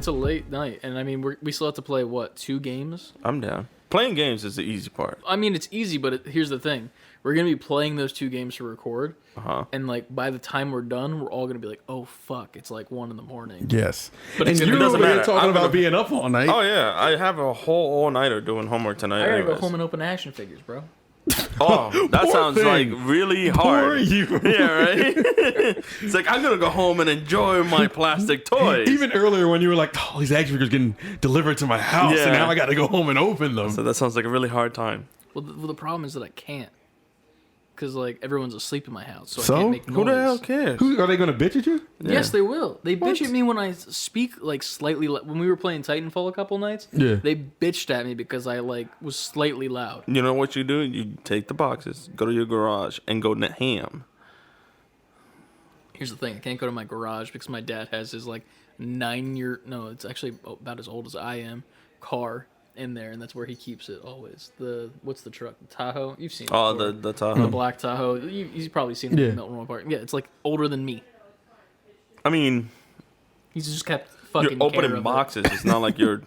it's a late night, and I mean we still have to play 2 games. I'm down. Playing games is the easy part. I mean it's easy, but here's the thing: we're gonna be playing those 2 games to record, and like by the time we're done, we're all gonna be like, oh fuck, it's like 1 a.m. Yes, But and you're doesn't over here matter. talking I'm about gonna- being up all night. Oh yeah, I have a whole all-nighter doing homework tonight. I gotta go anyways. home and open action figures, bro. Oh, that Poor sounds thing. like really Poor hard. you. Yeah, right? It's like, I'm going to go home and enjoy my plastic toys. Even earlier when you were like, oh, these action figures getting delivered to my house, Yeah. and now I got to go home and open them. So that sounds like a really hard time. Well, the problem is that I can't, because like everyone's asleep in my house, so So? I can't make noise. Who the hell cares? Are they going to bitch at you? Yes, they will. They What? bitch at me when I speak like slightly. When we were playing Titanfall a couple nights, Yeah. they bitched at me because I like was slightly loud. You know what you do? You take the boxes, go to your garage, and go ham. Here's the thing: I can't go to my garage because my dad has his like 9-year. No, it's actually about as old as I am. Car in there, and that's where he keeps it always. What's the truck? The Tahoe. You've seen it. Oh, before. the Tahoe. The black Tahoe. You've probably seen it Yeah. in Milton Royal Park. Yeah, it's like older than me. I mean, He's just kept fucking. you're care opening of boxes. It's not like you're...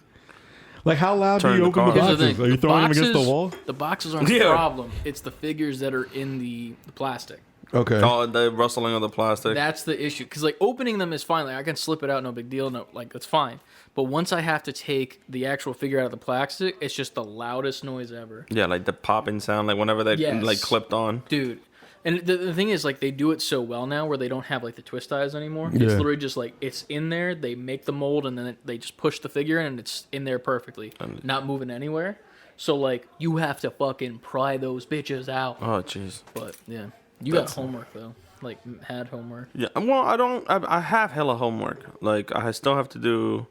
Like, how loud do Turn you the open the car. Here's the boxes? thing, Are you throwing them against the wall? The boxes aren't the Yeah. problem. It's the figures that are in the plastic. Okay. Oh, the rustling of the plastic. That's the issue. Because like opening them is fine. Like I can slip it out, no big deal. No, like that's fine. But once I have to take the actual figure out of the plastic, it's just the loudest noise ever, Yeah, like the popping sound, like whenever they Yes. like clipped on. dude. And the thing is, like, they do it so well now where they don't have like the twist eyes anymore. Yeah. It's literally just like it's in there. They make the mold and then they just push the figure in and it's in there perfectly, not moving anywhere. So like you have to fucking pry those bitches out. Oh, jeez. But yeah, you got homework though. Like had homework. Yeah, well, I have hella homework. Like, I still have to do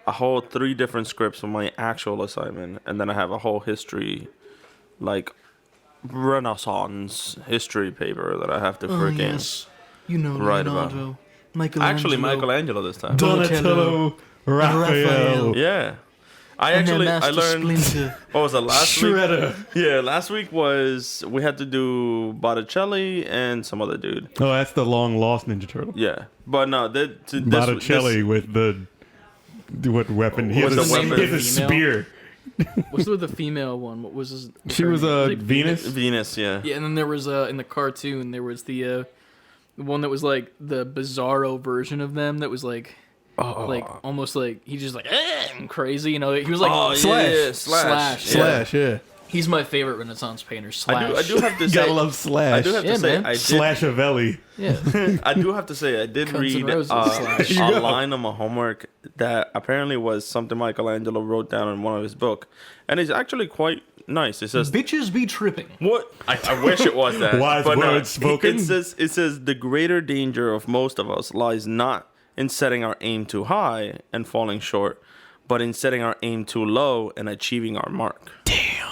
a whole 3 different scripts for my actual assignment, and then I have a whole history, like, Renaissance history paper that I have to freaking You know write about. Actually, Michelangelo this time. Donatello, Raphael, Yeah. I learned, what was it, last week? Shredder. Yeah, last week we had to do Botticelli and some other dude. Oh, that's the long lost Ninja Turtle. Yeah. But no, Botticelli with what weapon? He What's has the a, weapon? he has a spear. What's with the female one? What was his? She was Venus. Venus, yeah. Yeah, and then there was in the cartoon there was the one that was like the bizarro version of them that was like almost like he just like crazy, you know. He was like Slash, yeah. He's my favorite Renaissance painter. Slash. I do have to You say, gotta love Slash. I do have to say, man. I did. Slashavelli. Yeah. I do have to say, I did Guns N' read Roses Slash. a line on my homework that apparently was something Michelangelo wrote down in one of his book, and it's actually quite nice. It says, Bitches be tripping. "What? I wish it was that." Wise but words spoken. It says the greater danger of most of us lies not in setting our aim too high and falling short, but in setting our aim too low and achieving our mark. Damn.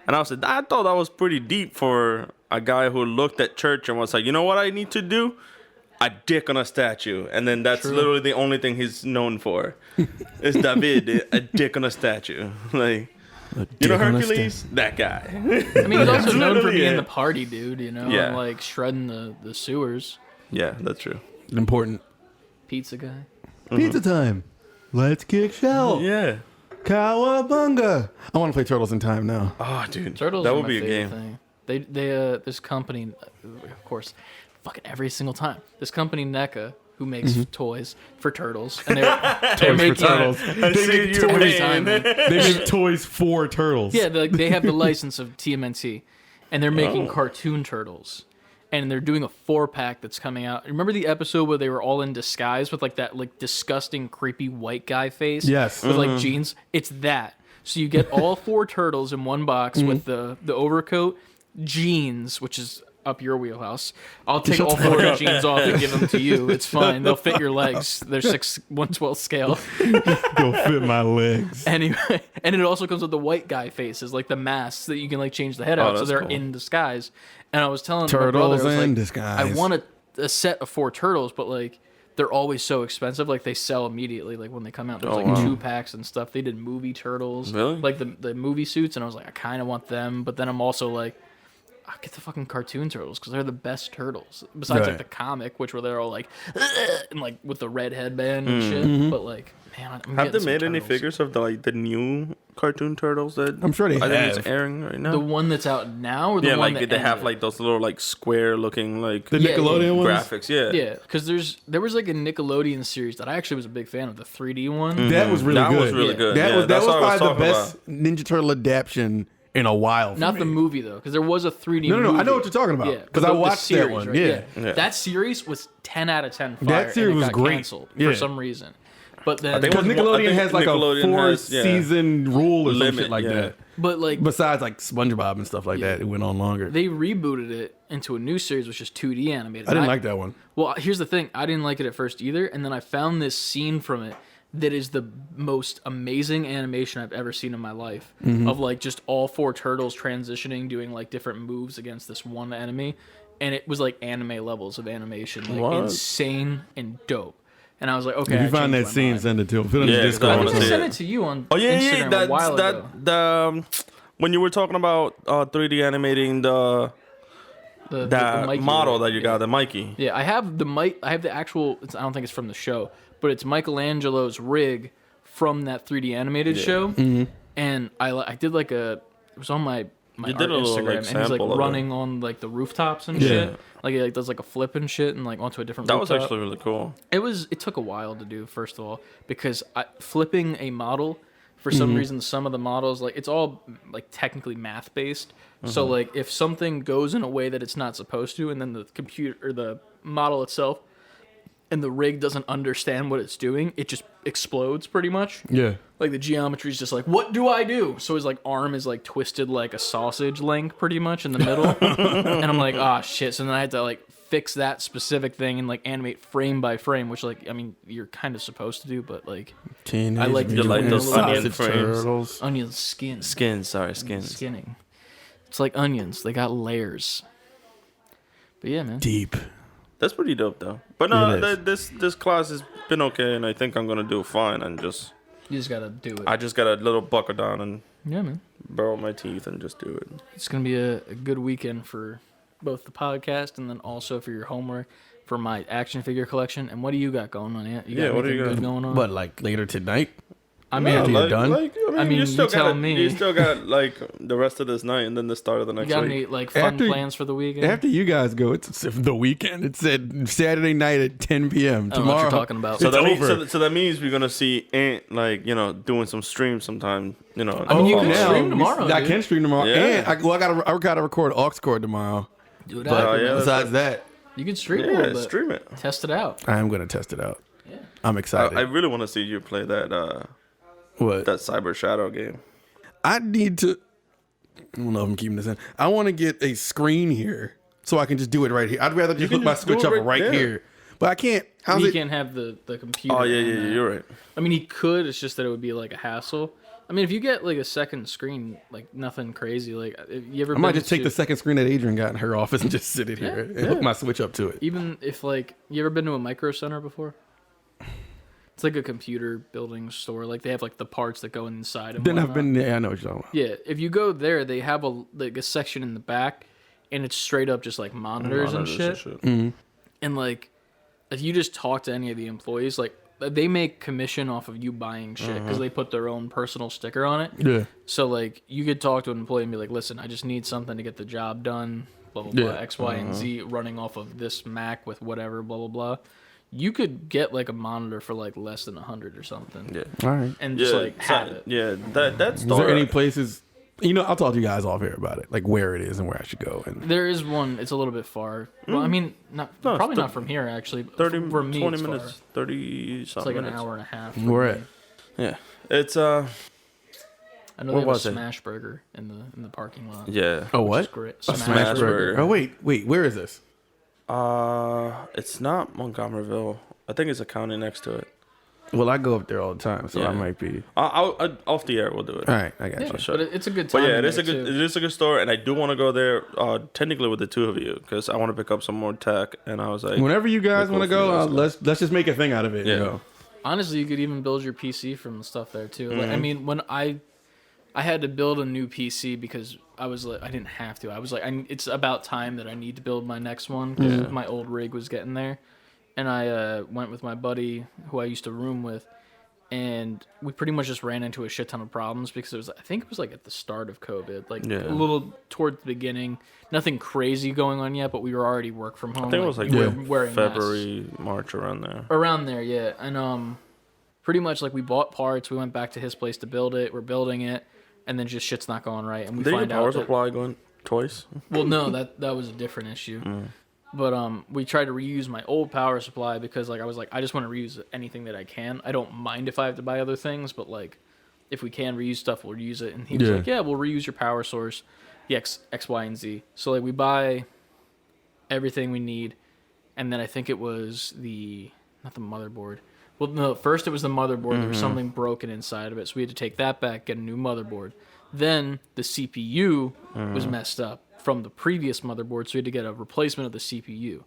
And I thought that was pretty deep for a guy who looked at church and was like, you know what I need to do? A dick on a statue. And then that's literally the only thing he's known for. Is David, a dick on a statue. Like, you know Hercules? That guy. I mean, he's also known for literally being it. the party dude, you know, Yeah. and like shredding the sewers. Yeah, that's true. Important. Pizza guy. Pizza time. Let's kick shell. Yeah. Cowabunga. I want to play Turtles in Time now. Oh, dude. Turtles that are would my be a favorite game. thing. They this company, of course, fucking every single time. This company NECA who makes toys for turtles, and they're making Turtles. They make you every toys. time. Man. They make toys for turtles. Yeah, they have the license of TMNT, and they're making cartoon turtles, and they're doing a 4-pack that's coming out. Remember the episode where they were all in disguise with like that like disgusting, creepy white guy face? Yes. with like jeans. It's that. So you get all 4 turtles in one box with the overcoat, jeans, which is up your wheelhouse. I'll take all 4 of the jeans off and give them to you. It's fine. They'll fit your legs. They're 1/12 scale. Go fit my legs. Anyway, and it also comes with the white guy faces, like the masks that you can like change the head out, so that's they're cool. in disguise. And I was telling Turtles my brother, I was in like, disguise. I want a set of 4 turtles, but like they're always so expensive. Like they sell immediately, like when they come out. There's like 2-packs and stuff. They did movie turtles, Really? like the movie suits, and I was like, I kind of want them, but then I'm also like, I get the fucking cartoon turtles because they're the best turtles. Besides like the comic, which were they're all like and like with the red headband and shit. But like, man, have they made any figures of the new cartoon turtles that I'm sure they I think have. it's airing right now? The one that's out now, or the one like that they have ended? like those little like square looking like The Nickelodeon ones? graphics. Yeah, because there was like a Nickelodeon series that I actually was a big fan of, the 3D one. That was really That good. was really good. That Yeah, was that's what I was probably the talking best Ninja Turtle adaptation in a while. For Not me. the movie though, because there was a 3D. No, movie. I know what you're talking about. Yeah, because I the watched series, that one. right? Yeah. That series was 10 out of 10 fire. That series and it was got great. canceled Yeah. for some reason. But then, think Because I Nickelodeon think has like Nickelodeon a 4 has, season rule or some limit, shit like that. but like Besides like SpongeBob and stuff like that, it went on longer. they rebooted it into a new series, which is 2D animated. I didn't like that one. Well, here's the thing: I didn't like it at first either, and then I found this scene from it that is the most amazing animation I've ever seen in my life. Of like just all 4 turtles transitioning, doing like different moves against this one enemy, and it was like anime levels of animation, like What? insane and dope. And I was like, okay. If you I find changed that my scene, mind. send it to him. Put it in Yeah, the 'cause Discord. I I think wanna I see sent it. it to you on Oh yeah, Instagram yeah, a while that's ago. the when you were talking about 3D animating the that Mikey, model right? that you got, the Mikey. Yeah, I have the actual. I don't think it's from the show, but it's Michelangelo's rig from that 3D animated show. Mm-hmm. And I did like it was on my You art did a little, Instagram, like, and he's like sample of it. running on like the rooftops and Yeah. shit. Like he like does like a flip and shit, and like onto a different. That was rooftop. actually really cool. It took a while to do, first of all, because flipping a model, for some reason, some of the models, like, it's all, like, technically math-based. So, like, if something goes in a way that it's not supposed to, and then the computer, or the model itself, and the rig doesn't understand what it's doing, it just explodes, pretty much. Yeah. Like, the geometry is just like, what do I do? So his, like, arm is, like, twisted like a sausage link, pretty much, in the middle. And I'm like, ah, shit. So then I had to, like, fix that specific thing and, like, animate frame by frame, which, like, I mean, you're kind of supposed to do, but, like, I like to You do like it those a little onion bit. frames? Turtles. Onion skin. Skins, sorry, skins. Skinning. It's like onions. They got layers. But yeah, man. Deep. That's pretty dope, though. But It no, is. this class has been okay, and I think I'm gonna do fine. And You just gotta do it. I just got a little buckle down and Yeah, man. burrow my teeth and just do it. It's gonna be a good weekend for both the podcast and then also for your homework for my action figure collection. And what do you got going on? You got Yeah, what do anything you got? good going on? But like later tonight? I mean, after you're done? I mean, you still you tell got me. You still got like the rest of this night and then the start of the you next got week. any like fun After- plans for the weekend? After you guys go, it's the weekend. It said Saturday night at 10 p.m. I don't know what Tomorrow. you're talking about. So It's that, means, over. so that means we're gonna see Ant doing some streams sometime. I mean, you can now, stream tomorrow, I dude. can stream tomorrow. Yeah. And I gotta record aux cord tomorrow. Do it But after, yeah, man. besides that, You can stream a little Yeah, bit. stream it. Test it out. I am gonna test it out. Yeah. I'm excited. I really want to see you play that What? that Cyber Shadow game. I need to. I don't know if I'm keeping this in. I want to get a screen here so I can just do it right here. I'd rather just can hook my just do switch it up right right there. here. But I can't. How's He it? can't have the computer. Oh yeah, on yeah, that. you're right. I mean, he could. It's just that it would be like a hassle. I mean, if you get like a second screen, like nothing crazy. Like, if you ever I might been just take to- the second screen that Adrian got in her office and just sit it here and hook my switch up to it. Even if like you ever been to a Micro Center before? It's like a computer building store. Like they have like the parts that go inside. And Then I've whatnot. been. Yeah, I know what you're talking about. Yeah, if you go there, they have a section in the back, and it's straight up just like monitors and shit. And like, if you just talk to any of the employees, like they make commission off of you buying shit because they put their own personal sticker on it. Yeah. So like, you could talk to an employee and be like, "Listen, I just need something to get the job done. Blah blah blah. Yeah. X, Y, and Z running off of this Mac with whatever. Blah blah blah." You could get like a monitor for like less than 100 or something. Yeah. All right. And just like have it. Yeah, that's. Is there any places? I'll talk to you guys off here about it, like where it is and where I should go. And There is one. It's a little bit far. Well, I mean, probably not from here actually. 30, for me, 20 it's minutes, far. 30 It's something like an minutes. hour and a half. where at? Yeah, it's I know Where they have a was it? Smash Burger in the parking lot. yeah. Oh, Which is what? great. A Smash Burger. Oh wait, where is this? It's not Montgomeryville. I think it's a county next to it. Well, I go up there all the time, so Yeah. I might be. I'll off the air we'll do it. All right, I got Yeah, you. sure. but it's a good time. But yeah, in it is there, a good too. it is a good store, and I do want to go there. Technically with the two of you, because I want to pick up some more tech. And I was like, Whenever you guys Cool want to for you go, guys to go. let's just make a thing out of it. Yeah. You know? Honestly, you could even build your PC from the stuff there too. Like, I mean, when I had to build a new PC because I was like, I didn't have to. I was like, it's about time that I need to build my next one because my old rig was getting there. And I went with my buddy who I used to room with, and we pretty much just ran into a shit ton of problems because I think it was like at the start of COVID, like a little towards the beginning. Nothing crazy going on yet, but we were already work from home. I think it was like February, March, around there. Around there, yeah. And pretty much like we bought parts, we went back to his place to build it. We're building it, and then just shit's not going right. And we find out power supply going twice. Well, no, that was a different issue. But we tried to reuse my old power supply because like I was like, I just want to reuse anything that I can. I don't mind if I have to buy other things, but like if we can reuse stuff, we'll use it. And he was like, yeah, we'll reuse your power source, the X, Y, and Z. So like we buy everything we need, and then I think it was not the motherboard. Well, no, first it was the motherboard. There was something broken inside of it, so we had to take that back, get a new motherboard. Then the CPU was messed up from the previous motherboard, so we had to get a replacement of the CPU.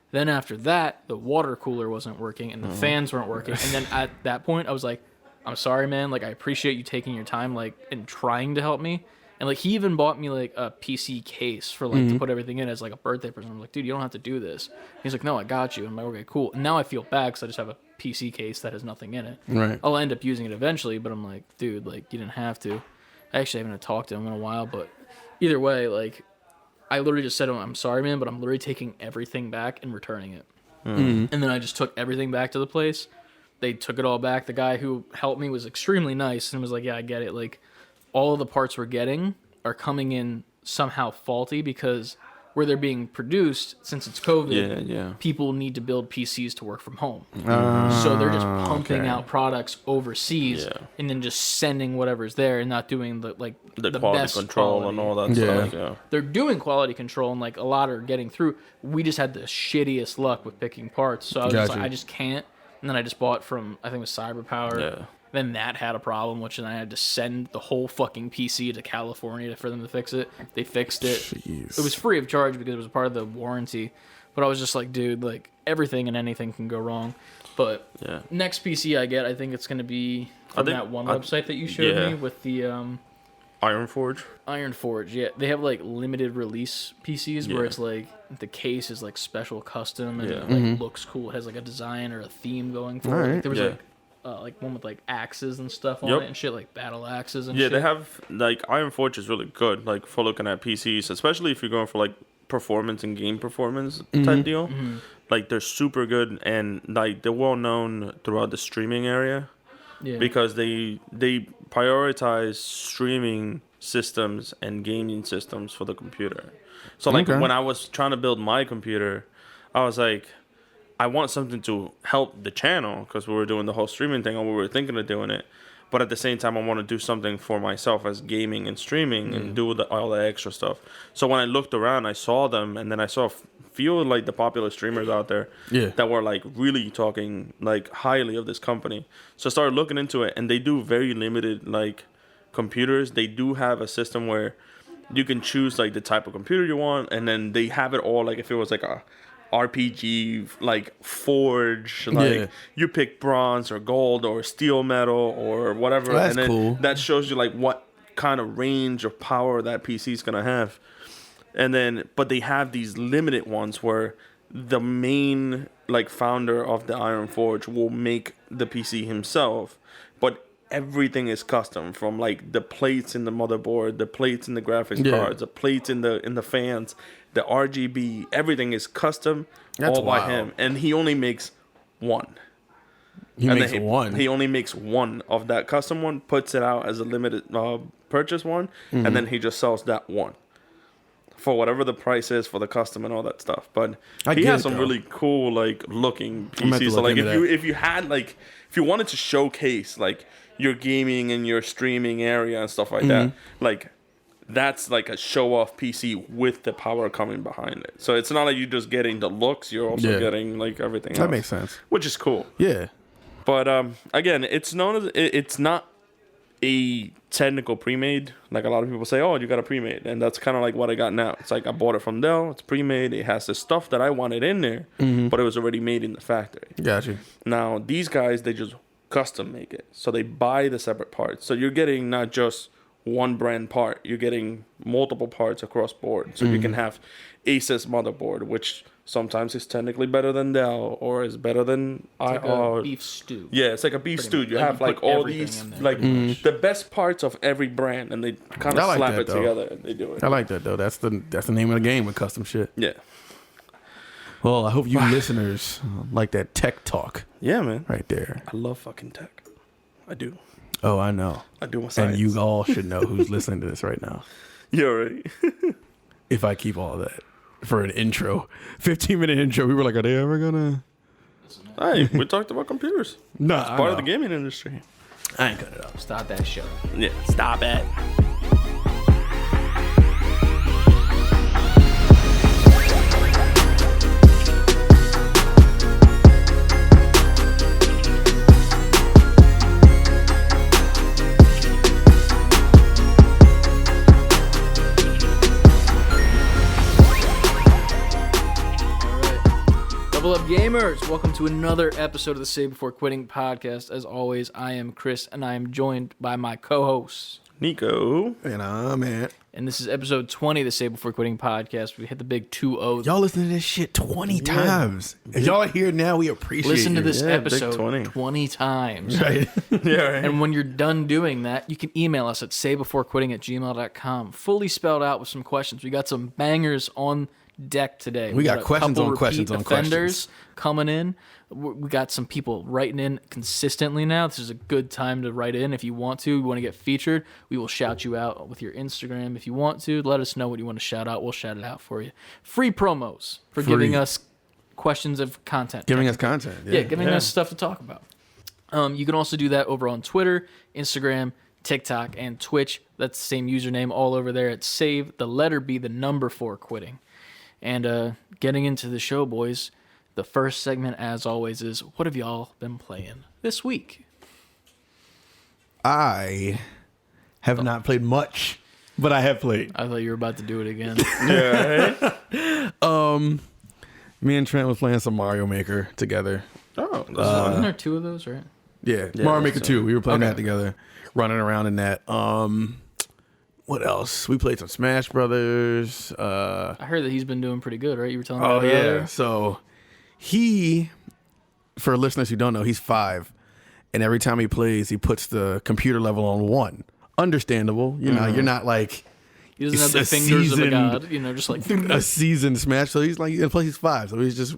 Then after that, the water cooler wasn't working, and the fans weren't working. And then at that point, I was like, I'm sorry, man. Like, I appreciate you taking your time, like, and trying to help me. And, like, he even bought me, like, a PC case for, like, to put everything in as, like, a birthday present. I'm like, dude, you don't have to do this. He's like, no, I got you. I'm like, okay, cool. And now I feel bad because I just have a PC case that has nothing in it. Right. I'll end up using it eventually, but I'm like, dude, like, you didn't have to. I actually haven't talked to him in a while, but either way, like, I literally just said to him, I'm sorry, man, but I'm literally taking everything back and returning it. And then I just took everything back to the place. They took it all back. The guy who helped me was extremely nice and was like, yeah, I get it. Like, all of the parts we're getting are coming in somehow faulty because where they're being produced, since it's COVID, people need to build PCs to work from home. So they're just pumping out products overseas and then just sending whatever's there and not doing the quality best control quality. and all that stuff. Yeah. They're doing quality control and like a lot are getting through. We just had the shittiest luck with picking parts. So I was just like, I just can't. And then I just bought from, I think it was Cyberpower. Yeah. Then that had a problem, which then I had to send the whole fucking PC to California for them to fix it. They fixed it. Jeez. It was free of charge because it was a part of the warranty. But I was just like, dude, like everything and anything can go wrong. But next PC I get, I think it's going to be from that one website that you showed me with the Ironforge. Ironforge, yeah. They have like limited release PCs where it's like the case is like special custom and it like looks cool. It has like a design or a theme going for it. Like, there was like one with like axes and stuff on it and shit, like battle axes and shit. Yeah, they have like Ironforge is really good, like for looking at PCs, especially if you're going for like performance and game performance type deal. Like they're super good and like they're well known throughout the streaming area because they prioritize streaming systems and gaming systems for the computer. So like when I was trying to build my computer, I was like, I want something to help the channel because we were doing the whole streaming thing and we were thinking of doing it. But at the same time, I want to do something for myself as gaming and streaming and do all the extra stuff. So when I looked around, I saw them and then I saw a few like the popular streamers out there that were like really talking like highly of this company. So I started looking into it and they do very limited like computers. They do have a system where you can choose like the type of computer you want and then they have it all like if it was like a RPG like forge like you pick bronze or gold or steel metal or whatever that's and then cool. That shows you like what kind of range of power that PC is gonna have. And then but they have these limited ones where the main like founder of the Ironforge will make the PC himself, but everything is custom from like the plates in the motherboard, the plates in the graphics cards, the plates in the fans, the RGB, everything is custom. That's all by him, and he only makes one. He only makes one of that custom one, puts it out as a limited purchase one, and then he just sells that one for whatever the price is for the custom and all that stuff. But he has some really cool like looking PCs. So like if you wanted to showcase like your gaming and your streaming area and stuff like that, like that's like a show off PC with the power coming behind it. So it's not like you're just getting the looks, you're also getting like everything else. That makes sense. Which is cool. Yeah. But again, it's known as it's not a technical pre-made. Like a lot of people say, oh, you got a pre-made. And that's kind of like what I got now. It's like I bought it from Dell. It's pre-made. It has the stuff that I wanted in there, but it was already made in the factory. Gotcha. Now, these guys, they just custom make it. So they buy the separate parts. So you're getting not just one brand part. You're getting multiple parts across board. So you can have Asus motherboard, which sometimes is technically better than Dell or is better than Like a beef stew. Yeah, it's like a beef stew. much. You Like, have you like put all everything these in there, like the best parts of every brand, and they kind I of like slap that, it though. together and they do it. I like that though. That's the name of the game with custom shit. Yeah, Well, I hope you listeners like that tech talk yeah, man. right there. I love fucking tech. I do. Oh, I know. I do my science. And you all should know who's listening to this right now. You already. If I keep all of that for an intro, 15-minute intro, we were like, are they ever gonna? Hey, we talked about computers. No, Part of the gaming industry. I ain't cutting it up. Stop that show. Yeah, stop it. Double up gamers, welcome to another episode of the Save Before Quitting podcast. As always, I am Chris and I am joined by my co-hosts. Nico. And I'm at. And this is episode 20 of the Save Before Quitting podcast. We hit the big 2-0. Y'all listen to this shit 20 times. If y'all are here now, we appreciate Listen to you. this Yeah, big episode 20. 20 times. Right. Yeah, right. And when you're done doing that, you can email us at savebeforequitting@gmail.com. Fully spelled out with some questions. We got some bangers on deck today. We got a questions couple on questions repeat on offenders questions. coming in. We got some people writing in consistently now. This is a good time to write in if you want to. You want to get featured, we will shout you out with your Instagram. If you want to, let us know what you want to shout out. We'll shout it out for you. Free promos for giving us questions of content. Giving us content. Yeah, giving us stuff to talk about. You can also do that over on Twitter, Instagram, TikTok, and Twitch. That's the same username all over there. It's save the letter B, the number 4 quitting. And getting into the show, boys, the first segment, as always, is what have y'all been playing this week? I have not played much, but I have played. I thought you were about to do it again. Yeah, right? Me and Trent was playing some Mario Maker together. Oh, that's Isn't there 2 of those, right? Yeah, Yeah, Mario that's Maker it. 2. We were playing Okay. that together, running around in that. What else? We played some Smash Brothers. I heard that he's been doing pretty good, right? You were telling me Oh that yeah. earlier. So he, for listeners who don't know, he's 5, and every time he plays, he puts the computer level on 1. Understandable, you know. You're not like He doesn't have the He's a fingers of a seasoned- god, you know, just like a seasoned Smash. So he's like, and plus he's 5, so he's just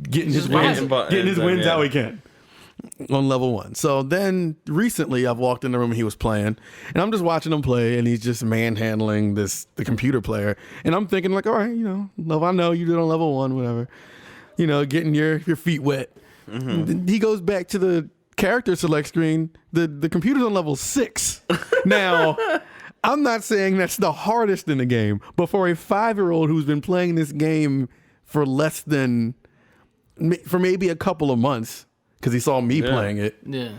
getting his Just wins, hitting buttons and, how yeah. he can on level 1. So then recently, I've walked in the room and he was playing, and I'm just watching him play, and he's just manhandling the computer player, and I'm thinking like, all right, you know, I know you did on level 1, whatever, you know, getting your feet wet. Then he goes back to the character select screen. The computer's on level 6 now. I'm not saying that's the hardest in the game, but for a 5-year-old who's been playing this game for maybe a couple of months, because he saw me playing it, yeah.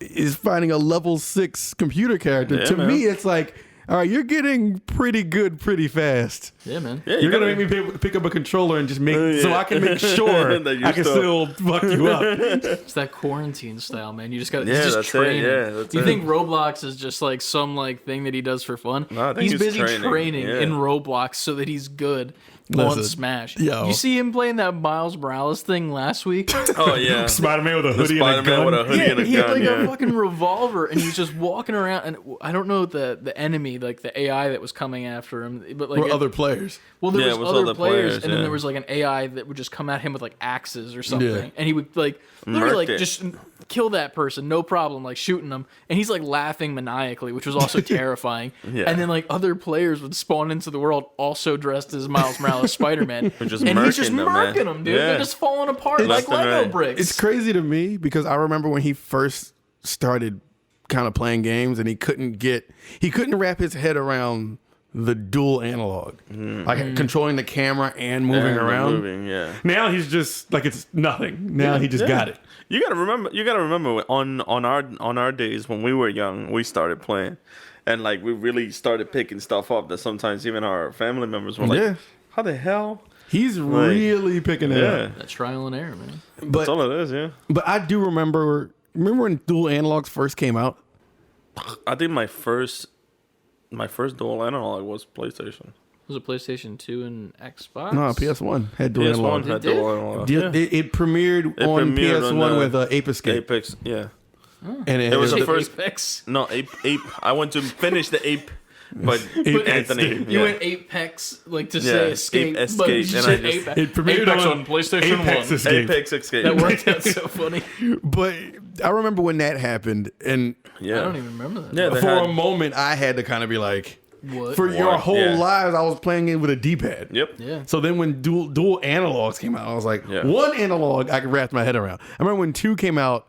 is finding a level 6 computer character. Yeah, To man. me, it's like, all right, you're getting pretty good pretty fast. Yeah, man. Yeah, You're gonna make me pick up a controller and just make so yeah. I can make sure That you're I can still fuck you up. It's that quarantine style, man. You just got Yeah, he's just that's it. training. Yeah, that's you it. think Roblox is just like some like thing that he does for fun? No, I think he's he's busy training, yeah. in Roblox so that he's good on Listen, Smash. yo. You see him playing that Miles Morales thing last week? Oh yeah, Spider-Man with a the hoodie and a Spider-Man gun. with a hoodie Yeah, and a he had gun. like a Yeah. fucking revolver, and he was just walking around. And I don't know the enemy, like the AI that was coming after him, but like Or other players. well, there Yeah, was it was other other players, players, and then yeah. there was like an AI that would just come at him with like axes or something, Yeah. and he would like literally Murked like it. just kill that person, no problem, like shooting them, and he's like laughing maniacally, which was also terrifying. Yeah. And then like other players would spawn into the world also dressed as Miles Morales Spider-Man, just and he's just murking them, man. murking them, dude. Yeah. They're just falling apart like Left and Lego right. bricks. It's crazy to me because I remember when he first started kind of playing games and he couldn't wrap his head around the dual analog, like controlling the camera and moving And around. moving, yeah. Now he's just like it's nothing. Now he just Yeah. got it. You gotta remember on our days when we were young, we started playing, and like we really started picking stuff up that sometimes even our family members were like, Yeah. "How the hell?" He's really picking it Yeah, up. that trial and error, man. But that's all it is. Yeah, but I do remember when dual analogs first came out. I think my first My first dual analog was PlayStation. Was it PlayStation 2 and Xbox? No, PS1 had dual analog. PS1 had It did? dual analog. It premiered on premiered PS1 on with Ape Escape. Apex, yeah. And It was the Ape first. Apex. No, Ape. I went to finish the Ape, but Ape Anthony. Escape. You yeah. went Apex, like to Yeah, say escape, Ape but you Escape, and said I just- Apex. It premiered Apex on on PlayStation Apex 1. Escape. Apex Escape. That worked out so funny. But I remember when that happened, and Yeah. I don't even remember that. Yeah, they for had- a moment, I had to kind of be like, What? for your What? whole Yeah. lives, I was playing it with a D-pad. Yep. Yeah. So then when dual analogs came out, I was like, Yeah. one analog I could wrap my head around. I remember when 2 came out,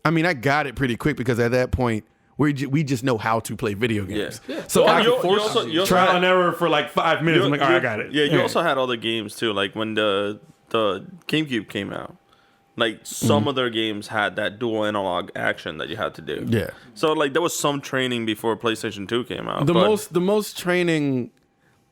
I mean, I got it pretty quick because at that point, we just know how to play video games. Yeah. So Well, I you- could you also- you also trial had- and error for like 5 minutes. I'm like, all right, I got it. Yeah, you All also had other games too, like when the GameCube came out. Like some of their games had that dual analog action that you had to do. Yeah. So like there was some training before PlayStation 2 came out. The but most training,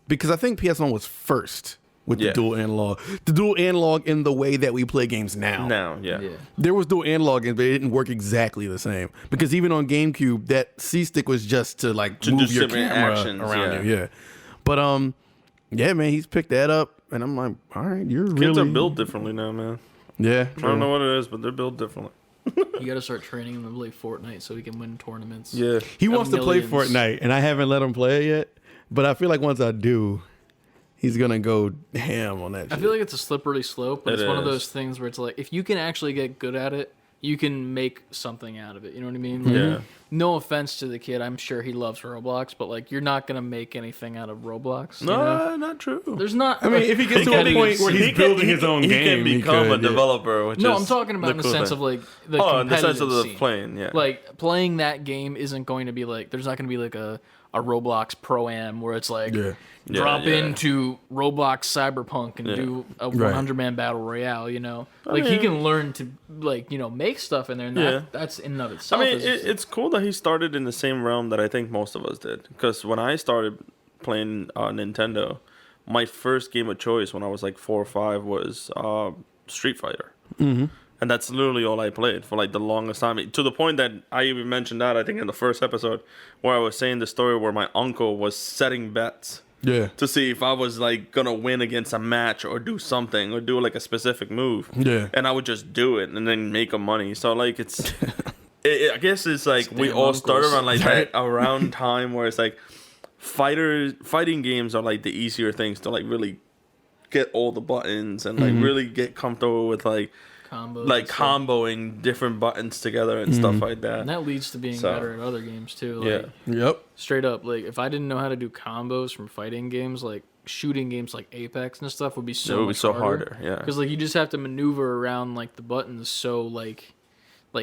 because I think PS1 was first with the Yeah. dual analog. The dual analog in the way that we play games now. now, yeah. Yeah. There was dual analog games, but it didn't work exactly the same. Because even on GameCube, that C stick was just to like To move do your different camera actions, around yeah. you. Yeah. But yeah, man, he's picked that up, and I'm like, all right, you're Kids really are built differently now, man. Yeah. I don't know what it is, but they're built differently. You got to start training him to play Fortnite so he can win tournaments. Yeah. He Of wants to play millions. Fortnite, and I haven't let him play it yet. But I feel like once I do, he's gonna go ham on that I shit. feel like it's a slippery slope, but It it's one of is. those things where it's like, if you can actually get good at it, you can make something out of it. You know what I mean? Yeah. No offense to the kid, I'm sure he loves Roblox, but like, you're not gonna make anything out of Roblox. You know? No, not true. There's not. I mean, if he gets to a competitive point where scene- he's building his own he game, can he become could, a yeah. developer. Which No, is I'm talking about in the cool sense thing. of like the Oh, in the sense of competitive the scene. playing, yeah. Like playing that game isn't going to be like, there's not going to be like a Roblox Pro-Am where it's like Yeah. drop Yeah, yeah. into Roblox Cyberpunk and do a Right. 100-man battle royale, you know? Like he mean- can learn to like, you know, make stuff in there, and Yeah. that's in and of I itself. mean, is- it's cool that he started in the same realm that I think most of us did. Because when I started playing Nintendo, my first game of choice when I was like 4 or 5 was Street Fighter. Mm-hmm. And that's literally all I played for like the longest time. To the point that I even mentioned that, I think, in the first episode, where I was saying the story where my uncle was setting bets Yeah. to see if I was like gonna win against a match or do something or do like a specific move. Yeah. And I would just do it and then make money. So like it's, I guess it's like we damn all uncles. started around like that around time where it's like fighting games are like the easier things to like really get all the buttons and like really get comfortable with like combos, like and stuff. comboing different buttons together and stuff like that. And that leads to being So- better at other games too. Like, Yeah. Yep. straight up, like if I didn't know how to do combos from fighting games, like shooting games like Apex and stuff would be so It would be much so harder. harder, yeah. Because like you just have to maneuver around like the buttons so like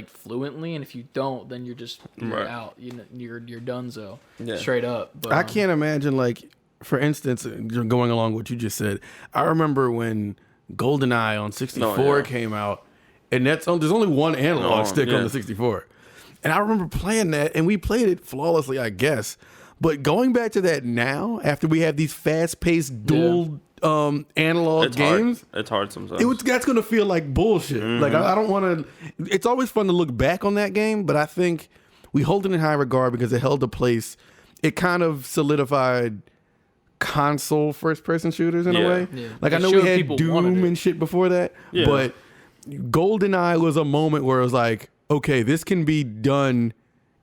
fluently, and if you don't, then you're just Right. out. You're donezo. Yeah. Straight up. But, I can't imagine, like, for instance, going along with what you just said. I remember when GoldenEye on 64 Oh, yeah. came out, and there's only one analog Oh, stick yeah. on the 64. And I remember playing that, and we played it flawlessly, I guess. But going back to that now, after we have these fast-paced dual analog It's games, hard. It's hard sometimes. that's gonna feel like bullshit. Like I don't want to. It's always fun to look back on that game, but I think we hold it in high regard because it held a place. It kind of solidified console first-person shooters in a Yeah. way. Yeah. Like I It know we showed had people wanted Doom it. and shit before that, Yeah. but GoldenEye was a moment where it was like, okay, this can be done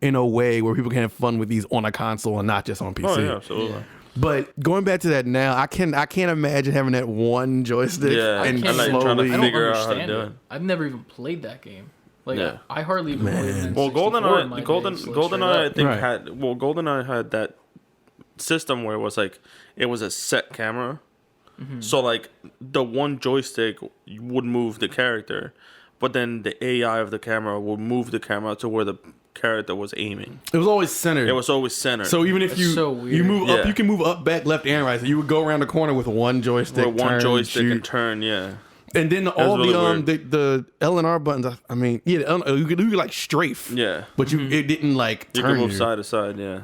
in a way where people can have fun with these on a console and not just on PC. Oh yeah, absolutely. But going back to that now, I can't imagine having that one joystick Yeah, and and, like, trying to slowly. I don't figure out how to understand do it. it. I've never even played that game. Like Yeah. I hardly even played it. Well, GoldenEye, I think Right. GoldenEye had that system where it was like it was a set camera, Mm-hmm. so like the one joystick would move the character, but then the AI of the camera would move the camera to where the character was aiming. It was always centered. It was always centered. So even if It's you so weird. you move up, Yeah. you can move up, back, left, and right. So you would go around the corner with one joystick, where one turn, joystick shoot. and turn, yeah. And then all really the L and R buttons. I mean, yeah, you could like strafe. Yeah. but it didn't like You turn can move you. side to side, yeah.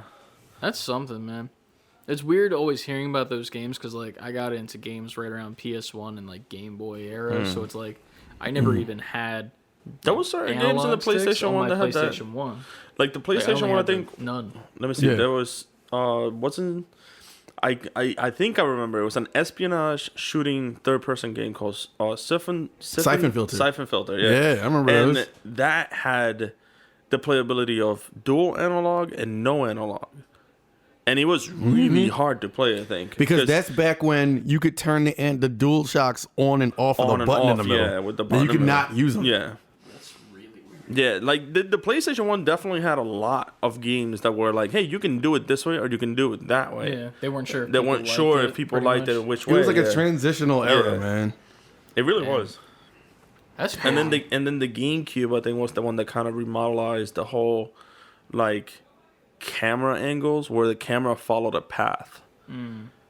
That's something, man. It's weird always hearing about those games because, like, I got into games right around PS1 and, like, Game Boy era, so it's like I never even had There was certain games in the analog sticks PlayStation on 1 my that had that. PlayStation 1. Like the Like, PlayStation only 1, I had think. none. Let me see. Yeah. There was wasn't. I think I remember it was an espionage shooting third person game called Siphon Filter. Siphon Filter, Yeah, I remember and those. that had the playability of dual analog and no analog. And it was really hard to play, I think. Because that's back when you could turn the dual shocks on and off with a button in the middle. Yeah, with the button. You could not use them. Yeah. That's really weird. Yeah, like the PlayStation 1 definitely had a lot of games that were like, hey, you can do it this way or you can do it that way. Yeah, they weren't sure. If They weren't sure if people liked it which way. It was like a transitional era, man. It really was. That's cool. And then the GameCube, I think, was the one that kind of remodelized the whole, like, camera angles where the camera followed a path.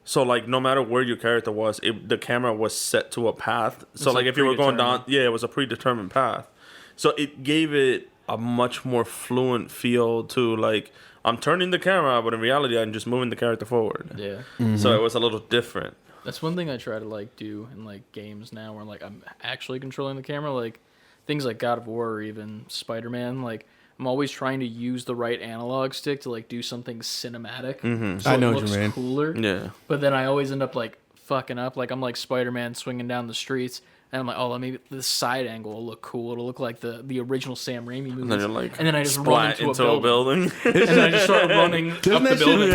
So like no matter where your character was, the camera was set to a path. So like if you were going down, it was a predetermined path. So it gave it a much more fluent feel to like I'm turning the camera, but in reality I'm just moving the character forward. Yeah. So it was a little different. That's one thing I try to like do in like games now where like I'm actually controlling the camera, like things like God of War or even Spider-Man, like I'm always trying to use the right analog stick to like do something cinematic. So I know it what looks you mean. cooler. Yeah. But then I always end up like fucking up. Like I'm like Spider-Man swinging down the streets and I'm like, oh, maybe this side angle will look cool. It'll look like the original Sam Raimi movies. And then you're like, and then I just run splat into a building. building. And then I just start running up the building.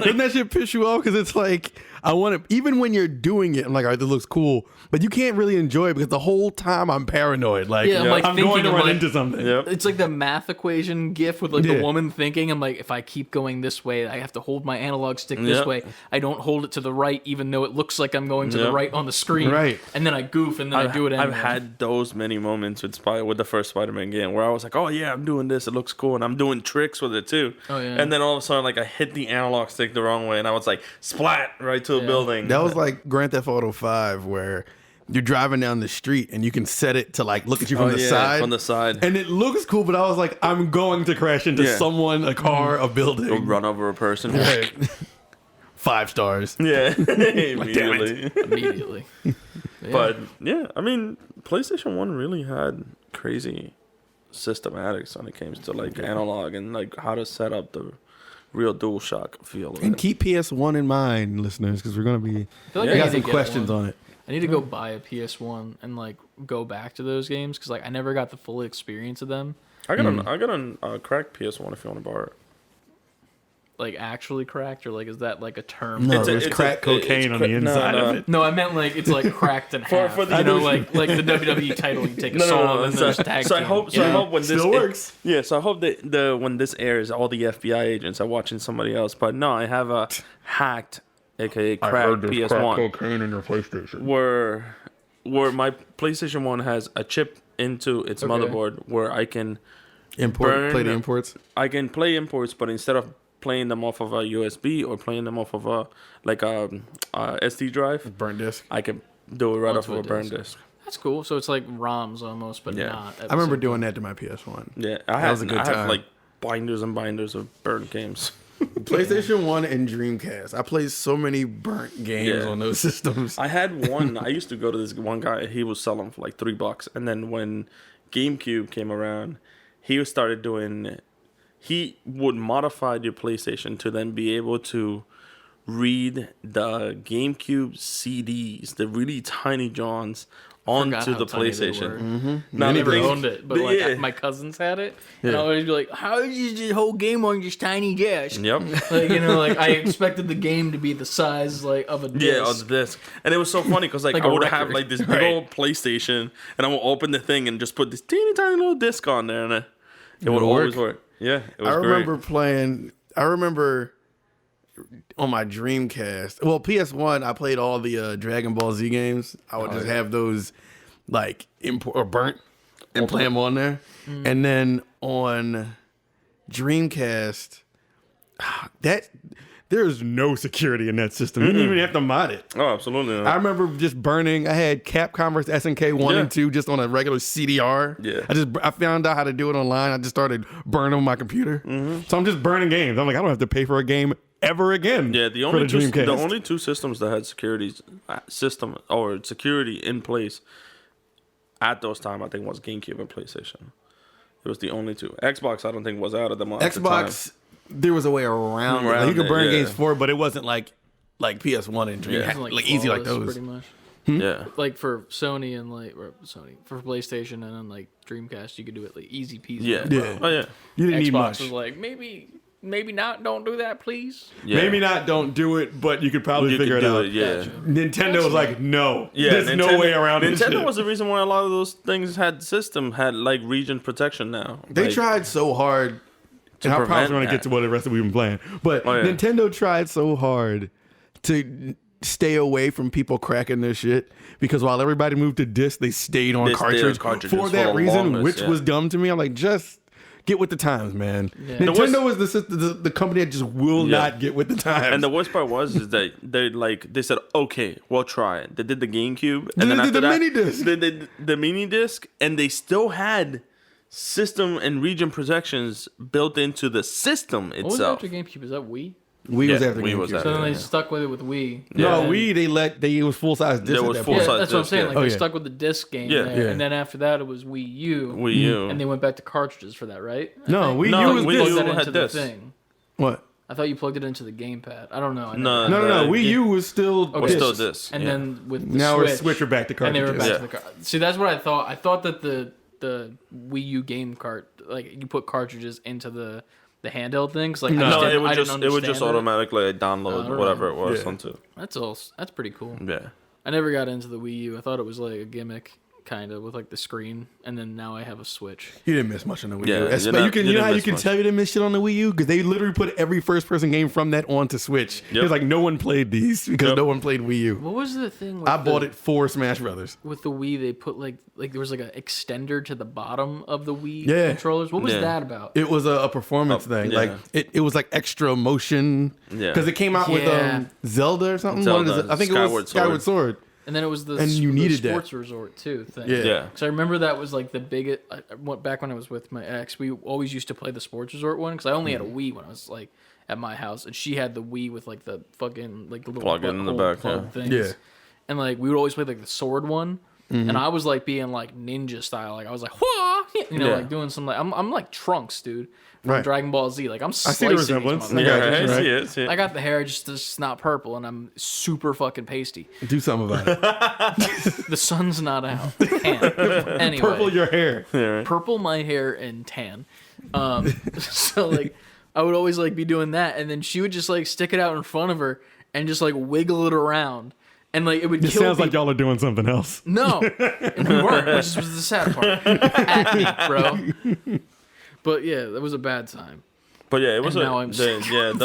Doesn't that shit piss you off? Because it's like, I want to, even when you're doing it, I'm like, all right, this looks cool. But you can't really enjoy it because the whole time I'm paranoid. Like, Yeah, I'm like I'm going thinking, to I'm run like- into something. Yep. It's like the math equation gif with like Yeah. the woman thinking. I'm like, if I keep going this way, I have to hold my analog stick this Yep. way. I don't hold it to the right, even though it looks like I'm going to the Yep. right on the screen. Right. And then I goof, and then I do it anyway. I've had those many moments with the first Spider-Man game where I was like, oh yeah, I'm doing this. It looks cool. And I'm doing tricks with it too. Oh, yeah. And then all of a sudden, like I hit the analog stick the wrong way and I was like, splat right to a building. That was like Grand Theft Auto 5 where you're driving down the street and you can set it to like look at you from the side. From the side. And it looks cool, but I was like, I'm going to crash into Yeah. someone, a car, a building. Go run over a person. Right. 5 stars. Yeah. Immediately. Immediately. Yeah. But yeah, I mean, PlayStation 1 really had crazy systematics when it came to like analog and like how to set up the real DualShock feel of And it. keep PS1 in mind, listeners, because we're going to be. I feel like I I got need to some get questions one. on it. I need to go buy a PS1 and like go back to those games because like I never got the full experience of them. I got a cracked PS1 if you want to borrow it. Like actually cracked, or like is that like a term? No, It's a- there's it's crack a- cocaine it's on the no, inside no. of it. No, I meant like it's like cracked in half. for the- you know, like the WWE title, you take a solo and there's tag So I team, hope. you So I know? hope when this Still works. Yeah. So I hope that when this airs, all the FBI agents are watching somebody else. But no, I have a hacked, aka cracked PS1, cocaine in your PlayStation. where my PlayStation 1 has a chip into its Okay. motherboard where I can Play the imports. play imports, but instead of playing them off of a USB or playing them off of a SD drive, Burnt disc. I can do it right off Onto of a a burn disc. disc. That's cool. So it's like ROMs almost, but Yeah. not. I remember doing that to my PS1. Yeah, was a good I time. have like binders and binders of burnt games. PlayStation 1 and Dreamcast. I played so many burnt games Yeah. on those systems. I had one. I used to go to this one guy. He was selling for like $3, and then when GameCube came around, he started doing. He would modify your PlayStation to then be able to read the GameCube CDs, the really tiny Johns, onto how the tiny they PlayStation. were. Now, I the never thing- owned it, but like yeah. my cousins had it, and I always be like, "How is this whole game on this tiny disc?" Yep. Like you know, like I expected the game to be the size like of a disc. Yeah, on the disc. And it was so funny because like, Like I a would have record. like this big old PlayStation, and I would open the thing and just put this teeny tiny little disc on there, and it would always work. Yeah, it was I remember great. playing. I remember on my Dreamcast. Well, PS1, I played all the Dragon Ball Z games. I would just have those like import or burnt and play them on there. And then on Dreamcast, that there's no security in that system. You didn't even have to mod it. Oh, absolutely. I remember just burning. I had Capcom vs SNK 1 Yeah. and 2 just on a regular CDR. Yeah. I found out how to do it online. I just started burning on my computer. So I'm just burning games. I'm like, I don't have to pay for a game ever again. Yeah, the for only Dreamcast. the only two systems that had security in place at those time, I think, was GameCube and PlayStation. It was the only two. Xbox, I don't think, was out of them at the time. Xbox there was a way around it. Like, you could burn it, games for it, but it wasn't like PS1 and It wasn't, like easy like flawless, those. pretty much. Yeah. Like for Sony and for PlayStation and then like Dreamcast, you could do it like easy peasy. Yeah. Yeah. Oh yeah. You didn't Xbox need much. was like maybe not. Don't do that, please. Yeah. Maybe not. Don't do it, but you could probably You figure could it do out. it, yeah. Gotcha. Nintendo was like, no, Yeah, there's no way around it. Nintendo was the reason why a lot of those things had like region protection now. They Like, tried so hard. And I probably prevent want to get that. to what the rest of we've been playing. But Oh, yeah. Nintendo tried so hard to stay away from people cracking their shit because while everybody moved to disc, they stayed on They stayed on cartridge cartridges for that for the reason, longest, which yeah. was dumb to me. I'm like, just get with the times, man. Yeah. Nintendo is the company that just will Yeah. not get with the times. And the worst part is that they said, okay, we'll try it. They did the GameCube, and Then then they after did the that, mini disc. they did the mini disc, and they still had system and region protections built into the system What was itself. after GameCube? Is that Wii? Wii was Yeah, after Wii GameCube. was So after. then they Yeah. stuck with it with Wii. No, And- Wii, it was full size disc. There at was that full point. Yeah, size that's what I'm disc, saying. yeah. Like Oh, they yeah. stuck with the disc game Yeah. there, Yeah. and then after that it was Wii U. Wii U. And they went back to cartridges for that, right? I No, think. Wii No, U was Wii You disc. U plugged that had into the disc. thing. What? I thought you plugged it into the gamepad. I don't know. I No, never- No. The Wii U was still Okay. We're disc. still this. And yeah. then with the Now Switch, we're switching back to and they cartridges. were back Yeah. to the car. See, that's what I thought. I thought that the Wii U game cart, like you put cartridges into the handheld things. Like No. I No, didn't- it would I just didn't automatically understand download Oh, whatever it was Yeah. onto. That's pretty cool. Yeah. I never got into the Wii U. I thought it was like a gimmick, kind of, with like the screen, and then now I have a Switch. You didn't miss much on the Wii Yeah, U. you're You not- can, you you know how didn't you miss can much. tell you didn't miss shit on the Wii U because they literally put every first-person game from that onto Switch. Yep. It's like no one played these because Yep. no one played Wii U. What was the thing? With I bought it for Smash Brothers. with the Wii. They put like there was like an extender to the bottom of the Wii Yeah. controllers. What was Yeah. that about? It was a performance thing. yeah. Like it was like extra motion. Yeah. Because it came out with Yeah. Zelda or something. Zelda, What is it? I think it was Skyward Skyward Sword. And then it was the And you the needed that. sports resort too thing. Yeah. Yeah. Because I remember that was like the biggest. I went back when I was with my ex. We always used to play the sports resort one because I only had a Wii when I was like at my house, and she had the Wii with like the fucking like the little Plug in the butthole back, plug yeah. things. Yeah. And like we would always play like the sword one, and I was like being like ninja style. Like I was like, whoa, you know, Yeah. like doing some like I'm like Trunks, dude, from Right. Dragon Ball Z. Like I'm I see slicing the these resemblance. motherfuckers. Yeah, Yeah, right. I see it. See it. I got the hair just it's not purple, and I'm super fucking pasty. Do something about it. The sun's not out. Tan. Anyway, Purple your hair. purple my hair and tan. So like I would always like be doing that, and then she would just like stick it out in front of her and just like wiggle it around, and like it would It kill sounds like people. y'all are doing something else. No, and we weren't, which was the sad part. At me, bro. But yeah, that was a bad time. But yeah, it was And now I'm the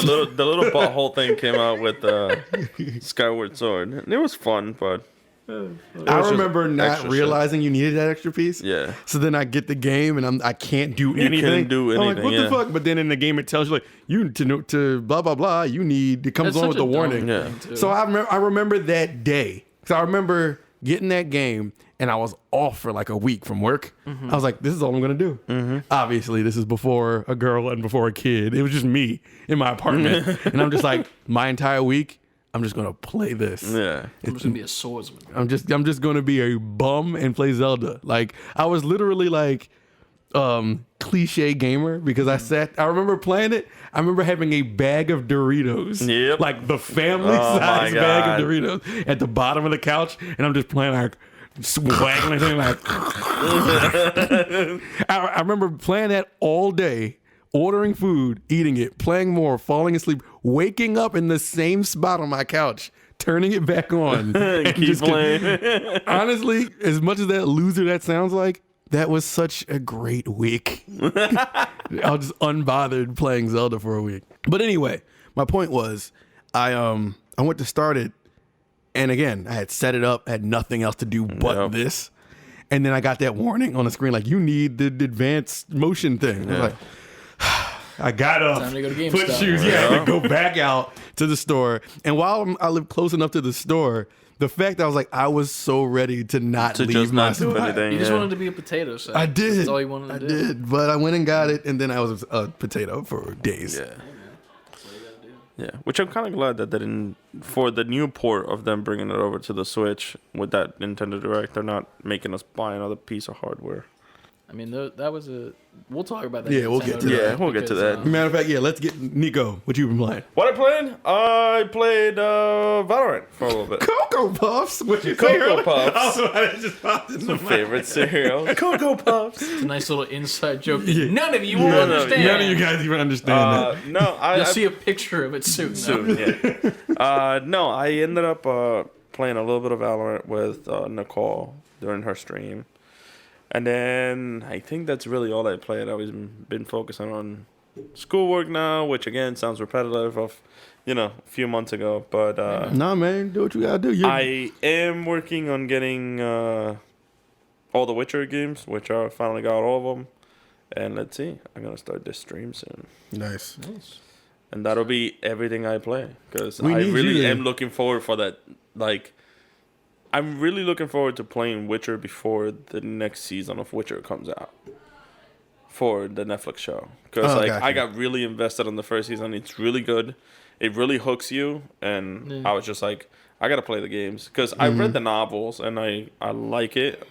little butthole thing came out with Skyward Sword. And it was fun, but I just remember not extra realizing you needed that extra piece. Yeah. So then I get the game and I can't do You anything. couldn't do I'm like, anything, what yeah. the fuck? But then in the game it tells you like you to blah blah blah. You need it comes That's on such with the a dumb warning. Yeah. thing, too. So I remember that day. So I remember getting that game and I was off for like a week from work. I was like, this is all I'm gonna do. Obviously, this is before a girl and before a kid. It was just me in my apartment, and I'm just like, my entire week, I'm just gonna play this. yeah. I'm just gonna be a swordsman. I'm just gonna be a bum and play Zelda. Like I was literally like cliche gamer because I remember playing it. I remember having a bag of Doritos. Yep. Like the family Oh, size my bag God. of Doritos at the bottom of the couch, and I'm just playing like waggling and like I remember playing that all day, ordering food, eating it, playing more, falling asleep, waking up in the same spot on my couch, turning it back on. and Keep just playing. Honestly, as much as that loser that sounds like, that was such a great week. I was just unbothered playing Zelda for a week. But anyway, my point was, I went to start it, and again, I had set it up, had nothing else to do but Yep. this, and then I got that warning on the screen like, you need the advanced motion thing. I was like, I got up, Time to go to put GameStop. shoes, yeah, to go back out to the store. And while I lived close enough to the store, the fact that I was like, I was so ready to not To leave just my not do spot. anything. You just yeah. wanted to be a potato sack. I did. That's all you wanted to I do. did, but I went and got it, and then I was a potato for days. Yeah. Yeah, which I'm kind of glad that they didn't, for the new port of them bringing it over to the Switch with that Nintendo Direct, they're not making us buy another piece of hardware. I mean, that was a. We'll talk about that. Yeah, we'll get to that. Yeah, we'll get to that. Matter of fact, yeah, let's get Nico. What you been playing? What I played? I played Valorant for a little bit. Cocoa Puffs. What you Cocoa Puffs. Oh, that just popped in My favorite cereal. Cocoa Puffs. It's a nice little inside joke that none of you will understand. None of you guys even understand that. No, You'll see a picture of it soon. Yeah. No, I ended up playing a little bit of Valorant with Nicole during her stream. And then I think that's really all I played. I've been focusing on schoolwork now, which again sounds repetitive of, a few months ago. But Nah, man, do what you gotta do. I am working on getting all the Witcher games, which I finally got all of them. And let's see, I'm gonna start this stream soon. Nice. And that'll be everything I play, because We I need really you to- am looking forward for that. Like, I'm really looking forward to playing Witcher before the next season of Witcher comes out for the Netflix show. Because gotcha. I got really invested in the first season. It's really good. It really hooks you. And I was just like, I got to play the games. Because I read the novels and I like it.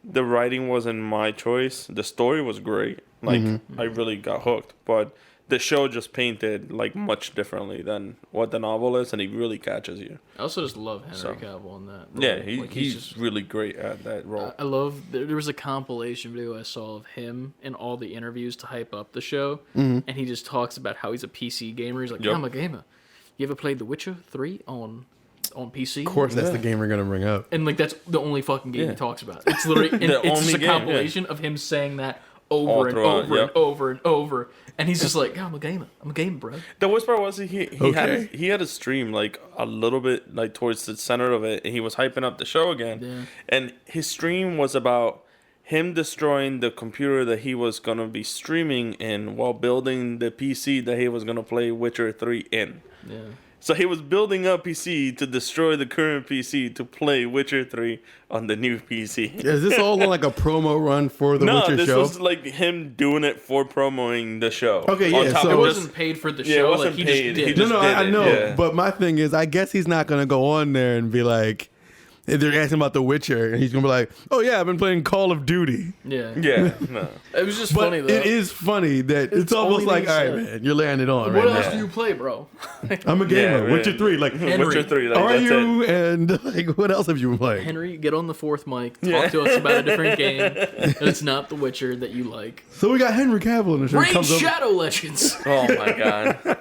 The writing wasn't my choice. The story was great. Like, I really got hooked. But the show just painted like much differently than what the novel is, and he really catches you. I also just love Henry Cavill in that role. Yeah, Like, he's just really great at that role. I love. There was a compilation video I saw of him in all the interviews to hype up the show, and he just talks about how he's a PC gamer. He's like, Yep. I'm a gamer. You ever played The Witcher 3 on PC? Of course, that's the game we're gonna bring up. And like that's the only fucking game he talks about. It's literally and it's just only a game, compilation of him saying that All over and throughout, over yep. and over and over. And he's just like, I'm a gamer. I'm a gamer, bro. The worst part was he Okay. had a stream like a little bit like towards the center of it, and he was hyping up the show again. Yeah. And his stream was about him destroying the computer that he was gonna be streaming in while building the PC that he was gonna play Witcher 3 in. Yeah. So he was building a PC to destroy the current PC to play Witcher 3 on the new PC. Is this all like a promo run for the No, Witcher this show? was like him doing it for promoting the show. Okay, On yeah, top so- of It It wasn't paid for the Yeah, it show. wasn't Like he paid. just He did. just- No, did I it, know, yeah. but my thing is, I guess he's not gonna go on there and be like, if they're asking about The Witcher, and he's gonna be like, "Oh yeah, I've been playing Call of Duty." Yeah. Yeah, no. It was just But funny though. it is funny that it's almost only like, thing all right, said. man, you're landing on What right else now. do you play, bro? I'm a gamer. Yeah, Witcher man. 3, like, Henry. Witcher 3, like, are that's you? it. And like, what else have you been playing? Henry, get on the fourth mic. Talk to us about a different game. It's not The Witcher that you like. So we got Henry Cavill in the show. He Raid comes up, Shadow Legends. Oh my god.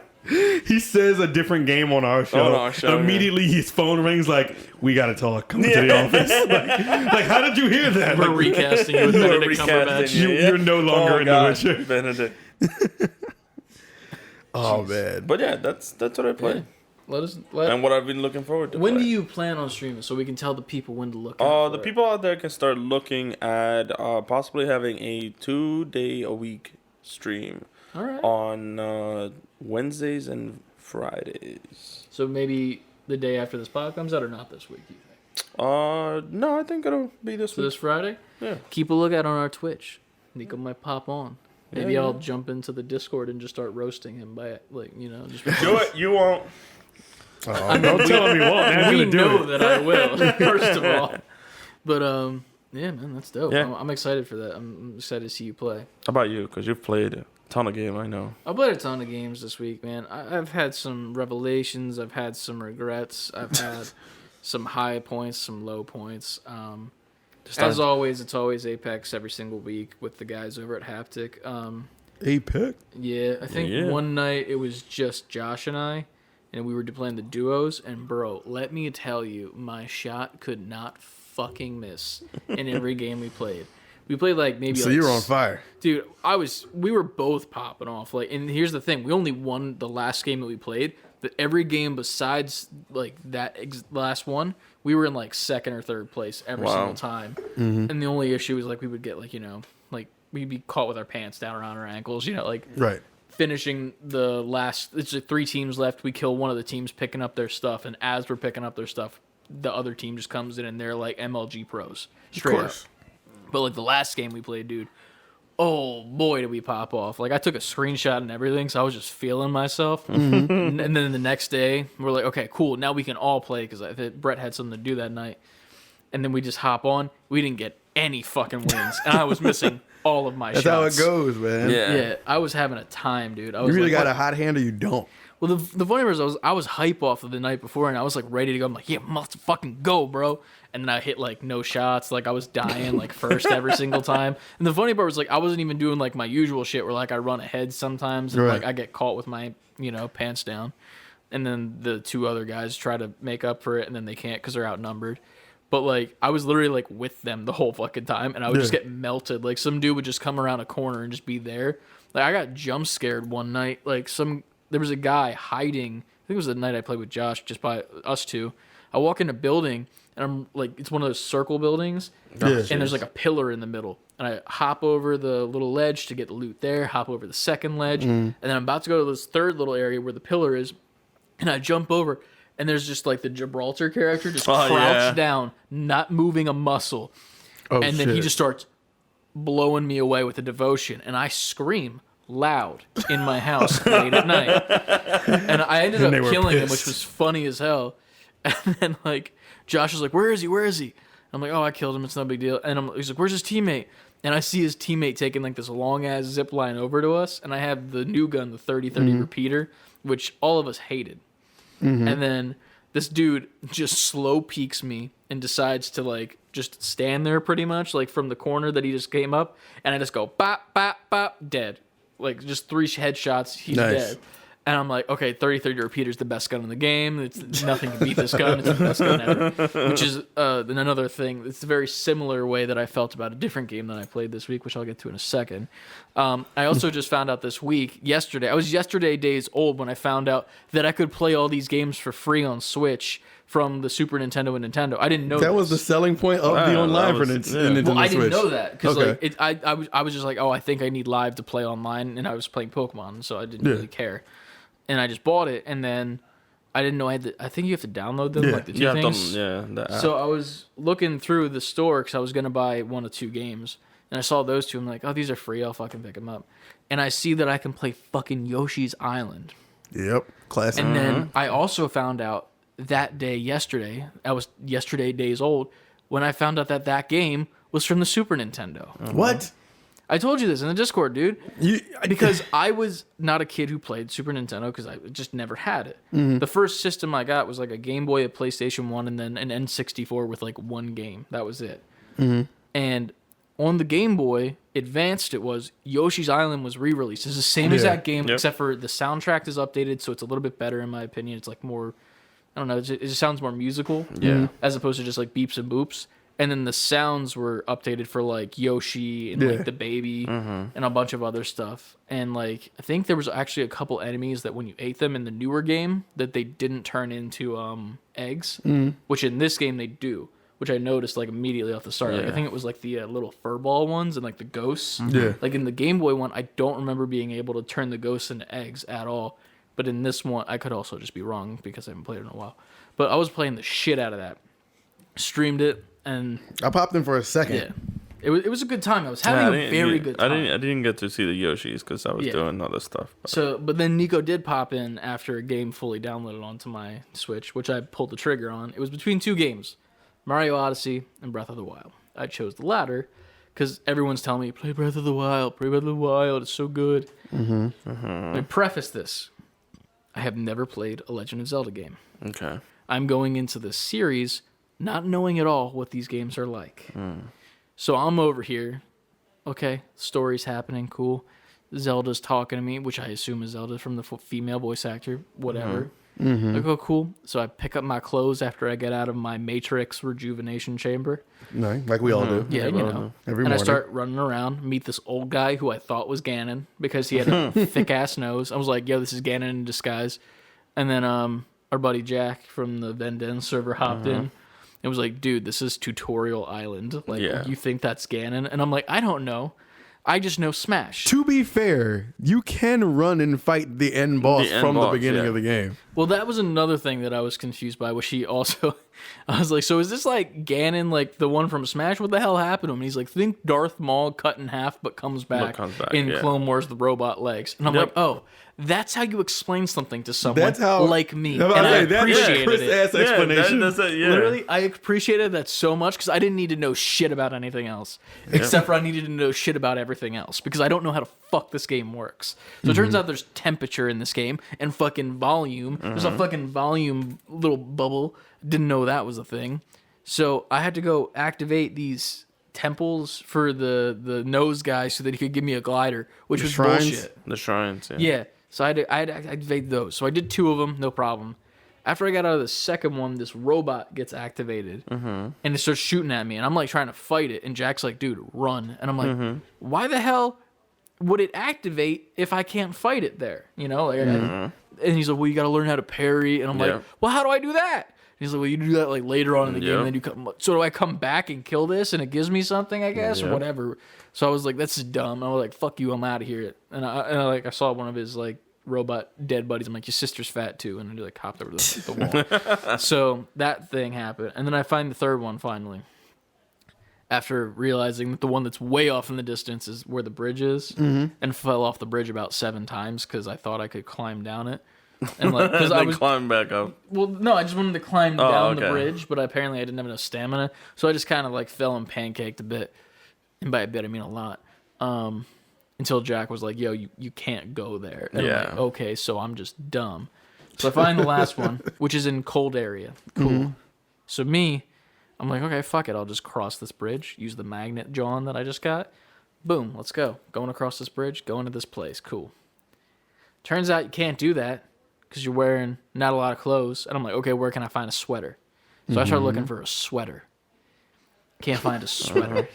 he says a different game on our show. On our show, Immediately, his phone rings like, "We gotta talk. Come into the office." like, how did you hear that? We're Like, recasting you with Benedict recasting Cumberbatch. you. You're no longer in The Witcher. Benedict. oh man. But yeah, that's what I play. Let us. And what I've been looking forward to. When play. do you plan on streaming so we can tell the people when to look? out The for it? people out there can start looking at possibly having a 2-day-a-week stream All right. on Wednesdays and Fridays. So maybe the day after this pod comes out, or not this week? You think? No, I think it'll be this So week. this Friday. Yeah. Keep a lookout on our Twitch. Nico might pop on. Maybe Yeah, I'll yeah. jump into the Discord and just start roasting him by just. Do it. You won't. Don't tell him you won't. Now we you're gonna do know it. that I will. First of all, but yeah, man, that's dope. Yeah. I'm excited for that. I'm excited to see you play. How about you? Because you've played a ton of game, I know. I played a ton of games this week, man. I've had some revelations. I've had some regrets. I've had some high points, some low points. As always, it's always Apex every single week with the guys over at Haptic. Apex. Yeah, I think Yeah. one night it was just Josh and I, and we were playing the duos. And bro, let me tell you, my shot could not fucking miss in every game we played. We played like maybe. So like you were on fire. Dude, we were both popping off. Like, and here's the thing: we only won the last game that we played. But every game besides like that last one, we were in like second or third place every single time. And the only issue was like we would get like like we'd be caught with our pants down around our ankles. Like Right. finishing the last. It's like 3 teams left. We kill one of the teams picking up their stuff, and as we're picking up their stuff, the other team just comes in and they're like MLG pros straight up. But like the last game we played, dude, oh boy, did we pop off. Like I took a screenshot and everything, so I was just feeling myself. And then the next day, we're like, okay, cool, now we can all play because Brett had something to do that night. And then we just hop on. We didn't get any fucking wins, and I was missing all of my That's shots. how it goes, man. Yeah, I was having a time, dude. I was You either like, got a hot hand or you don't. well, the funny part is I was hype off of the night before, and I was like ready to go. I'm like, yeah, must fucking go, bro. And then I hit like no shots, like I was dying like first every single time. And the funny part was like I wasn't even doing like my usual shit where like I run ahead sometimes and like I get caught with my pants down, and then the two other guys try to make up for it, and then they can't because they're outnumbered. But like I was literally like with them the whole fucking time, and I would just get melted. Like some dude would just come around a corner and just be there. Like I got jump scared one night. Like there was a guy hiding. I think it was the night I played with Josh, just by us two. I walk in a building, and I'm like, it's one of those circle buildings, and there's like a pillar in the middle. And I hop over the little ledge to get the loot there, hop over the second ledge, and then I'm about to go to this third little area where the pillar is, and I jump over, and there's just like the Gibraltar character just crouched down, not moving a muscle. And then he just starts blowing me away with a devotion, and I scream loud in my house late at night. And I ended up killing him, which was funny as hell. And then like Josh was like, where is he? I'm like, oh, I killed him, it's no big deal. And he's like, where's his teammate? And I see his teammate taking like this long ass zip line over to us, and I have the new gun, the 30-30 repeater, which all of us hated. And then this dude just slow peeks me and decides to like just stand there pretty much like from the corner that he just came up, and I just go bop bop bop, dead. Like just 3 headshots, he's dead. And I'm like, okay, 30-30 repeater's the best gun in the game. It's nothing can beat this gun. It's the best gun ever. Which is another thing. It's a very similar way that I felt about a different game that I played this week, which I'll get to in a second. I also just found out this week, yesterday. I was days old when I found out that I could play all these games for free on Switch from the Super Nintendo and Nintendo. I didn't know that was the selling point of the online for Nintendo Switch. Well, I didn't know that because I was just like, oh, I think I need live to play online, and I was playing Pokemon, so I didn't really care. And I just bought it, and then I didn't know I think you have to download them, like the two things. The app. So I was looking through the store because I was gonna buy 1 of 2 games, and I saw those 2. I'm like, oh, these are free. I'll fucking pick them up. And I see that I can play fucking Yoshi's Island. Yep, classic. And then I also found out that day yesterday. I was days old when I found out that game was from the Super Nintendo. What? I told you this in the Discord, dude. Because I was not a kid who played Super Nintendo because I just never had it. The first system I got was like a Game Boy, a PlayStation 1, and then an N64 with like 1 game. That was it. And on the Game Boy Advanced, it was Yoshi's Island was re-released. It's the same exact game, except for the soundtrack is updated, so it's a little bit better in my opinion. It's like more, I don't know, it just sounds more musical, as opposed to just like beeps and boops. And then the sounds were updated for like Yoshi and like the baby and a bunch of other stuff. And like I think there was actually a couple enemies that when you ate them in the newer game that they didn't turn into eggs, which in this game they do, which I noticed like immediately off the start. Like I think it was like the little furball ones and like the ghosts. Like in the Game Boy one, I don't remember being able to turn the ghosts into eggs at all. But in this one, I could also just be wrong because I haven't played it in a while. But I was playing the shit out of that. Streamed it. And I popped in for a second. Yeah, it was a good time. I was having a very good time. I didn't get to see the Yoshis because I was doing other stuff. But then Nico did pop in after a game fully downloaded onto my Switch, which I pulled the trigger on. It was between 2 games, Mario Odyssey and Breath of the Wild. I chose the latter because everyone's telling me play Breath of the Wild, it's so good. Let me preface this: I have never played a Legend of Zelda game. Okay, I'm going into this series not knowing at all what these games are like. So I'm over here. Okay, story's happening, cool. Zelda's talking to me, which I assume is Zelda from the female voice actor, whatever. I go, cool. So I pick up my clothes after I get out of my Matrix rejuvenation chamber. No, like we all do. Yeah, you know. Every and morning. I start running around, meet this old guy who I thought was Ganon because he had a thick-ass nose. I was like, yo, this is Ganon in disguise. And then our buddy Jack from the Venden server hopped in. It was like, dude, this is Tutorial Island. Like, you think that's Ganon? And I'm like, I don't know. I just know Smash. To be fair, you can run and fight the end boss the beginning of the game. Well, that was another thing that I was confused by. Was she also? I was like, so is this like Ganon, like the one from Smash? What the hell happened to him? And he's like, think Darth Maul cut in half, but comes back, in Clone Wars: The Robot Legs. And I'm like, oh, that's how you explain something to someone like me. And I appreciated it. Explanation. Literally, I appreciated that so much because I didn't need to know shit about anything else, except for I needed to know shit about everything else because I don't know how to fuck this game works. So it turns out there's temperature in this game and fucking volume. There's a fucking volume little bubble. Didn't know that was a thing. So I had to go activate these temples for the nose guy so that he could give me a glider, which was bullshit. The shrines, yeah. So I had to activate those. So I did 2 of them, no problem. After I got out of the second one, this robot gets activated, and it starts shooting at me, and I'm like trying to fight it, and Jack's like, dude, run. And I'm like, why the hell would it activate if I can't fight it there? You know? Like, and he's like, well, you got to learn how to parry. And I'm like, well, how do I do that? And he's like, well, you do that like later on in the game, and then you come. So do I come back and kill this, and it gives me something, I guess, or whatever? So I was like, that's dumb. I was like, fuck you, I'm out of here. And I saw one of his like robot dead buddies. I'm like, your sister's fat too, and I like hopped over the wall. So that thing happened, and then I find the third one finally. After realizing that the one that's way off in the distance is where the bridge is, and fell off the bridge about 7 times because I thought I could climb down it. And like, because I was climb back up. Well, no, I just wanted to climb down the bridge, but apparently I didn't have enough stamina, so I just kind of like fell and pancaked a bit, and by a bit I mean a lot. Until Jack was like, "Yo, you can't go there." And I'm like, okay, so I'm just dumb. So I find the last one, which is in cold area. Cool. So I'm like, okay, fuck it, I'll just cross this bridge. Use the magnet John that I just got. Boom, let's go. Going across this bridge, going to this place. Cool. Turns out you can't do that because you're wearing not a lot of clothes. And I'm like, okay, where can I find a sweater? So I start looking for a sweater. Can't find a sweater.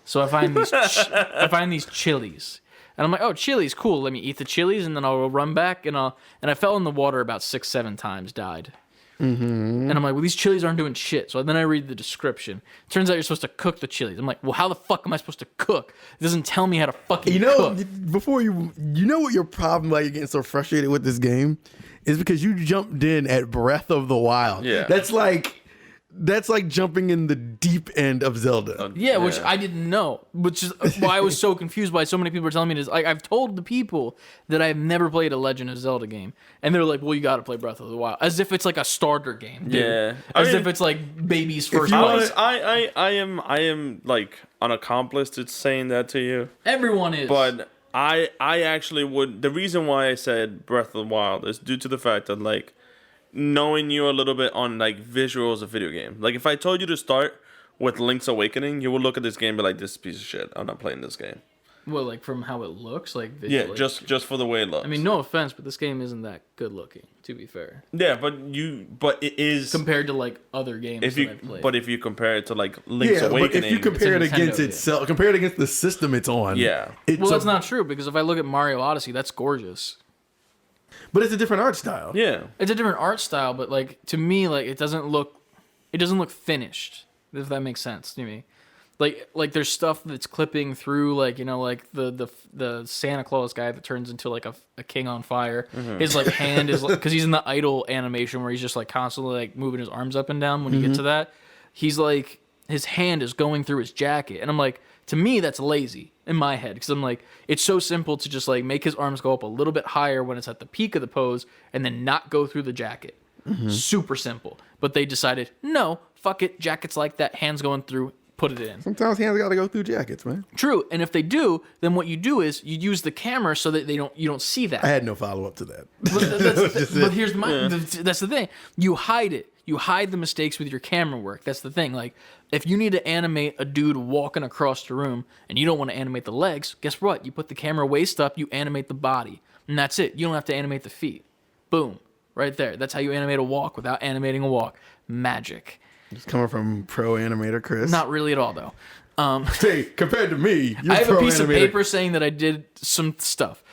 So I find these chilies. And I'm like, oh, chilies, cool. Let me eat the chilies, and then I'll run back. And I fell in the water about 6-7 times, died. And I'm like, well, these chilies aren't doing shit. So then I read the description. Turns out you're supposed to cook the chilies. I'm like, well, how the fuck am I supposed to cook? It doesn't tell me how to fucking cook. Before you know what your problem, why you're getting so frustrated with this game, is because you jumped in at Breath of the Wild. Yeah. That's like jumping in the deep end of Zelda. Yeah, which I didn't know. Which is why I was so confused by so many people are telling me this. Like, I've told the people that I've never played a Legend of Zelda game, and they're like, "Well, you got to play Breath of the Wild," as if it's like a starter game. Dude. Yeah, as if it's like baby's first. I am like an accomplice to saying that to you. Everyone is, but I actually would. The reason why I said Breath of the Wild is due to the fact that like, knowing you a little bit on like visuals of video game. Like if I told you to start with Link's Awakening, you would look at this game and be like, this piece of shit. I'm not playing this game. Well, like from how it looks, like visually. Yeah, just for the way it looks. I mean, no offense, but this game isn't that good looking, to be fair. Yeah, but it is compared to like other games that I've played. But if you compare it to like Link's Awakening, but if you compare it against itself, compare it against the system it's on. Yeah. That's not true, because if I look at Mario Odyssey, that's gorgeous. But it's a different art style. Yeah, it's a different art style, but like to me, like it doesn't look finished. If that makes sense to me, like there's stuff that's clipping through, like, you know, like the Santa Claus guy that turns into like a king on fire. His like hand is because he's in the idle animation where he's just like constantly like moving his arms up and down. When you get to that, he's like his hand is going through his jacket, and I'm like, to me that's lazy in my head, because I'm like, it's so simple to just like make his arms go up a little bit higher when it's at the peak of the pose and then not go through the jacket. Super simple. But they decided, no, fuck it, jackets like that, hands going through, put it in. Sometimes hands gotta go through jackets, man. True, and if they do, then what you do is you use the camera so that you don't see that. I had no follow up to that. But here's that's the thing. You hide it. You hide the mistakes with your camera work. That's the thing. Like, if you need to animate a dude walking across the room and you don't want to animate the legs, guess what? You put the camera waist up, you animate the body, and that's it. You don't have to animate the feet. Boom. Right there. That's how you animate a walk without animating a walk. Magic. It's coming from pro animator Chris. Not really at all, though. Hey, compared to me, I have a piece of paper saying that I did some stuff.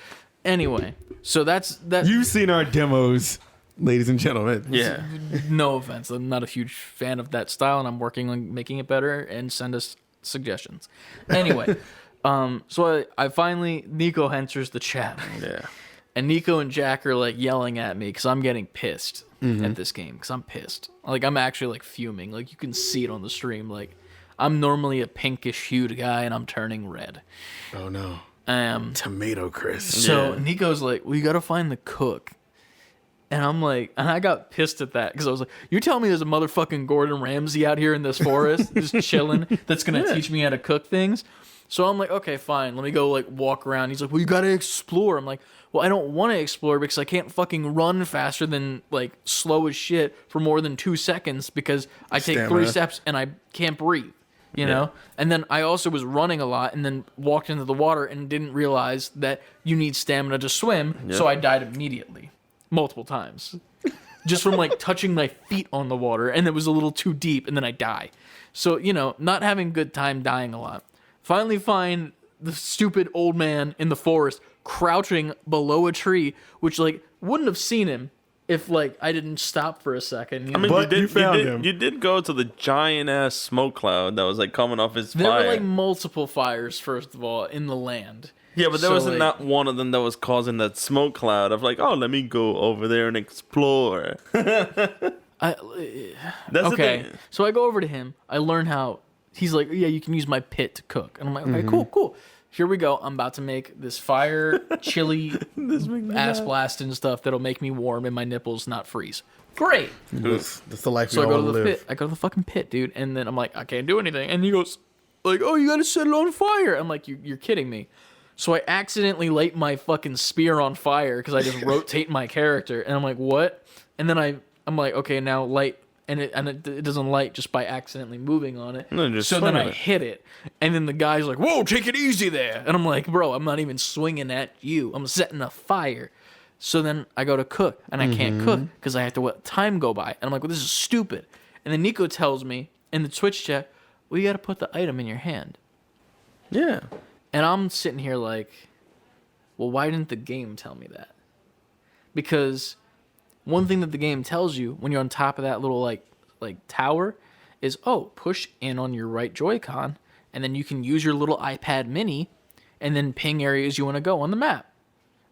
Anyway, so that's that. You've seen our demos, ladies and gentlemen. Yeah. No offense. I'm not a huge fan of that style, and I'm working on making it better, and send us suggestions. Anyway, so I finally, Nico enters the chat. Yeah. And Nico and Jack are like yelling at me because I'm getting pissed at this game. Because I'm pissed. Like I'm actually like fuming. Like you can see it on the stream. Like I'm normally a pinkish hued guy and I'm turning red. Oh no. Tomato crisp. So Nico's like, well, you got to find the cook. And I'm like, and I got pissed at that because I was like, you're telling me there's a motherfucking Gordon Ramsay out here in this forest just chilling that's going to teach me how to cook things? So I'm like, okay, fine. Let me go like walk around. He's like, well, you got to explore. I'm like, well, I don't want to explore because I can't fucking run faster than like slow as shit for more than 2 seconds because I take 3 steps and I can't breathe, you know? And then I also was running a lot and then walked into the water and didn't realize that you need stamina to swim. So I died immediately. Multiple times. Just from like touching my feet on the water and it was a little too deep and then I die. So, you know, not having good time dying a lot. Finally find the stupid old man in the forest crouching below a tree, which like wouldn't have seen him if like I didn't stop for a second. You know? I mean, But you found him. You did go to the giant ass smoke cloud that was like coming off his There fire. were like multiple fires, first of all, in the land. Yeah, but there So, wasn't like, not one of them that was causing that smoke cloud of like, oh, let me go over there and explore. That's okay, the thing. so I go over to him. I learn how he's like, yeah, you can use my pit to cook, and I'm like, okay, cool. Here we go. I'm about to make this fire, chili, ass blasting stuff that'll make me warm and my nipples not freeze. Great. That's the life So we I go all to the live. pit. I go to the fucking pit, dude, and then I'm like, I can't do anything. And he goes, like, oh, you gotta set it on fire. I'm like, you're kidding me. So I accidentally light my fucking spear on fire because I just rotate my character, and I'm like, what? And then I'm like, okay, now light, and it doesn't light just by accidentally moving on it. No, just so then swing I at it. hit it, and then the guy's like, whoa, take it easy there. And I'm like, bro, I'm not even swinging at you. I'm setting a fire. So then I go to cook, and I can't cook because I have to let time go by. And I'm like, well, this is stupid. And then Nico tells me in the Twitch chat, well, you got to put the item in your hand. Yeah. And I'm sitting here like, well, why didn't the game tell me that? Because one thing that the game tells you when you're on top of that little like tower is, oh, push in on your right Joy-Con, and then you can use your little iPad mini and then ping areas you want to go on the map.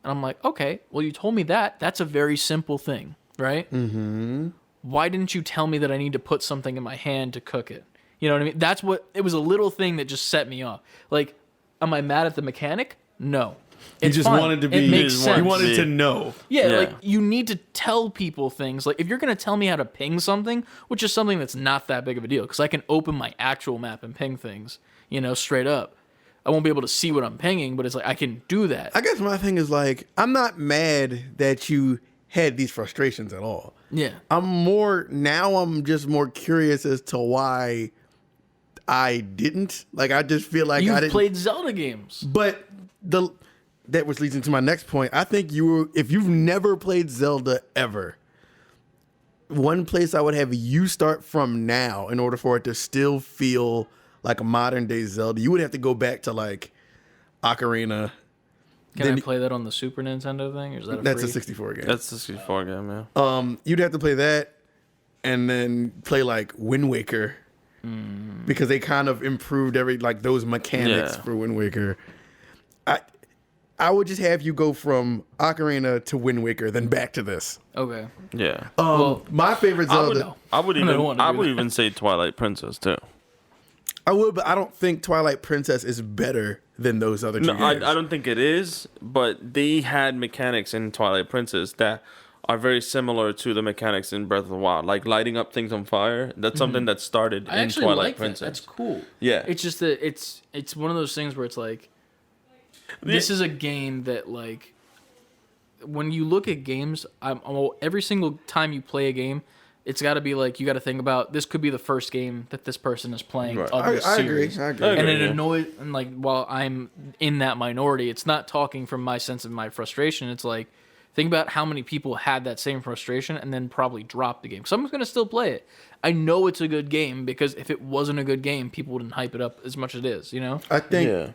And I'm like, okay, well, you told me that. That's a very simple thing, right? Mm-hmm. Why didn't you tell me that I need to put something in my hand to cook it? You know what I mean? That's what, it was a little thing that just set me off. Like, am I mad at the mechanic? No. You It's just fine. wanted to be. It makes sense. You wanted to know. Yeah, Yeah. like you need to tell people things. Like if you're gonna tell me how to ping something, which is something that's not that big of a deal, because I can open my actual map and ping things, you know, straight up. I won't be able to see what I'm pinging, but it's like I can do that. I guess my thing is like, I'm not mad that you had these frustrations at all. Yeah. I'm just more curious as to why I didn't. Like, I just feel like I You've didn't. played Zelda games. But that which leads into my next point. I think if you've never played Zelda ever, one place I would have you start from now in order for it to still feel like a modern day Zelda, you would have to go back to like Ocarina. Can I play that on the Super Nintendo thing, or is that That's free? a 64 game. That's the 64 game, yeah. You'd have to play that and then play like Wind Waker because they kind of improved those mechanics for Wind Waker. I would just have you go from Ocarina to Wind Waker, then back to this. Okay. Yeah. My favorite Zelda. I would don't wanna do that. even say Twilight Princess too. I would, but I don't think Twilight Princess is better than those other two No, games. I don't think it is, but they had mechanics in Twilight Princess that are very similar to the mechanics in Breath of the Wild, like lighting up things on fire. That's something that started I in actually Twilight like Princess. that. That's cool. Yeah. It's just that it's one of those things where it's like, this is a game that like, when you look at games, every single time you play a game, it's got to be like, you got to think about, this could be the first game that this person is playing Right. of this I agree. series. I agree. And it yeah. annoys, and like, while I'm in that minority, it's not talking from my sense of my frustration. It's like, think about how many people had that same frustration and then probably dropped the game. Someone's going to still play it. I know it's a good game because if it wasn't a good game, people wouldn't hype it up as much as it is, you know? I think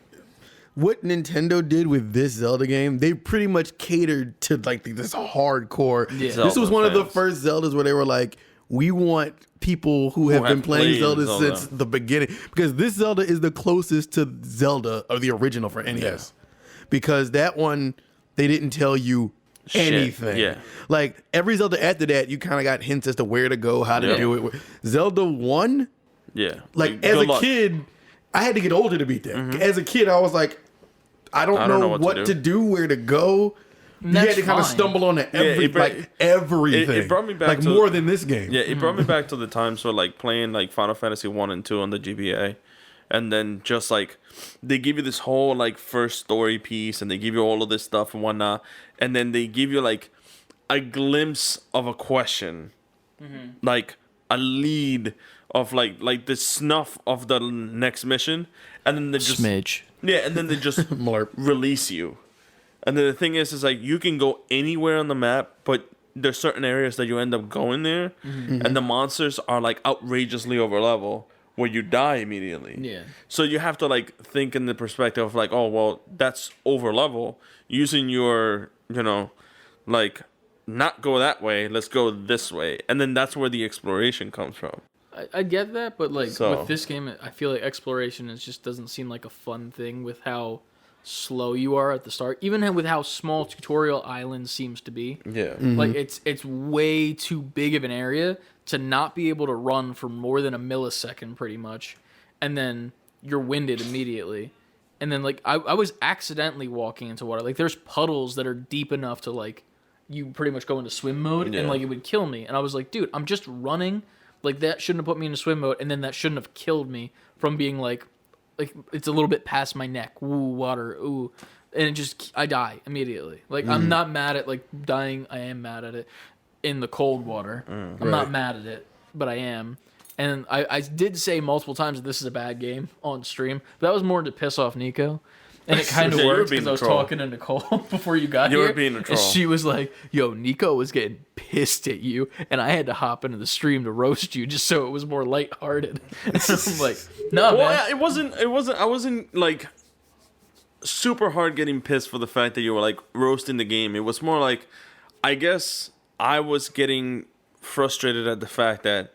what Nintendo did with this Zelda game, they pretty much catered to like this hardcore. Yeah. This was Zelda one of the fans. first Zeldas where they were like, we want people who have been have playing played Zelda Zelda. since the beginning, because this Zelda is the closest to Zelda or the original for NES. Because that one, they didn't tell you Shit, anything. yeah. Like every Zelda after that, you kind of got hints as to where to go, how to do it. Zelda 1, Yeah. like as a kid, I had to get older to beat that. As a kid, I was like, I don't know what to do, where to go. You had to kind of stumble on everything. It brought me back like to more than this game. Yeah, it brought me back to the times where like playing like Final Fantasy 1 and 2 on the GBA. And then just like they give you this whole like first story piece and they give you all of this stuff and whatnot. And then they give you like a glimpse of a question. Like a lead of like the snuff of the next mission. And then they just Smidge. Yeah, and then they just release you. And then the thing is like you can go anywhere on the map, but there's certain areas that you end up going there, and the monsters are like outrageously over level, where you die immediately. Yeah. So you have to like think in the perspective of like, oh well, that's over level. Using your, like, not go that way. Let's go this way, and then that's where the exploration comes from. I get that, but like with this game, I feel like exploration just doesn't seem like a fun thing with how slow you are at the start, even with how small Tutorial Island seems to be. Yeah. Like it's way too big of an area to not be able to run for more than a millisecond pretty much, and then you're winded immediately. And then like I was accidentally walking into water. Like there's puddles that are deep enough to like you pretty much go into swim mode and like it would kill me. And I was like, dude, I'm just running. Like that shouldn't have put me into swim mode, and then that shouldn't have killed me from being like it's a little bit past my neck. Ooh, water. Ooh. And I die immediately. Like I'm not mad at like dying. I am mad at it in the cold water. I'm not mad at it, but I am. And I did say multiple times that this is a bad game on stream. But that was more to piss off Nico. And it kind of worked because I was talking to Nicole before you got here. You were being a troll. And she was like, yo, Nico was getting pissed at you. And I had to hop into the stream to roast you just so it was more lighthearted. I'm like, no, man. It wasn't, I wasn't like super hard getting pissed for the fact that you were like roasting the game. It was more like, I guess I was getting frustrated at the fact that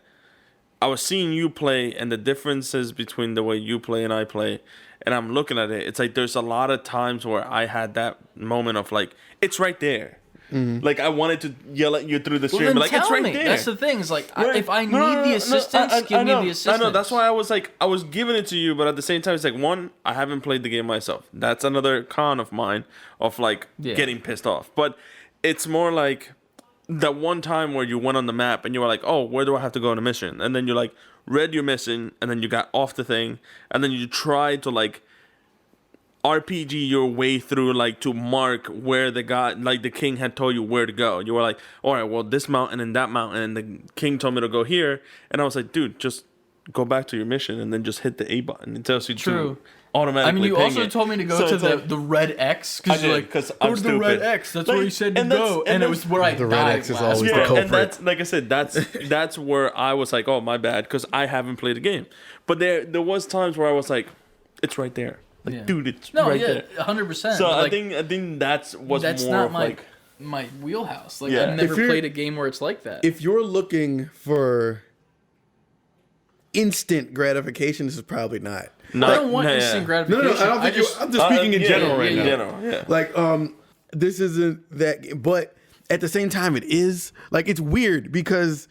I was seeing you play and the differences between the way you play and I play. And I'm looking at it. It's like there's a lot of times where I had that moment of like, it's right there. Like I wanted to yell at you through the stream, but like it's right there. That's the thing. Is like if I need the assistance, give me the assistance. I know. That's why I was like, I was giving it to you, but at the same time, it's like one, I haven't played the game myself. That's another con of mine of like getting pissed off. But it's more like that one time where you went on the map and you were like, oh, where do I have to go on a mission? And then you like read your mission and then you got off the thing and then you tried to like RPG your way through like to mark where the guy, like the king had told you where to go. You were like, all right, well, this mountain and that mountain, and the king told me to go here. And I was like, dude, just go back to your mission and then just hit the A button. It tells you to automatically. I mean, you also told me to go to the red X because you're like, go to the red X. That's where you said to go, and it was where I died. The red X is always the culprit. And that's like I said, that's where I was like, oh, my bad, because I haven't played the game. But there was times where I was like, it's right there. Like, dude, it's right there. 100%. So like, I think that's more not of like my wheelhouse. Like I've never played a game where it's like that. If you're looking for instant gratification, this is probably not. I don't want instant gratification. No, I don't think I'm just speaking in general right now. In general, yeah. Like, this isn't that, but at the same time, it is. Like, it's weird because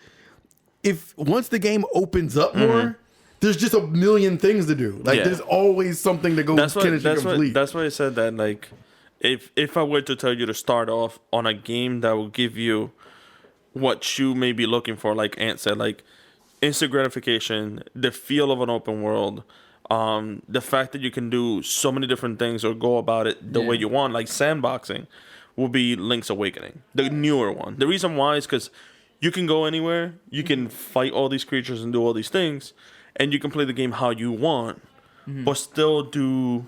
once the game opens up more, there's just a million things to do. Like, there's always something to go complete. That's why I said that, like, if I were to tell you to start off on a game that will give you what you may be looking for, like Ant said, like, instant gratification, the feel of an open world, the fact that you can do so many different things or go about it the way you want, like sandboxing, will be Link's Awakening, the newer one. The reason why is because you can go anywhere, you can fight all these creatures and do all these things, and you can play the game how you want, but still do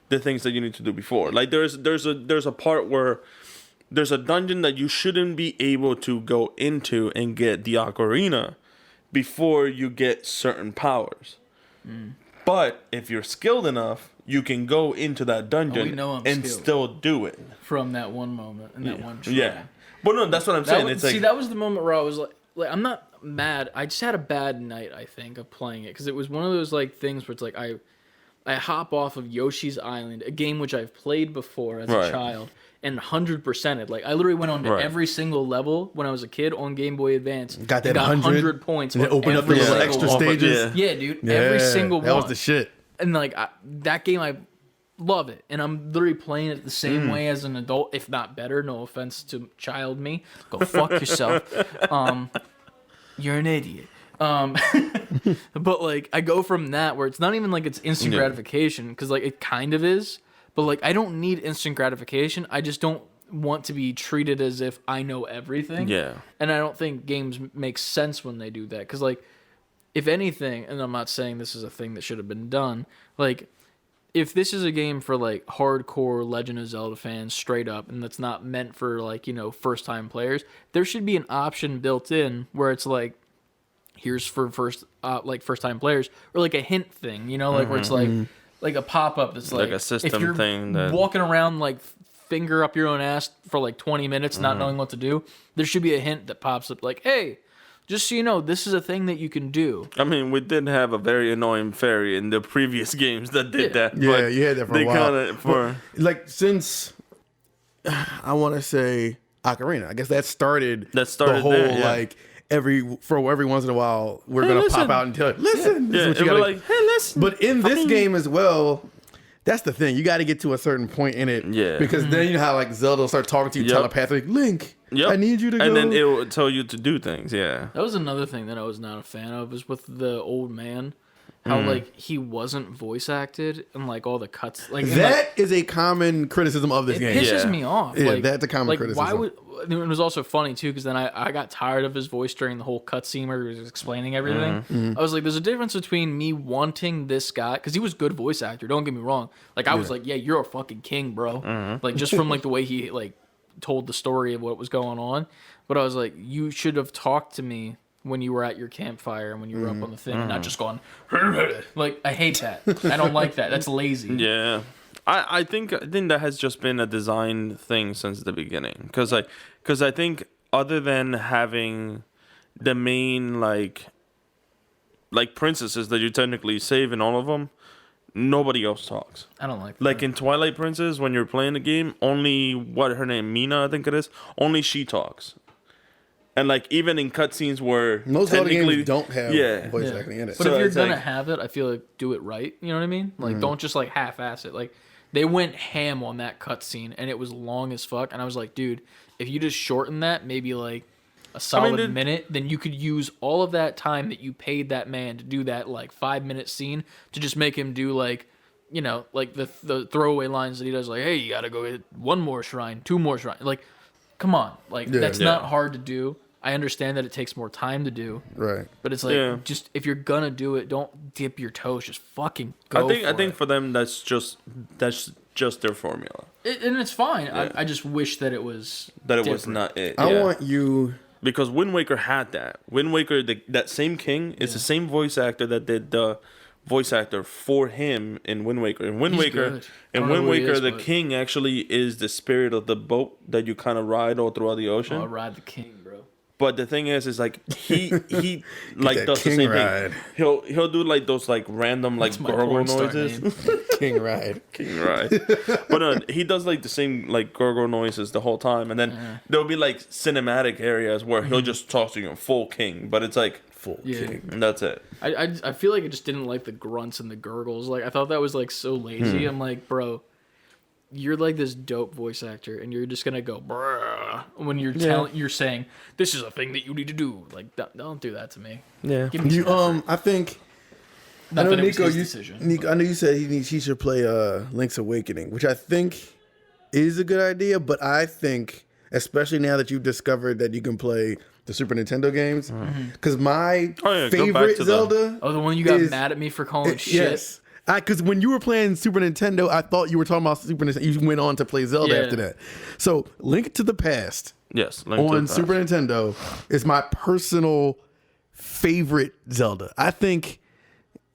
the things that you need to do before. Like there's a part where there's a dungeon that you shouldn't be able to go into and get the ocarina before you get certain powers. But if you're skilled enough, you can go into that dungeon and still do it. From that one moment and that one try. Yeah. But no, that's what I'm saying. That was the moment where I was like I'm not mad. I just had a bad night, I think, of playing it. Because it was one of those like things where it's like I I hop off of Yoshi's Island, a game which I've played before as a child, and 100%ed. Like, I literally went on to every single level when I was a kid on Game Boy Advance. Got that and 100 points. And then opened up the little extra stages. Yeah, dude. Every single one. That was the shit. And, like, that game, I love it. And I'm literally playing it the same way as an adult, if not better. No offense to child me. Go fuck yourself. You're an idiot. But like I go from that where it's not even like it's instant gratification, because like it kind of is, but like I don't need instant gratification. I just don't want to be treated as if I know everything. Yeah. And I don't think games make sense when they do that, because like if anything, and I'm not saying this is a thing that should have been done, like if this is a game for like hardcore Legend of Zelda fans straight up, and that's not meant for like, you know, first time players, there should be an option built in where it's like, here's for first time players, or like a hint thing, you know, like where it's like a pop-up that's like a system if you're thing that walking around like finger up your own ass for like 20 minutes not knowing what to do, there should be a hint that pops up like, hey, just so you know, this is a thing that you can do. I mean, we did have a very annoying fairy in the previous games that did that. Yeah, you had that for a while. But, like, since I want to say Ocarina, I guess that started the whole there, like every once in a while we're gonna pop out and tell you, listen, this is what you gotta, like, hey, listen. But in this game as well, that's the thing. You got to get to a certain point in it, because then you know how like Zelda will start talking to you telepathically. Link, I need you to go, and then it will tell you to do things. Yeah, that was another thing that I was not a fan of, is with the old man. How like he wasn't voice acted, and like all the cuts, like that is a common criticism of this game. It pisses me off. Yeah, like, that's a common criticism. Why would? It was also funny too, because then I got tired of his voice during the whole cutscene where he was explaining everything. I was like, there's a difference between me wanting this guy, because he was a good voice actor. Don't get me wrong. Like I was like, yeah, you're a fucking king, bro. Like just from like the way he like told the story of what was going on. But I was like, you should have talked to me when you were at your campfire and when you were up on the thing, and not just going like, I hate that. I don't like that. That's lazy. Yeah. I think that has just been a design thing since the beginning, because I think other than having the main like princesses that you technically save in all of them, nobody else talks. I don't like that. Like in Twilight Princess, when you're playing the game, only her name, Mina, I think it is, only she talks. And like even in cutscenes where most other games don't have voice acting in it. But so if you're gonna have it, I feel like do it right. You know what I mean? Like don't just like half-ass it. Like they went ham on that cutscene, and it was long as fuck. And I was like, dude, if you just shorten that, maybe like a solid minute, then you could use all of that time that you paid that man to do that like 5-minute scene to just make him do like, you know, like the throwaway lines that he does, like, hey, you gotta go get 1 more shrine, 2 more shrine. Like, come on, like that's not hard to do. I understand that it takes more time to do, right? But it's like, just if you're gonna do it, don't dip your toes. Just fucking go. I think for them that's just their formula, and it's fine. Yeah. I just wish that it was different. Was not it. I want you, because Wind Waker had that. Wind Waker, that same king is the same voice actor that did the voice actor for him in Wind Waker. In Wind Waker, the king actually is the spirit of the boat that you kind of ride all throughout the ocean. Oh, I ride the king, bro. But the thing is like he like does the same ride. thing. He'll do like those like random like gurgle noises. King ride. But he does like the same like gurgle noises the whole time, and then there'll be like cinematic areas where he'll just talk to you in full king, but it's like full king, and that's it. I feel like I just didn't like the grunts and the gurgles. Like I thought that was like so lazy. I'm like, bro, you're like this dope voice actor, and you're just gonna go bruh when you're saying this is a thing that you need to do. Like, don't do that to me. Yeah. Give me I think. I know Nico. Nico, I know you said he should play Link's Awakening, which I think is a good idea. But I think, especially now that you've discovered that you can play the Super Nintendo games, because my favorite Zelda, the one you got mad at me for calling shit. Yes. Because when you were playing Super Nintendo, I thought you were talking about Super Nintendo. You went on to play Zelda after that. So, Link to the Past on Super Nintendo is my personal favorite Zelda. I think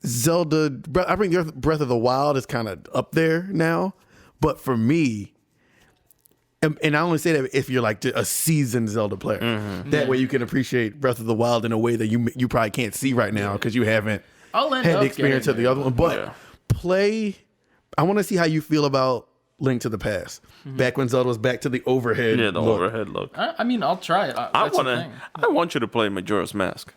Breath of the Wild is kind of up there now. But for me, and I only say that if you're like a seasoned Zelda player. That way you can appreciate Breath of the Wild in a way that you probably can't see right now because you haven't had the experience of the other one. But play. I want to see how you feel about Link to the Past. Back when Zelda was back to the overhead. Yeah, the look. overhead look. I mean, I'll try it. I want you to play Majora's Mask.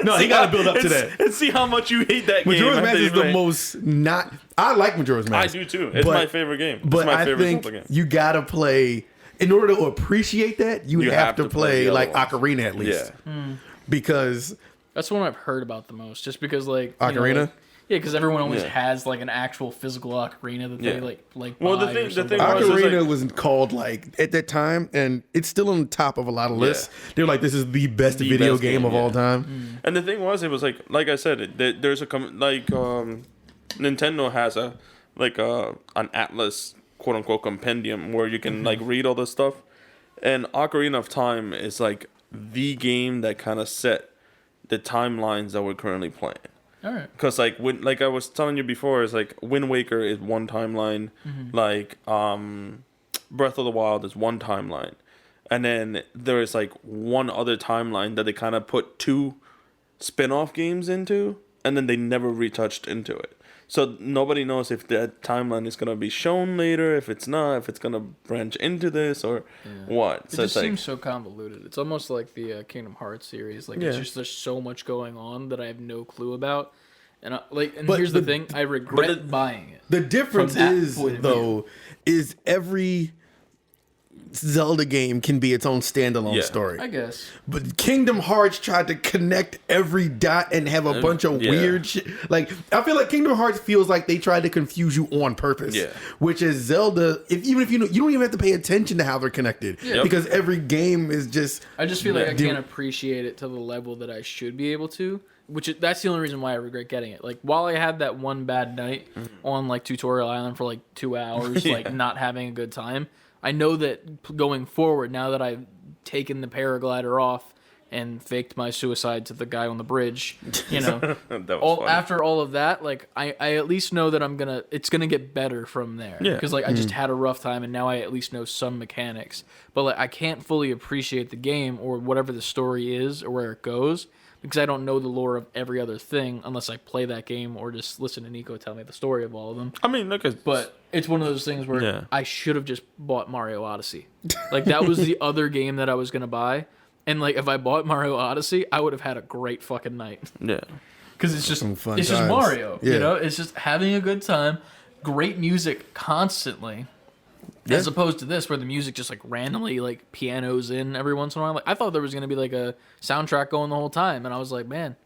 No, he got to build up to that. And see how much you hate that game. Majora's Mask is the most not. I like Majora's Mask. I do too. It's my favorite game. It's But my I favorite think Zelda game. you got to play. In order to appreciate that, you have to play the other like ones. Ocarina at least. Yeah. Because That's the one I've heard about the most, just because like Ocarina? Yeah, because everyone always Yeah. has like an actual physical ocarina that they Yeah. like. Well, the buy thing- or the something. thing was- Ocarina like- was called like at that time, and it's still on the top of a lot of lists. They're like, this is the best The video best game of game, all yeah. time. And the thing was, it was like I said, there's a Nintendo has an Atlas quote unquote compendium where you can like read all this stuff, and Ocarina of Time is like the game that kind of set the timelines that we're currently playing. All right. Because like I was telling you before, it's like Wind Waker is one timeline, like Breath of the Wild is one timeline, and then there is like one other timeline that they kind of put two spin-off games into, and then they never retouched into it. So nobody knows if that timeline is gonna be shown later, if it's not, if it's gonna branch into this or what. It So just it's seems so convoluted. It's almost like the Kingdom Hearts series. Like it's just there's so much going on that I have no clue about. And But here's the thing: I regret buying it. The difference From that is, point of though, is every Zelda game can be its own standalone Yeah. story. I guess. But Kingdom Hearts tried to connect every dot and have a bunch of weird shit. Like, I feel like Kingdom Hearts feels like they tried to confuse you on purpose. Yeah. Which is Zelda, even if you know, you don't even have to pay attention to how they're connected. Yeah. Because every game is just. I just feel like I Dude. can't appreciate it to the level that I should be able to. That's the only reason why I regret getting it. Like while I had that one bad night on like Tutorial Island for like 2 hours, like not having a good time, I know that going forward, now that I've taken the paraglider off and faked my suicide to the guy on the bridge, you know, that was funny. after all of that, like I at least know that it's gonna get better from there. Yeah. Because like I just had a rough time, and now I at least know some mechanics. But like I can't fully appreciate the game or whatever the story is or where it goes, because I don't know the lore of every other thing unless I play that game or just listen to Nico tell me the story of all of them. I mean, look at But it's one of those things where Yeah. I should have just bought Mario Odyssey. Like that was the other game that I was gonna buy, and like if I bought Mario Odyssey, I would have had a great fucking night. yeah. Because it's just Some fun it's just times. Mario. Yeah. You know, it's just having a good time, great music constantly. As opposed to this, where the music just like randomly like pianos in every once in a while. Like I thought there was gonna be like a soundtrack going the whole time, and I was like, man,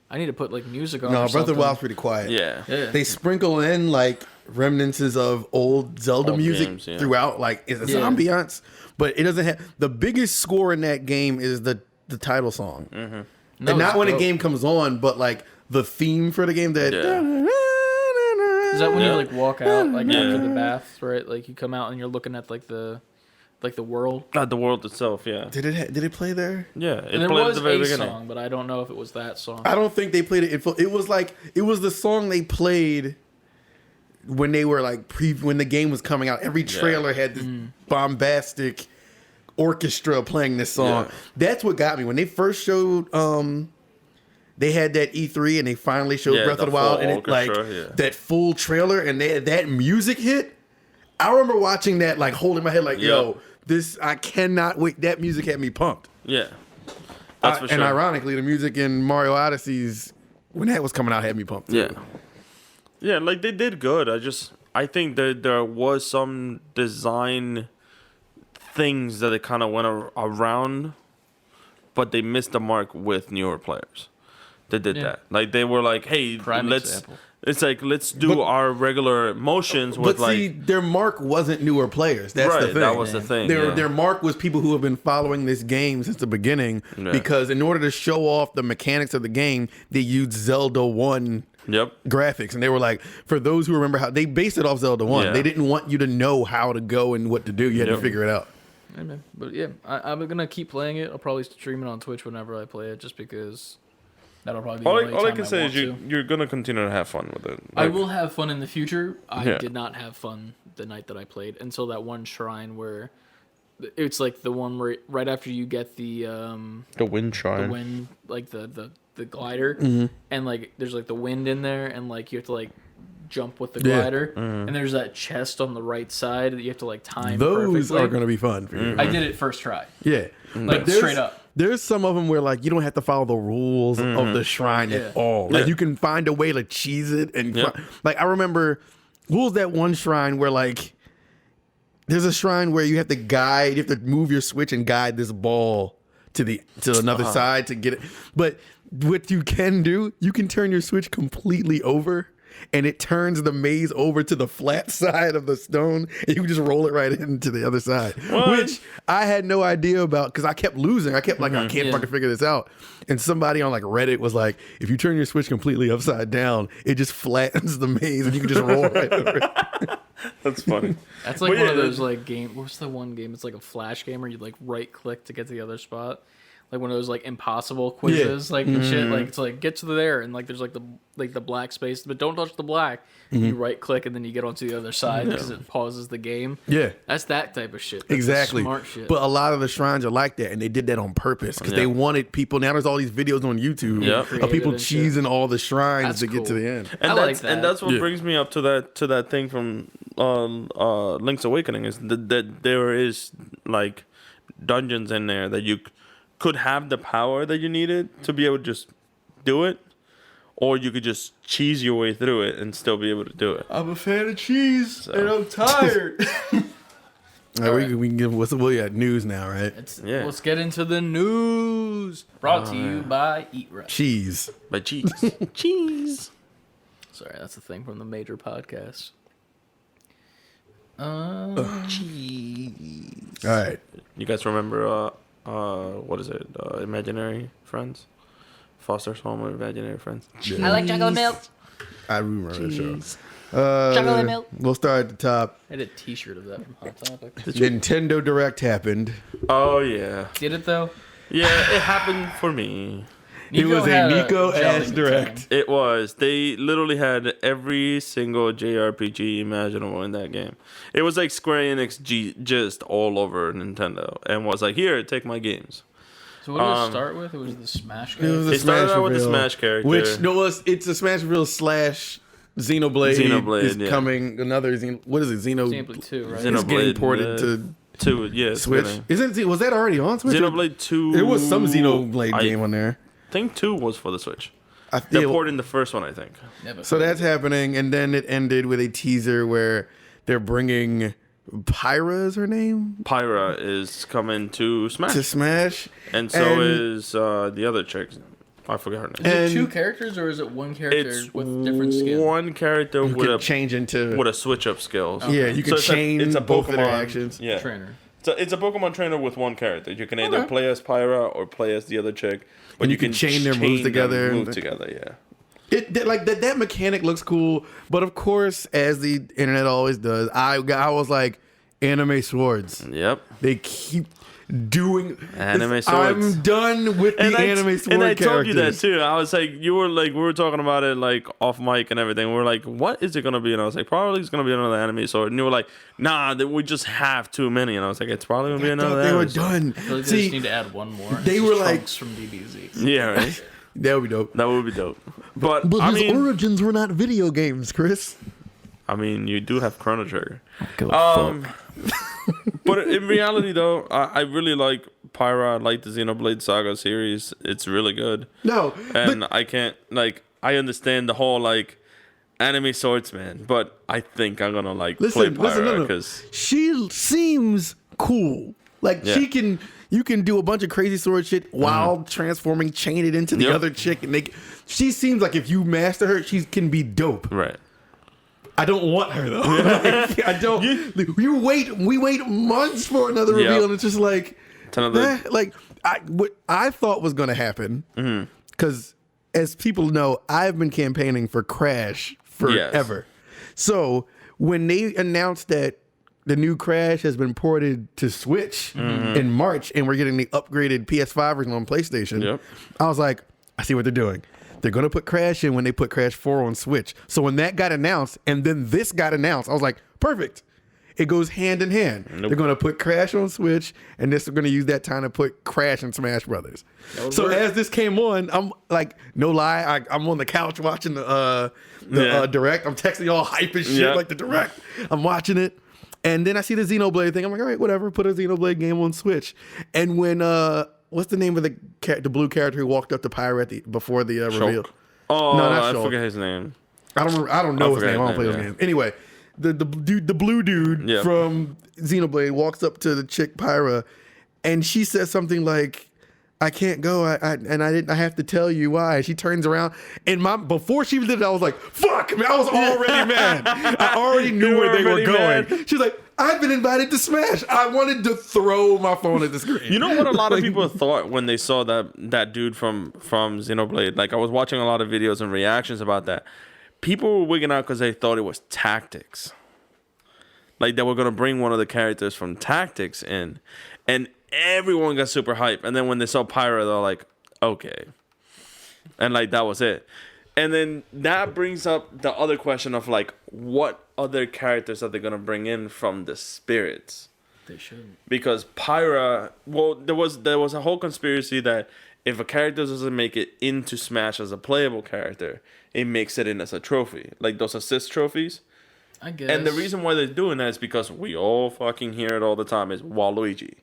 I need to put like music on. No, or Breath of the something. Wild's pretty quiet. Yeah. Yeah. They sprinkle in like remnants of old Zelda Old music games, yeah. throughout, like it's Yeah. ambiance, but it doesn't have the biggest score in that game is the title song, That and was not when a dope. game comes on, but like the theme for the game. That Yeah. Is that when Yeah. you like walk out like Yeah. after the bath, right? Like you come out and you're looking at like the world. Not the world itself, yeah. did it play there? Yeah, it And there played was at the very a beginning. song, but I don't know if it was that song. I don't think they played it in full. It was like it was the song they played when they were like when the game was coming out. Every trailer had this bombastic orchestra playing this song. Yeah. That's what got me when they first showed. They had that E3 and they finally showed Yeah, Breath of the the Wild full and it like orchestra, yeah. that full trailer and that music hit. I remember watching that like holding my head like, yo, this I cannot wait. That music had me pumped. Yeah. That's for sure. And ironically, the music in Mario Odyssey's when that was coming out had me pumped. too. Yeah. Yeah, like they did good. I think that there was some design things that they kind of went around, but they missed the mark with newer players. They did Yeah. that. Like they were like, "Hey, Prime let's." example. It's like let's do But- our regular motions But with like. see, their mark wasn't newer players. That's the Right, thing. that was the thing, yeah. Their mark was people who have been following this game since the beginning. Yeah. Because in order to show off the mechanics of the game, they used Zelda 1 Yep. graphics. And they were like, for those who remember how they based it off Zelda 1, Yeah. they didn't want you to know how to go and what to do. You had Yep. to figure it out. Yeah, man. But yeah, I'm gonna keep playing it. I'll probably stream it on Twitch whenever I play it, just because that'll probably be All the I, only all I time can say is want to. you're gonna continue to have fun with it. I Like, will have fun in the future. I Yeah. did not have fun the night that I played until that one shrine where it's like the one where right after you get the the shrine. wind, like the glider, Mm-hmm. and like there's like the wind in there, and like you have to like jump with the Yeah. glider, and there's that chest on the right side that you have to like time Those perfectly. are going to be fun for you. I did it first try, Yeah. like there's- straight up. There's some of them where like you don't have to follow the rules of the shrine at all. Like you can find a way to cheese it and like I remember what was that one shrine where like there's a shrine where you have to move your switch and guide this ball to another side to get it. But what you can do, you can turn your switch completely over and it turns the maze over to the flat side of the stone, and you can just roll it right into the other side. What? Which I had no idea about because I kept losing. I kept like, I can't fucking figure this out. And somebody on like Reddit was like, if you turn your switch completely upside down, it just flattens the maze, and you can just roll right over it. That's funny. That's like But one yeah, of those like game. What's the one game? It's like a flash game where you like right click to get to the other spot. Like one of those like impossible quizzes, like shit. Like it's like get to there and like there's like the black space, but don't touch the black. You right click and then you get onto the other side because it pauses the game. Yeah. That's that type of shit. That's Exactly. smart shit. But a lot of the shrines are like that, and they did that on purpose because they wanted people. Now there's all these videos on YouTube of people Created and shit. cheesing all the shrines That's to get to cool. the end. And I that's like that. and that's what brings me up to that thing from Link's Awakening is that there is like dungeons in there that you could have the power that you needed to be able to just do it, or you could just cheese your way through it and still be able to do it. I'm a fan of cheese, So. and I'm tired. All right. We can give what's news now, right? Let's get into the news. Brought to you by Eat Right. Cheese. But cheese, cheese. Sorry, that's a thing from the major podcast. Cheese. All right. You guys remember what is it? Imaginary Friends? Foster's Home of Imaginary Friends. I like chocolate milk. I remember that show. Chocolate milk. We'll start at the top. I had a T-shirt of that from Hot Topic. Nintendo Direct happened. Oh yeah, Did it though? yeah. It happened for me. It was a had Nico jelly ass Direct. time. It was. They literally had every single JRPG imaginable in that game. It was like Square Enix just all over Nintendo, and was like, "Here, take my games." So what did it start with? It was the Smash guy. It was a They started Smash out with the reveal, Smash character. which no, it's a Smash reveal / Xenoblade. Xenoblade, is yeah. coming. Another what is it? Xenoblade 2, right? It's getting Xenoblade, ported to 2, yeah, Switch. Was that already on Switch? Xenoblade 2. There was some Xenoblade I game on there. think 2 was for the Switch. I They feel, ported the first one, I think. Never so that's happening, and then it ended with a teaser where they're bringing Pyra is her name Pyra is coming to Smash, to Smash, and so is the other chick. I forgot her name. Is it and- 2 characters or is it one character It's with different skins? one character you with can a change into with a switch up skills. yeah, you can So it's a- change it's a both of their Pokemon- actions. Yeah, Trainer. so it's a Pokemon trainer with one character. You can either play as Pyra or play as the other chick, but And you can chain their moves together and- Move together, yeah. That mechanic looks cool, but of course, as the internet always does, I was like, anime swords. Yep. They keep doing Anime this. swords. I'm done with the anime sword and I told you that characters. too. I was like, you were like, we were talking about it like off mic and everything. We were like, what is it gonna be? And I was like, probably it's gonna be another anime sword. And you were like, nah, we just have too many. And I was like, it's probably gonna be I thought another. they were anime sword. done. I feel like they just See, need to add one more. they It's were like- Trunks from DBZ. Yeah, right. that would be dope. That would be dope. But But I his mean, origins were not video games, Chris. you do have Chrono Trigger. But in reality, though, I really like Pyra. I like the Xenoblade Saga series. It's really good. No, And I can't, like, I understand the whole, like, anime swordsman, but I think I'm gonna, like, play Pyra, no. because... She seems cool. Like Yeah. you can do a bunch of crazy sword shit while transforming, chain it into the Yep. other chick, and she seems like if you master her, she can be dope. Right. I don't want her though. Like, I don't. We wait months for another reveal, Yep. and it's just like, It's another... like what I thought was going to happen, because as people know, I've been campaigning for Crash forever. So when they announced that the new Crash has been ported to Switch in March, and we're getting the upgraded PS5 version on PlayStation, Yep. I was like, I see what they're doing. They're going to put Crash in when they put Crash 4 on Switch. So when that got announced, and then this got announced, I was like, perfect. It goes hand in hand. Nope. They're going to put Crash on Switch, and they're going to use that time to put Crash in Smash Brothers. So as this came on, I'm like, no lie, I'm on the couch watching the direct. I'm texting y'all hype and shit like the direct. I'm watching it. And then I see the Xenoblade thing. I'm like, all right, whatever. Put a Xenoblade game on Switch. And when what's the name of the blue character who walked up to Pyra before the reveal? Oh, no, not I Shulk. forget his name. I don't know his name. I don't play those games. Anyway, the blue dude from Xenoblade walks up to the chick Pyra, and she says something like, I can't go. I have to tell you why. She turns around, and before she did it, I was like, fuck, man, I was already mad. I already knew where they were going. She's like, I've been invited to Smash. I wanted to throw my phone at the screen. You know what a lot of people thought when they saw that dude from Xenoblade? Like, I was watching a lot of videos and reactions about that. People were wigging out because they thought it was Tactics. Like, they were going to bring one of the characters from Tactics in. And everyone got super hyped. And then when they saw Pyra, they're like, okay. And, like, that was it. And then that brings up the other question of, like, what other characters are they going to bring in from the spirits? They should. Because Pyra, well, there was a whole conspiracy that if a character doesn't make it into Smash as a playable character, it makes it in as a trophy. Like those assist trophies. I guess. And the reason why they're doing that is because we all fucking hear it all the time is Waluigi.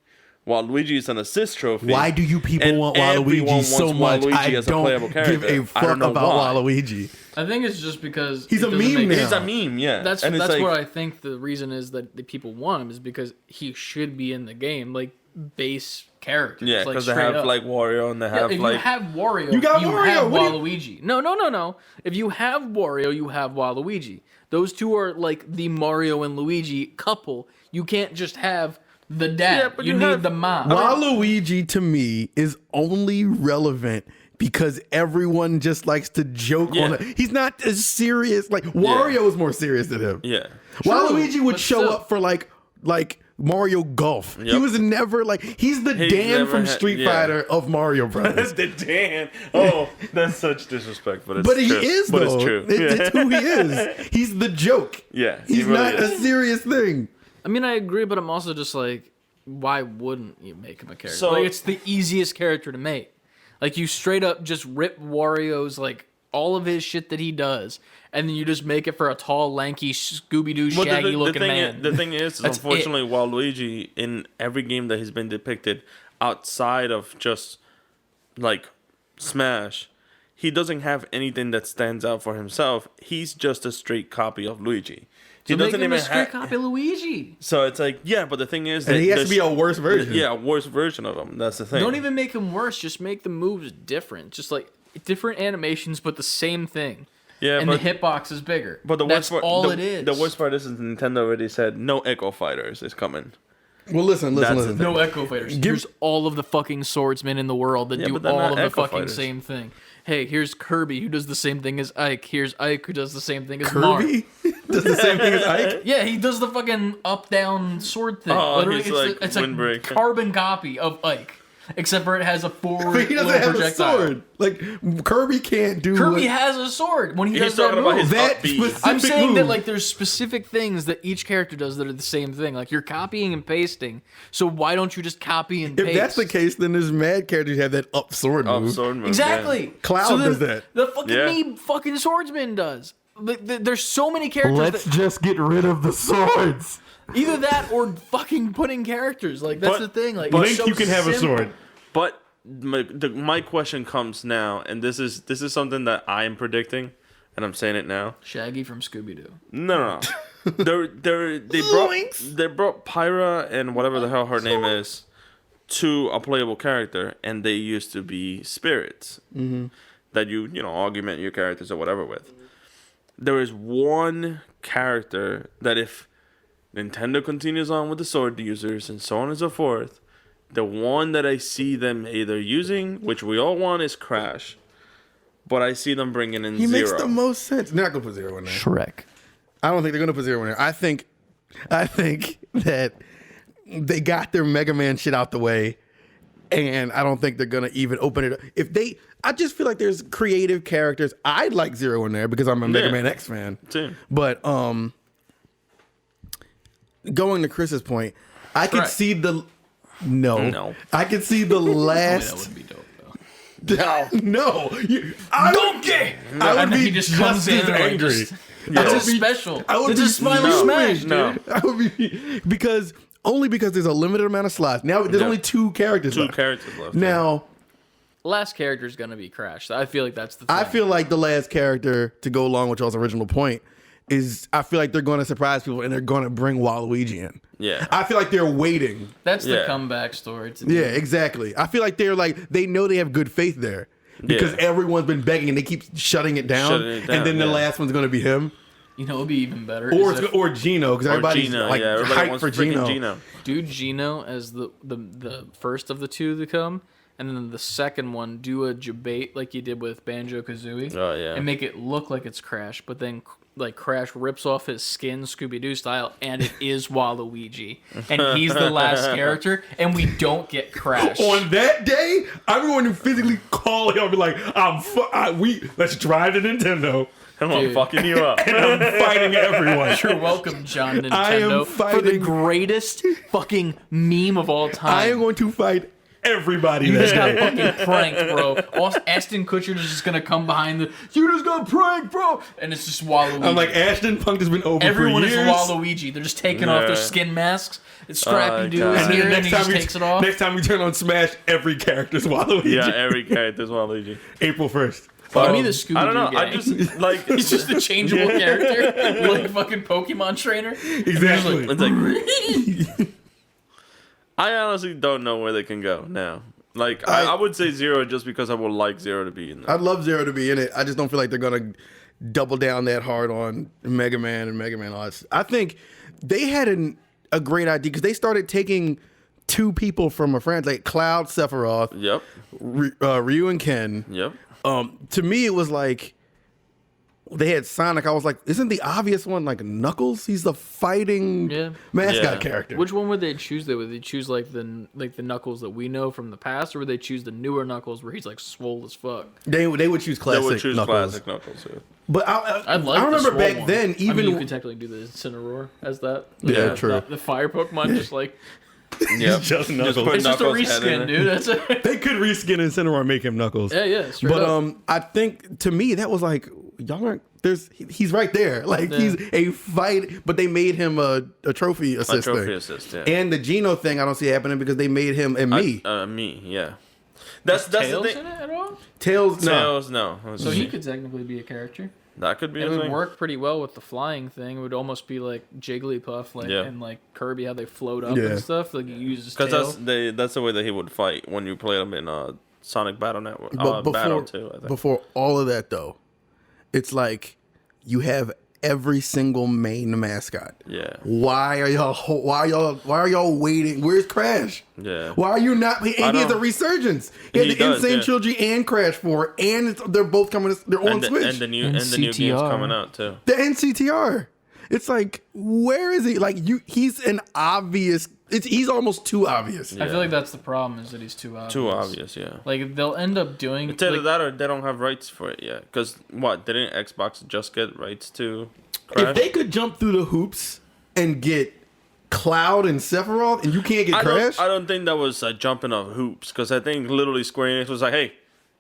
Waluigi is an assist trophy. Why do you people want Waluigi so much? I don't give a fuck about Waluigi. I think it's just because he's a meme now. He's a meme, yeah. That's like, what I think the reason is that the people want him is because he should be in the game, like base character. Yeah, because they have like Wario and they have if like. you have Wario, you got you Wario. have Waluigi. No. If you have Wario, you have Waluigi. Those two are like the Mario and Luigi couple. You can't just have the dad. Yeah, but you need the mom. Waluigi to me is only relevant because everyone just likes to joke on it. He's not as serious. Like Wario is more serious than him. Yeah. Waluigi would show up for like Mario Golf. Yep. He was never like he's the Dan from Street Fighter of Mario Brothers. The Dan. Oh, that's such disrespect, but it's true. He is though. But it's true. It's who he is. He's the joke. Yeah. He's really not a serious thing. I mean, I agree, but I'm also just like, why wouldn't you make him a character? So, like, it's the easiest character to make. Like, you straight up just rip Wario's, like, all of his shit that he does, and then you just make it for a tall, lanky, Scooby-Doo, shaggy-looking man. The thing is unfortunately, Waluigi, in every game that he's been depicted, outside of just, like, Smash, he doesn't have anything that stands out for himself. He's just a straight copy of Luigi. He doesn't even a straight copy of Luigi. So it's like, yeah, but the thing is that he has to be a worse version. Yeah, a worse version of him. That's the thing. Don't even make him worse. Just make the moves different. Just like different animations, but the same thing. Yeah, and the hitbox is bigger. But that's all it is. The worst part is Nintendo already said no Echo Fighters is coming. Well, listen. No Echo Fighters. Here's all of the fucking swordsmen in the world that do all of the fucking same thing. Hey, here's Kirby who does the same thing as Ike. Here's Ike who does the same thing as Kirby does the same thing as Ike. Yeah, he does the fucking up down sword thing. Oh, literally, it's a carbon copy of Ike. Except for it has a forward but he doesn't have projectile. A sword. Like Kirby can't do. Kirby has a sword when he does that move. I'm saying that like there's specific things that each character does that are the same thing. Like you're copying and pasting. So why don't you just copy and paste? If that's the case, then there's mad characters who have that up sword move. Exactly. Yeah. Cloud does that. The fucking fucking swordsman does. There's so many characters. Let's just get rid of the swords. Either that or fucking putting characters. Like that's the thing. Like Link, you can have a sword. But my question comes now, and this is something that I am predicting, and I'm saying it now. Shaggy from Scooby-Doo. No. they brought Pyra and whatever the hell her name is to a playable character, and they used to be spirits that you augment your characters or whatever with. There is one character that if Nintendo continues on with the sword users and so on and so forth, the one that I see them either using, which we all want, is Crash. But I see them bringing in Zero. He makes the most sense. They're not going to put Zero in there. Shrek. I don't think they're going to put Zero in there. I think that they got their Mega Man shit out the way, and I don't think they're going to even open it up. I just feel like there's creative characters. I'd like Zero in there because I'm a Mega Man X fan. Same. But going to Chris's point, I could Right. see the no. I could see the That last. would be dope, though. No, Donkey! I would And then be he just just comes in as and like, angry. just- I It's would a be- special. I would It's be a smiley no, smash, dude. no. I would be because there's a limited amount of slots. Now there's Yeah. only 2 characters. Two left. characters left. Now Last character is gonna be Crash. I feel like that's the thing. I feel like the last character to go along with y'all's original point is I feel like they're going to surprise people and they're going to bring Waluigi in. Yeah. I feel like they're waiting. that's the Yeah. comeback story. To Yeah, exactly. I feel like they know they have good faith there because Yeah. everyone's been begging and they keep shutting it down. Shutting it down, and then the yeah. last one's going to be him You know, it'd be even better. or is if- or Gino because everybody's Gino, like everybody hyped wants for freaking Gino. do Gino as the first of the 2 to come, and then the second one do a debate like you did with Banjo Kazooie. Oh, yeah. And make it look like it's Crash, but then like Crash rips off his skin Scooby Doo style, and it is Waluigi, and he's the last character, and we don't get Crash. On that day, I'm going to physically call him and be like, let's drive to Nintendo. Come on, Dude. fucking you up. And I'm fighting everyone. You're welcome, John Nintendo, I am for the fighting- greatest fucking meme of all time. I am going to fight everybody You that just got day. fucking pranked, bro. Ashton Kutcher is just gonna come behind the. You just got pranked, bro, and it's just Waluigi. I'm like, Ashton Punk has been over everyone for is years. Waluigi. They're just taking off their Yeah. skin masks. It's Scrappy Oh, Doo God. is And here, then and he just takes it off. next time we turn on Smash, every character's Waluigi. Yeah, every character's Waluigi. April 1st. Give me the Scooby Doo I don't know. gang. I just like He's just a changeable character, like fucking Pokemon trainer. Exactly. it's like I honestly don't know where they can go now. Like I would say Zero just because I would like Zero to be in there. I'd love Zero to be in it. I just don't feel like they're going to double down that hard on Mega Man and Mega Man Odyssey. I think they had a great idea because they started taking 2 people from a franchise, like Cloud, Sephiroth, Yep. Ryu and Ken. Yep. To me, it was like they had Sonic. I was like, isn't the obvious one like Knuckles? He's the fighting mascot Yeah. character. Which one would they choose? Would they choose like the Knuckles that we know from the past, or would they choose the newer Knuckles where he's like swole as fuck? They would choose They classic would choose Knuckles. classic Knuckles. Yeah. But I'd like. I remember the swole back one. then, I mean, even you could technically do the Incineroar as that. Yeah, true. The fire Pokemon, just like Yep. just Knuckles. put it's just a Knuckles' head in reskin, it. dude. That's it. they could reskin Incineroar and make him Knuckles. Yeah, straight But up. I think to me that was like y'all aren't. He's right there. Like Yeah. he's a fight, but they made him a trophy assist. A trophy thing. assist. Yeah. And the Geno thing, I don't see happening because they made him and me. Me. Yeah. That's the Tails thing. in it at all? Tails, no. Tails, no. So he could technically be a character. That could be It a would thing. work pretty well with the flying thing. It would almost be like Jigglypuff, like Yeah. and like Kirby, how they float up Yeah. and stuff. Like you use his tail. Because that's the way that he would fight when you play him in Sonic Battle Network. But Battle too. I think. before all of that though, it's like you have every single main mascot. Yeah. Why are y'all waiting? Where's Crash? Yeah. Why are you not? And he has know. a resurgence. He had He the does, Insane yeah. Trilogy and Crash 4, and they're both coming. They're on And Switch. the new games coming out too. The NCTR. It's like, where is he? Like he's an obvious. He's almost too obvious. I feel like that's the problem is that he's too obvious. Too obvious, yeah. Like they'll end up doing. It's either like, that or they don't have rights for it yet. Because what? Didn't Xbox just get rights to Crash? If they could jump through the hoops and get Cloud and Sephiroth, and you can't get Crash, I don't think that was a jumping of hoops. Because I think literally Square Enix was like, hey,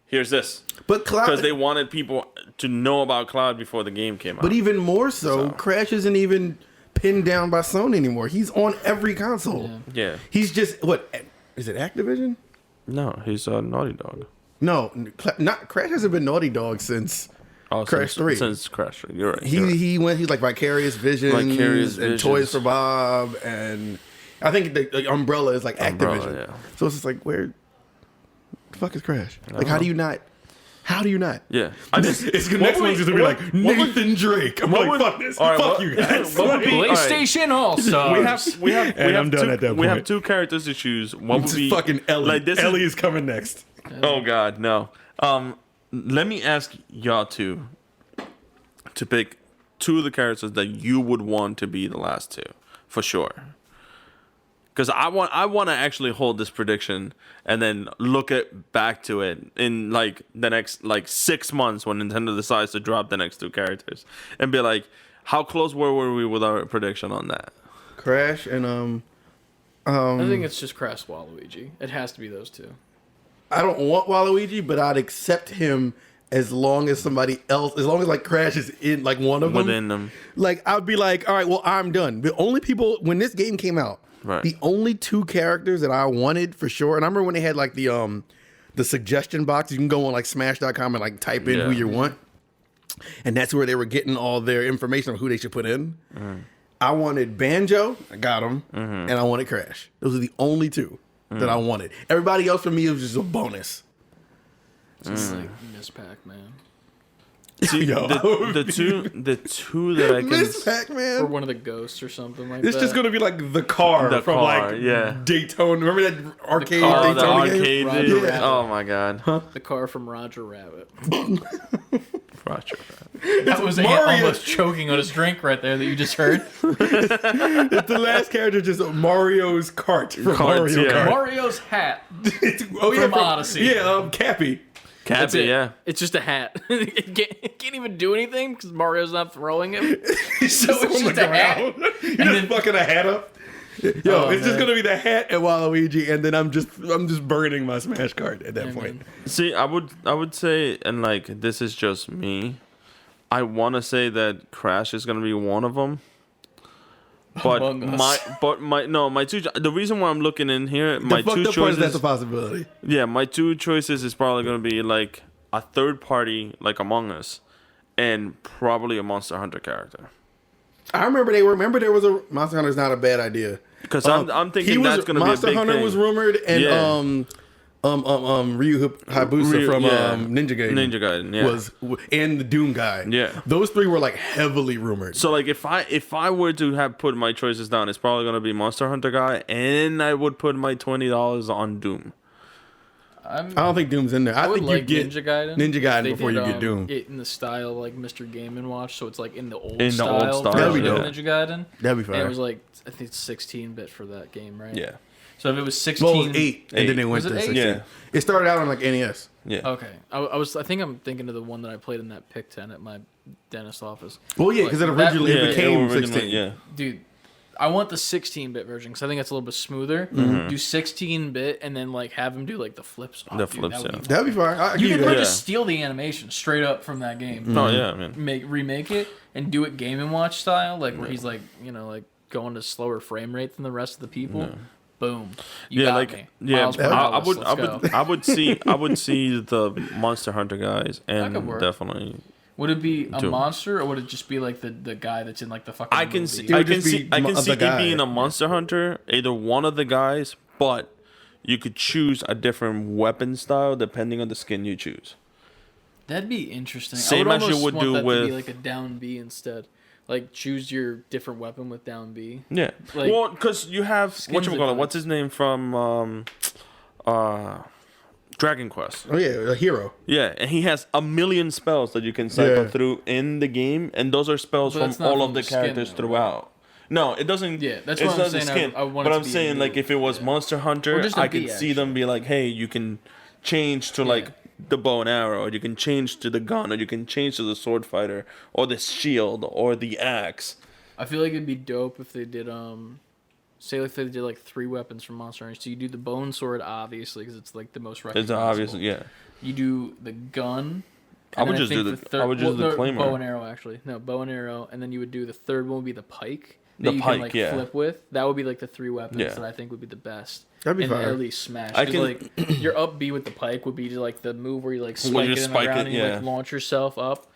here's this. but Cloud. Because they wanted people to know about Cloud before the game came out. But even more so, Crash isn't even pinned down by Sony anymore. He's on every console. Yeah. He's just what is it? Activision? No, he's a Naughty Dog. No, not Crash hasn't been Naughty Dog since Crash 3. Since Crash 3. You're right. He went. He's like Vicarious Visions, Vicarious and Visions. Toys for Bob, and I think the Umbrella is like Umbrella, Activision. yeah. So it's just like where the fuck is Crash? Like how do you not? How do you not? Yeah. I just, It's the next one's just gonna be like Nathan Drake. I'm like, fuck this. all right, Fuck what- you guys. what would be- PlayStation All Stars. we have And I'm done two, at that we have point. two characters to choose. One would It's be fucking Ellie. Like this Ellie is coming next. Oh God, no. Let me ask y'all to pick 2 of the characters that you would want to be the last 2, for sure. Because I want to actually hold this prediction and then look back to it in like the next 6 months when Nintendo decides to drop the next 2 characters and be like, how close were we with our prediction on that? Crash and I think it's just Crash Waluigi. It has to be those two. I don't want Waluigi, but I'd accept him as long as somebody else, as long as like Crash is in like one of them. Within them. Like I'd be like, all right, well I'm done. The only people when this game came out, Right. the only two characters that I wanted for sure, and I remember when they had like the suggestion box, you can go on like Smash.com and like type in who you want, and that's where they were getting all their information on who they should put in. I wanted Banjo, I got him, and I wanted Crash. Those are the only two that I wanted. Everybody else for me was just a bonus. Just like Miss Pac-Man. See, Yo, the two that I can Miss Pac-Man. Or one of the ghosts or something like It's that. just gonna be like the car The from car, like yeah. Daytona. Remember that arcade car, the Daytona game? arcade. Roger Dude. Rabbit. Oh my god. The car from Roger Rabbit. Roger. That was Mario. almost choking on his drink right there that you just heard. It's the last character, just Mario's cart from Carts, Mario yeah. Kart. Mario's hat. Oh yeah, From Odyssey. Yeah, Cappy. That's Cappy, it. yeah. It's just a hat. it can't even do anything because Mario's not throwing him. He's So just it's on just the a hat. ground. You're And just then- fucking a hat up. Yo, Oh, it's just man. gonna be the hat and Waluigi, and then I'm just burning my Smash card at that Yeah, point. man. See, I would say, and like this is just me. I want to say that Crash is gonna be one of them. But Among Us. my two. The reason why I'm looking in here, The my fucked two up part is that's choices. a possibility. Yeah, my two choices is probably gonna be like a third party, like Among Us, and probably a Monster Hunter character. I remember there was a Monster Hunter's not a bad idea. Because I'm thinking that's gonna Monster be a big Hunter thing. was rumored, and Yeah. Ryu Hayabusa Ryu, from yeah. Ninja Gaiden. Ninja Gaiden, yeah. Was and the Doom guy. Yeah. Those three were like heavily rumored. So like if I were to have put my choices down, it's probably gonna be Monster Hunter guy, and I would put my $20 on Doom. I don't think Doom's in there. I, I would think like you get Ninja Gaiden. Ninja Gaiden They before did, you get Doom. It in the style like Mr. Game & Watch, so it's like in the old In the style. old style, That'd be version of dope. Ninja Gaiden. That'd be And it fire. was like I think it's 16-bit for that game, right? Yeah. So if it was 16, Well, it was 8, and then they went Was to it 8? 16. Yeah. It started out on like NES. Yeah. Okay, I think I'm thinking of the one that I played in that pick 10 at my dentist office. Well, yeah, because it That- originally Yeah, it became originally, 16. Yeah. Dude, I want the 16-bit version because I think that's a little bit smoother. Do 16-bit and then like have him do like the flips. Oh, The dude, flips, that would yeah. be- That'd be fire. I You give can you like that. just steal the animation straight up from that game. Oh yeah, man. Remake it and do it Game & Watch style, like where he's like like going to slower frame rate than the rest of the people. Boom. You Yeah, got like me. yeah, Miles I Morales, let's go. I would see the Monster Hunter guys, and could work. definitely Would it be a Doom. monster or would it just be like the guy that's in like the fucking I can movie? see It I would can just see be I can the see it guy. being a Monster Hunter, either one of the guys, but you could choose a different weapon style depending on the skin you choose. That'd be interesting. Same I as would you almost would want do that to with- be like a down B instead. Like choose your different weapon with down B. Yeah. Like- Well, because you have Skins what's his name from Dragon Quest. Oh yeah, a hero. Yeah, and he has a million spells that you can cycle Yeah. through in the game, and those are spells But from that's not all from of the the skin, characters though, throughout. No, it doesn't. Yeah, that's it's what I'm not the saying. skin. I want but it to I'm be saying, new, like, if it was yeah. Monster Hunter, Or just a I can B, see them be like, hey, you can change to like the bow and arrow, or you can change to the gun, or you can change to the sword fighter, or the shield, or the axe. I feel like it'd be dope if they did say like they did like 3 weapons from Monster Hunter. So you do the bone sword obviously because it's like the most It's recognizable. obviously You do the gun. I and would then just do think I would just do the no, claymore. bow and arrow actually. No, bow and arrow, and then you would do the third one would be the pike. The That you pike, can like yeah. flip with. That would be like the 3 weapons Yeah. that I think would be the best. That'd be and fire. at least smash. I 'Cause, can- like your up B with the pike would be like the move where you like Where spike you it in the spike ground it, and you yeah. like launch yourself up.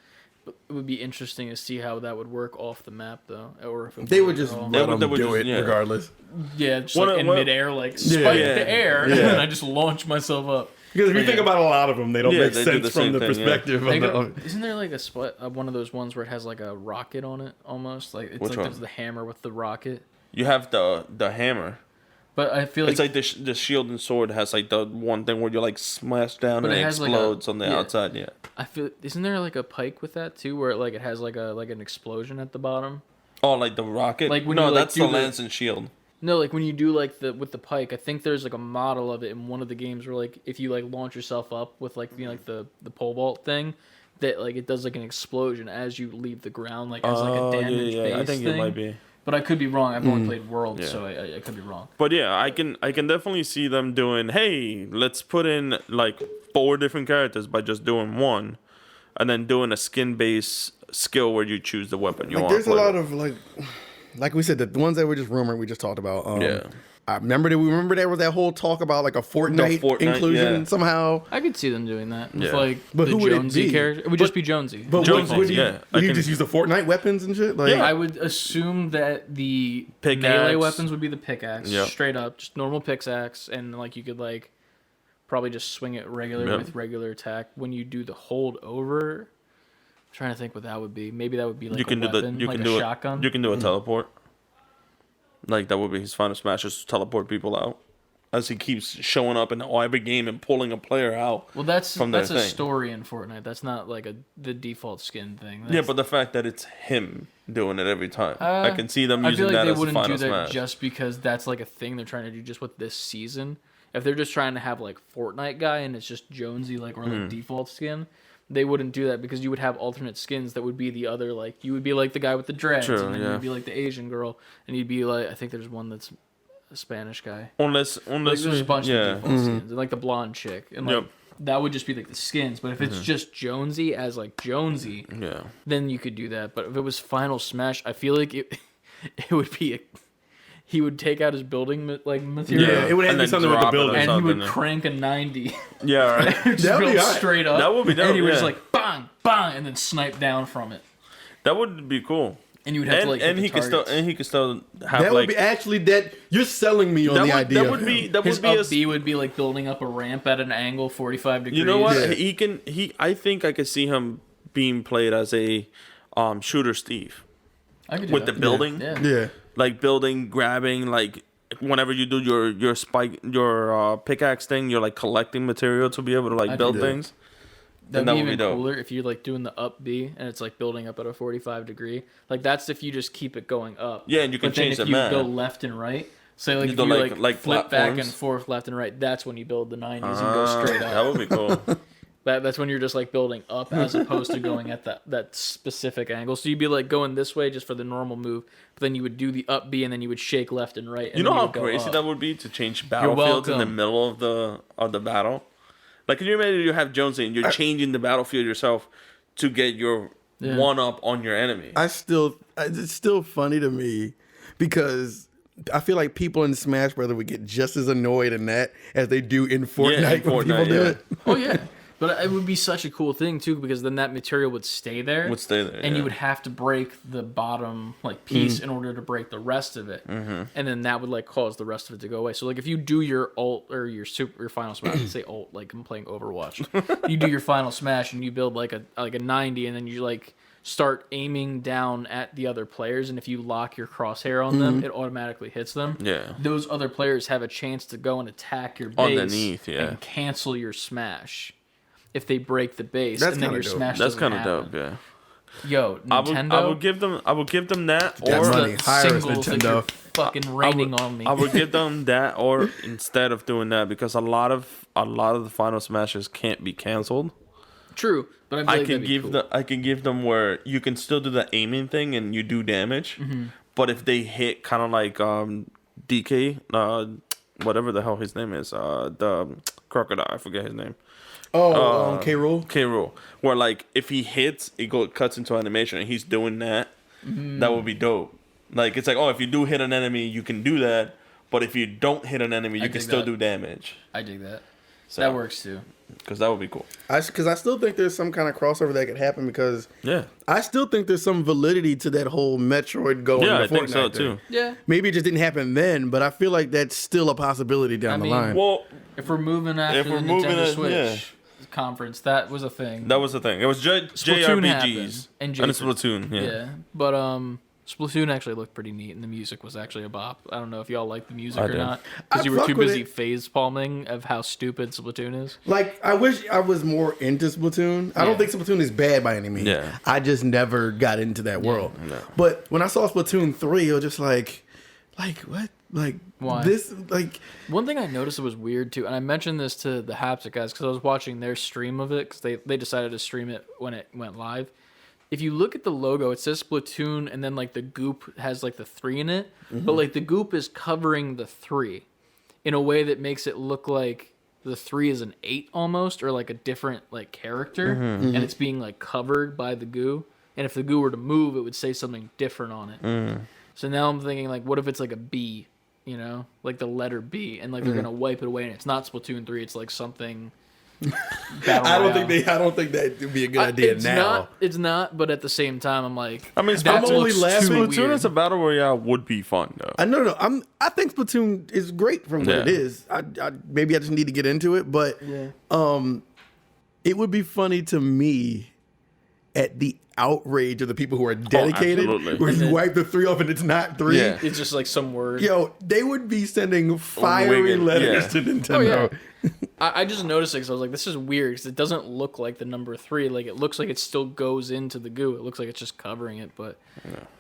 But it would be interesting to see how that would work off the map though, or if it They would worked at just all. let would- them they would do just- it yeah. regardless. Yeah, just What- like in what- midair, like spike Yeah. the air, Yeah. and then I just launch myself up. Because if you Yeah. think about a lot of them, they don't Yeah, make they do sense the from same the thing, yeah. perspective They of go- the. isn't there like a split one of those ones where it has like a rocket on it almost? Like it's Which like one? there's the hammer with the rocket. You have the hammer. But I feel like It's like the shield and sword has like the one thing where you like smash down But and it it has, like, a- explodes on the yeah. outside. Yeah. I feel isn't there like a pike with that too, where it has like an explosion at the bottom? Oh, like the rocket? Like when no, you, like, that's do the the- lance and shield. No, like when you do like with the pike, I think there's like a model of it in one of the games where like if you like launch yourself up with like like the pole vault thing, that like it does like an explosion as you leave the ground, like as like a damaged base I think thing. it might be. But I could be wrong. I've only played World, so I could be wrong. But yeah, I can definitely see them doing, hey, let's put in like 4 different characters by just doing one, and then doing a skin-based skill where you choose the weapon you Like, want. there's a lot of like we said, the ones that were just rumored, we just talked about. Yeah. I remember there was that whole talk about like a Fortnite inclusion somehow. I could see them doing that. With Yeah. like But the who would it Jonesy be? character. It would just be Jonesy. But Jonesy, would yeah. you just use the Fortnite weapons and shit? Like, I would assume that the Pickaxe. melee weapons would be the pickaxe, Yep. straight up, just normal pickaxe, and like you could like probably just swing it regular Yep. with regular attack. When you do the hold over, I'm trying to think what that would be. Maybe that would be like you can a do weapon, you like can a do shotgun. You can do a teleport. Like that would be his final smash, just teleport people out as he keeps showing up in every game and pulling a player out. Well, that's from their a thing. story in Fortnite. That's not like the default skin thing. Yeah, but the fact that it's him doing it every time, I can see them I using feel like that they as a wouldn't final do that smash. just because that's like a thing they're trying to do just with this season. If they're just trying to have like Fortnite guy and it's just Jonesy like or like default skin, they wouldn't do that because you would have alternate skins that would be the other like you would be like the guy with the dreads True, and then yeah. you'd be like the Asian girl and you'd be like I think there's one that's a Spanish guy. Unless Like, there's a bunch yeah. of default skins and like the blonde chick and like Yep. that would just be like the skins. But if it's just Jonesy as like Jonesy, Yeah. then you could do that. But if it was Final Smash, I feel like it would be he would take out his building material. Yeah, it would have And to be then something with the drop it or building. and he would something. crank a 90. Yeah, right. Just That'd be build alright. straight up. That would be dope, And he would yeah. just like bang, bang, and then snipe down from it. That would be cool. And you would have to like hit and the he could still targets. have that like would be actually that you're selling me on that the would, idea. that would be that His would be up a B would be like building up a ramp at an angle 45 degrees. you know what Yeah. I think I could see him being played as a shooter Steve I could do with that. the building Yeah. like building grabbing like whenever you do your spike your pickaxe thing you're like collecting material to be able to like I'd build do that. things. That'd That be would be even dope. cooler if you're like doing the up B and it's like building up at a 45 degree. Like that's if you just keep it going up. Yeah, and you can But then change if the you map. go left and right, say like You if go you like flip back and platforms. forth left and right, that's when you build the 90s and go straight That up. would be cool. That's when you're just like building up as opposed to going at that specific angle. So you'd be like going this way just for the normal move, but then you would do the up B and then you would shake left and right. And You know then how would go crazy up. that would be to change battlefields in the welcome. middle of the battle? Like, can you imagine you have Jonesy and you're changing the battlefield yourself to get your one up on your enemy? it's still funny to me because I feel like people in Smash Brothers would get just as annoyed in that as they do in Fortnite when people do it. Oh yeah, but it would be such a cool thing too because then that material would stay there. Would stay there, and yeah. you would have to break the bottom like piece in order to break the rest of it, and then that would like cause the rest of it to go away. So like if you do your ult or your final smash, let's say ult, like I'm playing Overwatch, you do your final smash and you build like a 90, and then you like start aiming down at the other players, and if you lock your crosshair on them, it automatically hits them. Yeah. Those other players have a chance to go and attack your base Underneath, yeah. and cancel your smash if they break the base, That's and then kinda your dope. smash That's doesn't kind of happen. dope, yeah. Yo, Nintendo. I would give them that, That or money. Hire us, singles that Nintendo. you're fucking raining on me. I would give them that, or instead of doing that, because a lot of the final smashes can't be canceled. True, but I, feel like that'd be cool. I can give them where you can still do the aiming thing and you do damage, but if they hit kind of like DK, whatever the hell his name is, the crocodile, I forget his name. K. Rool. K. Rool, where like if he hits, cuts into animation and he's doing that, that would be dope. Like it's like, oh, if you do hit an enemy, you can do that, but if you don't hit an enemy, you can dig still that. do damage. I dig that. So, That works too. because that would be cool. Because I still think there's some kind of crossover that could happen because Yeah, I still think there's some validity to that whole Metroid going yeah, to I think Fortnite so thing. too. Yeah. Maybe it just didn't happen then, but I feel like that's still a possibility down the mean, line. Well, If we're moving after If the we're Nintendo moving it, Switch yeah. conference, that was a thing. that was the thing. It was Splatoon JRPGs happened, and Splatoon. Yeah. Yeah, but Splatoon actually looked pretty neat, and the music was actually a bop. I don't know if y'all like the music I or did. not, I because you were fuck too with busy it. phase palming of how stupid Splatoon is. Like, I wish I was more into Splatoon. I Yeah. don't think Splatoon is bad by any means. Yeah. I just never got into that world. No. But when I saw Splatoon 3, it was just like what? Like, Why? this, like, One thing I noticed that was weird too, and I mentioned this to the Haptic guys because I was watching their stream of it because they decided to stream it when it went live. if you look at the logo, it says Splatoon, and then like the goop has like the 3 in it, but like the goop is covering the 3 in a way that makes it look like the 3 is an 8 almost, or like a different like character, and it's being like covered by the goo. And if the goo were to move, it would say something different on it. So now I'm thinking like, what if it's like a B, you know, like the letter B, and like they're gonna wipe it away, and it's not Splatoon 3, it's like something. I don't think that would be a good idea now. It's not, but at the same time, I'm like, I mean, that only looks laughing- too Splatoon weird. as a battle royale would be fun though. No. I think Splatoon is great from what it is. Maybe I just need to get into it, but it would be funny to me at the outrage of the people who are dedicated, absolutely. where you wipe the 3 off and it's not 3. Yeah. It's just like some word. Yo, they would be sending fiery Wicked, letters yeah. to Nintendo. Oh, yeah. I just noticed it because I was like, this is weird because it doesn't look like the number 3. Like it looks like it still goes into the goo. It looks like it's just covering it. But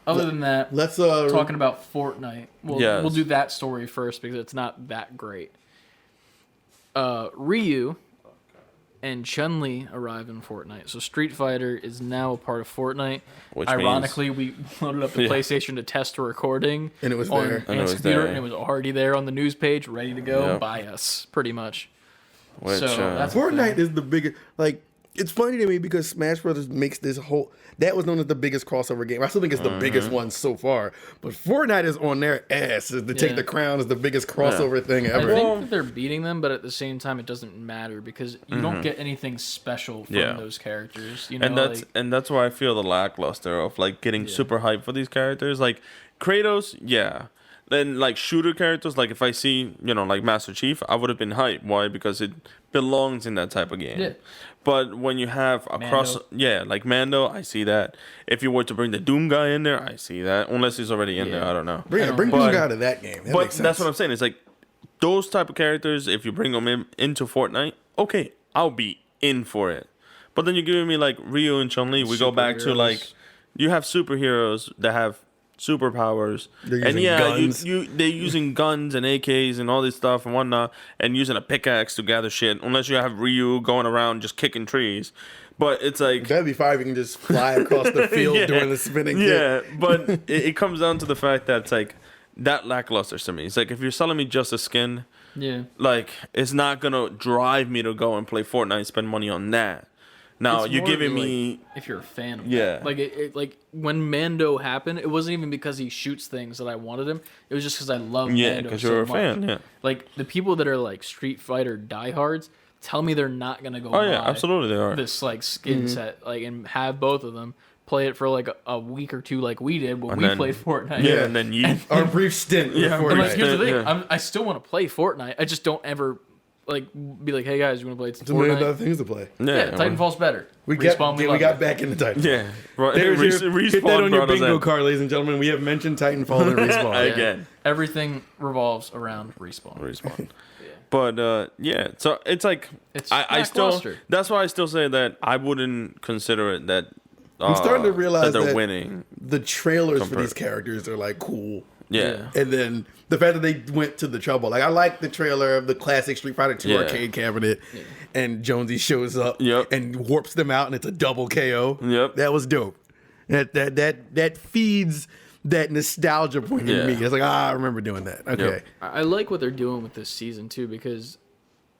other than that, Let's talking about Fortnite. We'll Yes. do that story first because it's not that great. Ryu and Chun-Li arrive in Fortnite. So Street Fighter is now a part of Fortnite. Which Ironically, we loaded up the PlayStation to test a recording. And it was on there. And it Ant's was computer, there. and it was already there on the news page, ready to go Yep. by us, pretty much. Which, So that's Fortnite is the biggest. Like, it's funny to me because Smash Brothers makes this whole. That was known as the biggest crossover game. I still think it's the biggest one so far. But Fortnite is on their ass to take the crown as the biggest crossover thing I ever. think that they're beating them, but at the same time, it doesn't matter because you don't get anything special from those characters. You know, and that's why I feel the lackluster of like getting super hyped for these characters. Like Kratos, yeah. Then like shooter characters, like if I see, you know, like Master Chief, I would have been hyped. Why? Because it belongs in that type of game. Yeah. But when you have like Mando, I see that. If you were to bring the Doom guy in there, I see that. Unless he's already in there, I don't know. Bring Doom out of that game. That But makes sense. that's what I'm saying. It's like those type of characters. If you bring them into Fortnite, okay, I'll be in for it. But then you're giving me like Ryu and Chun-Li. We go back to like you have superheroes that have superpowers, and guns. they're using guns and AKs and all this stuff and whatnot, and using a pickaxe to gather shit. Unless you have Ryu going around just kicking trees, but it's like That'd be fine if you can just fly across the field doing the spinning kick. yeah. But it comes down to the fact that it's like that lackluster to me. It's like if you're selling me just a skin, like it's not gonna drive me to go and play Fortnite and spend money on that. Now It's you're more giving like, me if you're a fan of Yeah. that. Like it like when Mando happened, it wasn't even because he shoots things that I wanted him. It was just because I love Mando because so you're a much. fan. Yeah. Like the people that are like Street Fighter diehards tell me they're not gonna go Oh yeah, buy absolutely they are. this like skin set like and have both of them, play it for like a week or two like we did when And we then- played Fortnite. Yeah, and then you. Our brief stint with And Fortnite. like here's the thing, Yeah. I still want to play Fortnite. I just don't ever like be like, hey guys, you want to play There's a million Fortnite? other things to play. Yeah, Titanfall's better. We Respawn, got love it. back into Titanfall. Yeah, right. There's your, hit that on your brought us bingo in. card, ladies and gentlemen. We have mentioned Titanfall and Respawn. Yeah. Again. Everything revolves around Respawn. Respawn. But yeah, so it's like It's I still. lackluster. That's why I still say that I wouldn't consider it that. I'm starting to realize that they're that winning. the trailers for Compared. these characters are like cool. Yeah. And then the fact that they went to the trouble. Like I like the trailer of the classic Street Fighter 2 Yeah. arcade cabinet and Jonesy shows up Yep. and warps them out and it's a double KO. Yep. That was dope. That feeds that nostalgia point in me. It's like, I remember doing that. Okay. Yep. I like what they're doing with this season too because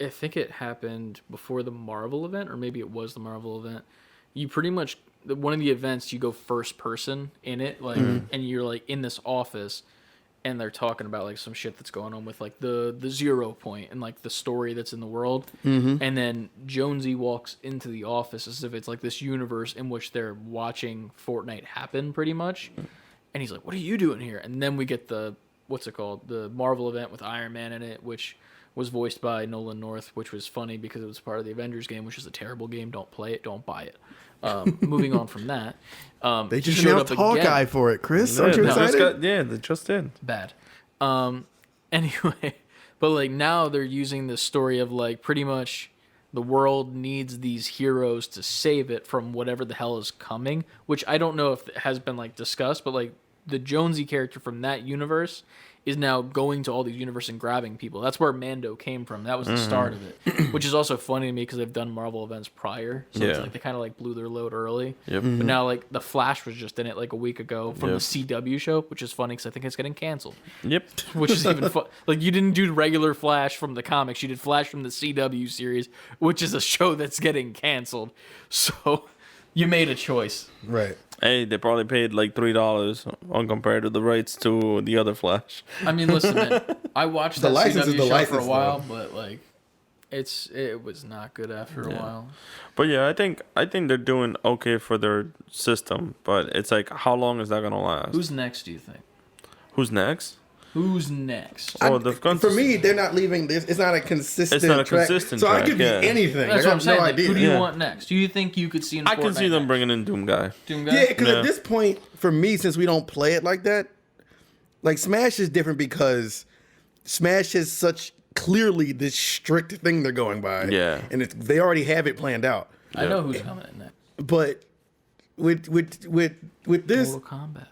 I think it happened before the Marvel event, or maybe it was the Marvel event. You pretty much one of the events you go first person in it, like, and you're like in this office, and they're talking about like some shit that's going on with like the 0 point and like the story that's in the world, and then Jonesy walks into the office as if it's like this universe in which they're watching Fortnite happen, pretty much, and he's like, "What are you doing here?" And then we get the what's it called, the Marvel event with Iron Man in it, which was voiced by Nolan North, which was funny because it was part of the Avengers game, which is a terrible game. Don't play it. Don't buy it. Moving on from that, They he just showed announced up Hawkeye again. for it, Chris. Aren't you they just excited? they just did. Bad. Anyway, but like now they're using this story of like pretty much the world needs these heroes to save it from whatever the hell is coming, which I don't know if it has been like discussed, but like the Jonesy character from that universe is now going to all these universes and grabbing people. That's where Mando came from. That was the start of it, which is also funny to me because they've done Marvel events prior, so it's like they kind of like blew their load early. But now like the Flash was just in it like a week ago from the CW show, which is funny because I think it's getting canceled. Which is even fun. Like you didn't do regular Flash from the comics, you did Flash from the CW series, which is a show that's getting canceled. So you made a choice, Right. Hey, they probably paid like $3 on compared to the rights to the other Flash. I mean, listen, man. I watched The that license is CW the show for a license, while, though. but like, it was not good after a while. But yeah, I think they're doing okay for their system, but it's like, how long is that gonna last? Who's next? Do you think? Who's next? Who's next? Oh, they've gone For to- me, they're not leaving this. It's not a consistent. It's not a track. consistent So I track, could be yeah. anything. That's I what I'm have saying. no Like, idea. who do you Yeah. want next? Do you think you could see in I can Fortnite see them next? bringing in Doom Guy. Doom Guy? Yeah, because Yeah. at this point, for me, since we don't play it like that, like Smash is different because Smash is such clearly this strict thing they're going by. Yeah. and they already have it planned out. I know who's coming in next. But with this, Mortal Kombat.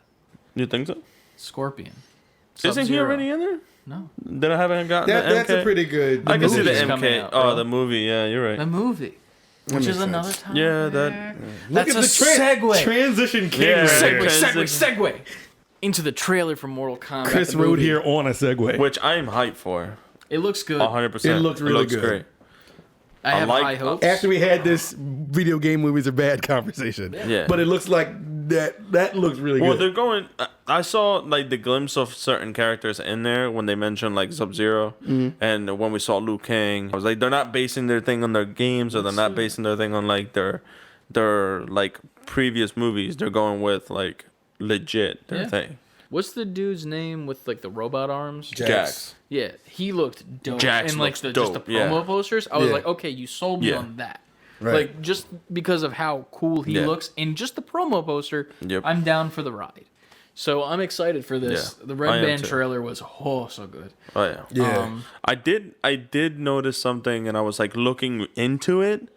You think so? Scorpion. Isn't he Sub-Zero. already in there? No. Then I haven't gotten that's the MK. a pretty good. I can see the movie's coming MK. out, Oh, bro. the movie. Yeah, you're right. The movie. Which makes is another sense. time. Yeah, that. That's a segue. Transition king. Yeah. right here. Segue. Into the trailer for Mortal Kombat. Chris the rode movie. here on a Segway. Which I am hyped for. It looks good. 100%. It looks really good. Great. I have like- high hopes. After we had this video game movies are bad conversation, Yeah. but it looks like that looks really Well, good. they're going. I saw like the glimpse of certain characters in there when they mentioned like Sub-Zero, and when we saw Liu Kang, I was like, they're not basing their thing on their games, or they're not basing their thing on like their like previous movies. They're going with like legit their Yeah. thing. What's the dude's name with like the robot arms? Jax. Yeah, he looked dope. Jax and like looks just dope, the promo yeah. posters, I was Yeah. like, okay, you sold me Yeah. on that. Right. Like just because of how cool he Yeah. looks in just the promo poster, Yep. I'm down for the ride. So I'm excited for this. Yeah, The I Red am Band too. trailer was so good. Oh yeah. yeah. I did notice something, and I was like looking into it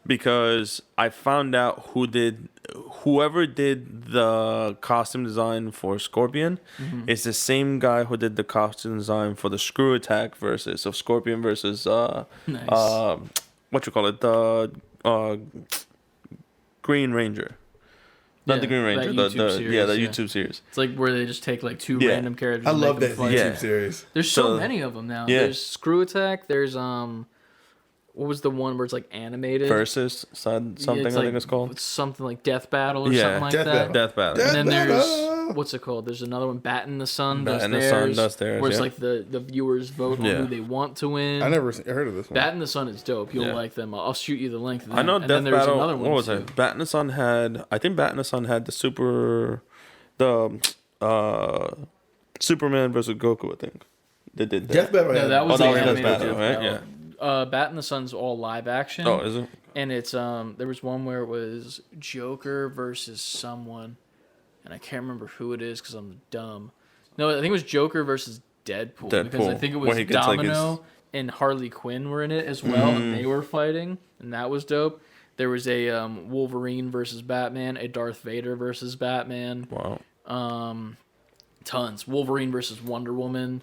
because I found out whoever did the costume design for Scorpion is the same guy who did the costume design for the Screw Attack versus of Scorpion versus Nice. what you call it, the Green Ranger. Not Yeah, the Green Ranger, that the YouTube series, yeah. YouTube series. It's like where they just take like two Yeah. random characters. I and love make that them YouTube fight. Yeah. series. There's so So- many of them now. Yeah. There's Screw Attack. There's what was the one where it's like animated? Versus something Yeah, I think it's called. It's something like Death Battle or Yeah. something like Death that. Battle. Death Battle. Death- And then Battle. there's what's it called? There's another one, Bat in the Sun. Bat does in the Sun theirs, does theirs, Where it's yeah. like the viewers vote on Yeah. who they want to win. I never heard of this one. Bat in the Sun is dope. You'll Yeah. like them. I'll shoot you the link. To them. I know and Death then there's Battle. another one What was too. it? Bat in the Sun had. I think Bat in the Sun had the Superman versus Goku. I think they did that. Death Battle. No, had- that was that the was Death animated Battle, Death right? Battle. Bat in the Sun's all live action. Oh, is it? And it's there was one where it was Joker versus someone, and I can't remember who it is because I'm dumb. No, I think it was Joker versus Deadpool, because I Deadpool, think it where was he gets, like, Domino and Harley Quinn were in it as well, and they were fighting, and that was dope. There was a Wolverine versus Batman, a Darth Vader versus Batman, Wow. tons. Wolverine versus Wonder Woman.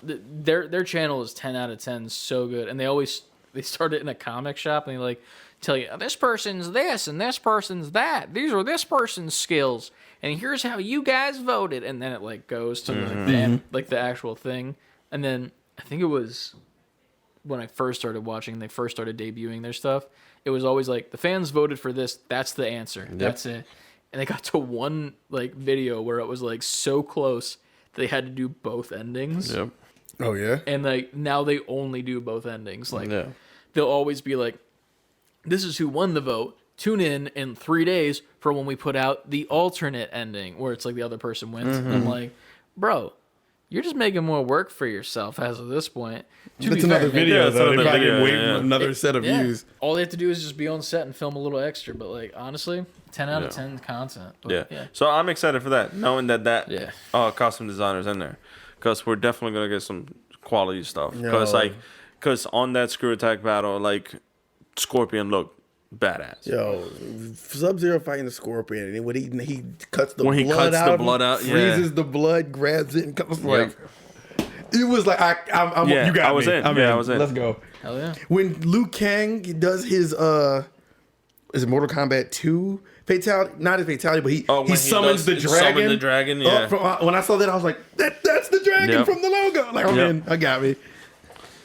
Their channel is 10 out of 10, so good, and they start it in a comic shop and they like tell you this person's this and this person's that. These are this person's skills, and here's how you guys voted, and then it like goes to like the actual thing. And then I think it was when I first started watching, they first started debuting their stuff. It was always like the fans voted for this. That's the answer. That's it. And they got to one like video where it was like so close they had to do both endings. Yep. Oh yeah. And like now they only do both endings. Like Yeah. they'll always be like, this is who won the vote. Tune in 3 days for when we put out the alternate ending where it's like the other person wins. And I'm like, bro, you're just making more work for yourself as of this point. To That's be another fair, video Yeah, it's though. They another probably video, waiting yeah. another set of yeah, views. all they have to do is just be on set and film a little extra. But like honestly, 10 out of Yeah. 10 content. But, Yeah. So I'm excited for that, knowing that Yeah. costume designer's in there, because we're definitely gonna get some quality stuff. Yeah. Because on that Screw Attack battle, like Scorpion looked badass. Yo, Sub-Zero fighting the Scorpion, and when he cuts the When he blood cuts out, the blood out, freezes the blood, grabs it, and comes like. It was like I'm Yeah, you got I was me. in. I'm Yeah, in. I was in. Let's go. Hell yeah. When Liu Kang does his is it Mortal Kombat 2 fatality? Not his fatality, but he summons the dragon. Summon the dragon, yeah. When I saw that, I was like, that's the dragon from the logo. Like, I'm in. I got me.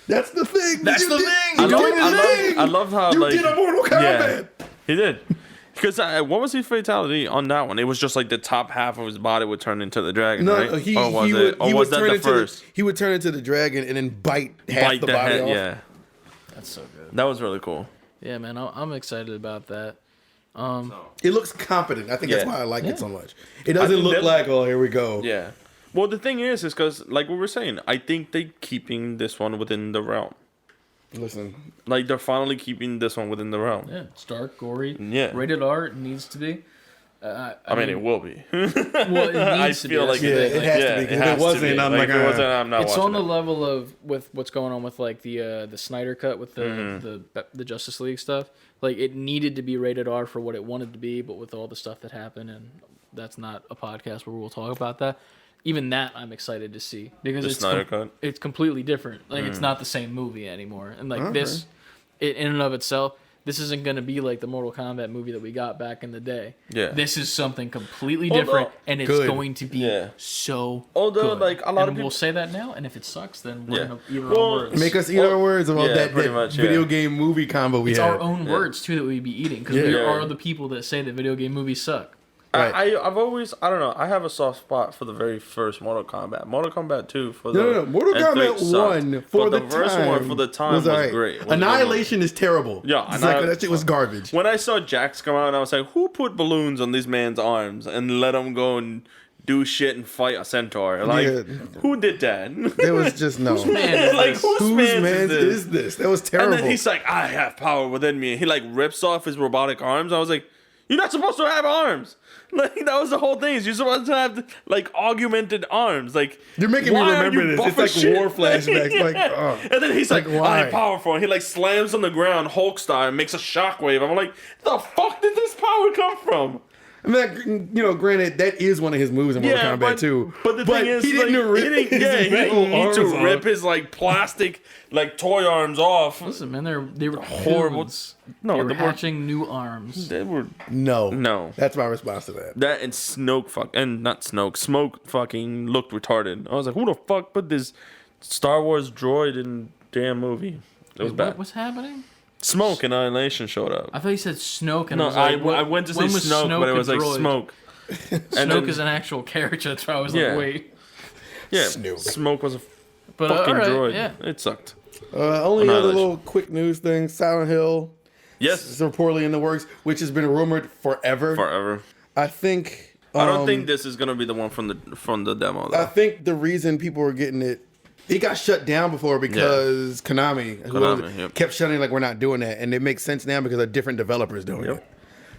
That's the thing. That's the thing. I love how you like did a Mortal Kombat. Yeah, he did. Because what was his fatality on that one? It was just like the top half of his body would turn into the dragon, right? Or was that the first? He would turn into the dragon and then bite half the body head, off. Yeah, That's so good. that was really cool. Yeah, man, I'm excited about that. It looks competent. I think that's Yeah. why I like it so much. It doesn't look that- like, oh, here we go. Yeah. Well, the thing is because like we were saying, I think they keeping this one within the realm. Listen, Like they're finally keeping this one within the realm. Yeah, it's dark, gory. Yeah. Rated R, it needs to be. I mean, it will be. Well, it needs to be. feel That's like the yeah, thing. it has to be. 'Cause if it wasn't, I'm like, if it wasn't, I'm not It's watching on the it. level of with what's going on with like the Snyder cut with the Justice League stuff. Like it needed to be rated R for what it wanted to be, but with all the stuff that happened, and that's not a podcast where we'll talk about that. Even that I'm excited to see because The it's Snyder cut? it's completely different. Like it's not the same movie anymore, and like this, in and of itself. This isn't going to be like the Mortal Kombat movie that we got back in the day. Yeah. This is something completely different, and it's Good. going to be Yeah. so Although, good. like, a lot and of we'll people- say that now, and if it sucks, then we're Yeah. going to eat our Well, own words. make us eat our words about yeah, that pretty much, video yeah. game movie combo we It's had. our own words, too, that we'd be eating, because we Yeah. are the people that say that video game movies suck. Right. I've always, I don't know, I have a soft spot for the very first Mortal Kombat. Mortal Kombat 2 for the... No. Mortal and Kombat 3 sucked. 1 for But the first time one for the time was alright. great. Was Annihilation is terrible. Yeah, It's like, that shit was garbage. When I saw Jax come out, I was like, who put balloons on this man's arms and let him go and do shit and fight a centaur? Like, Yeah. who did that? It was just no. Man, like, whose man is this? That was terrible. And then he's like, I have power within me. And he like rips off his robotic arms. I was like, you're not supposed to have arms. Like that was the whole thing. You're supposed to have like augmented arms. Like You're making me why are remember you this. buff It's like as shit? war flashbacks. Like, oh. And then he's like, why? I'm powerful. And he like slams on the ground, Hulk style, and makes a shockwave. I'm like, the fuck did this power come from? I mean, granted, that is one of his moves in Mortal Kombat 2. But the thing is, he didn't like, rip his he metal didn't need arms to off. rip his like plastic like toy arms off. Listen, man, they were Horrible. cocoons. No, they were they were- hatching new arms. They were No. That's my response to that. that and Smoke fucking looked retarded. I was like, who the fuck put this Star Wars droid in damn movie? It was bad. What's happening? Smoke and Annihilation showed up. I thought you said Snoke, and No, I was like, I went to say when was Snoke, but it a was like droid? Smoke. Snoke is an actual character. That's why I was Yeah. like, wait. Yeah, Snoke. Smoke was a But fucking all right, droid. yeah. It sucked. Only other Annihilation. little quick news thing. Silent Hill Yes, is reportedly in the works, which has been rumored forever. forever. I think... I don't think this is gonna be the one from the demo. Though. I think the reason people were getting it got shut down before because Konami yep. kept shutting like we're not doing that, and it makes sense now because a different developer is doing Yep. it.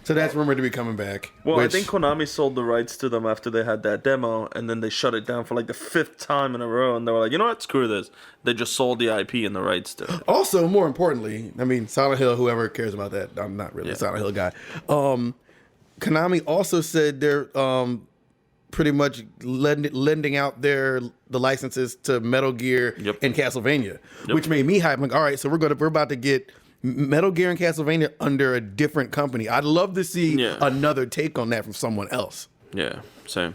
So that's rumored to be coming back. Well, which, I think Konami sold the rights to them after they had that demo, and then they shut it down for like the 5th time in a row, and they were like, you know what, screw this. They just sold the IP and the rights to it. also more importantly, I mean Silent Hill. Whoever cares about that, I'm not really a Silent Hill guy. Konami also said they're pretty much lending out the licenses to Metal Gear Yep. and Castlevania, which made me hype. I'm like, all right, so we're about to get Metal Gear and Castlevania under a different company. I'd love to see another take on that from someone else. Yeah, same.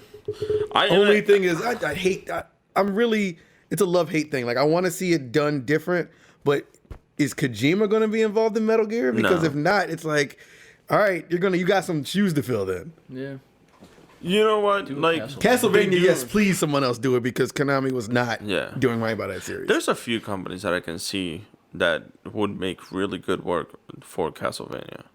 Only thing is, I hate. I'm really. It's a love-hate thing. Like I want to see it done different, but is Kojima going to be involved in Metal Gear? Because No. if not, it's like, all right, you got some shoes to fill then. Yeah. You know what? Like Castlevania, yes, please someone else do it because Konami was not doing right by that series. There's a few companies that I can see that would make really good work for Castlevania.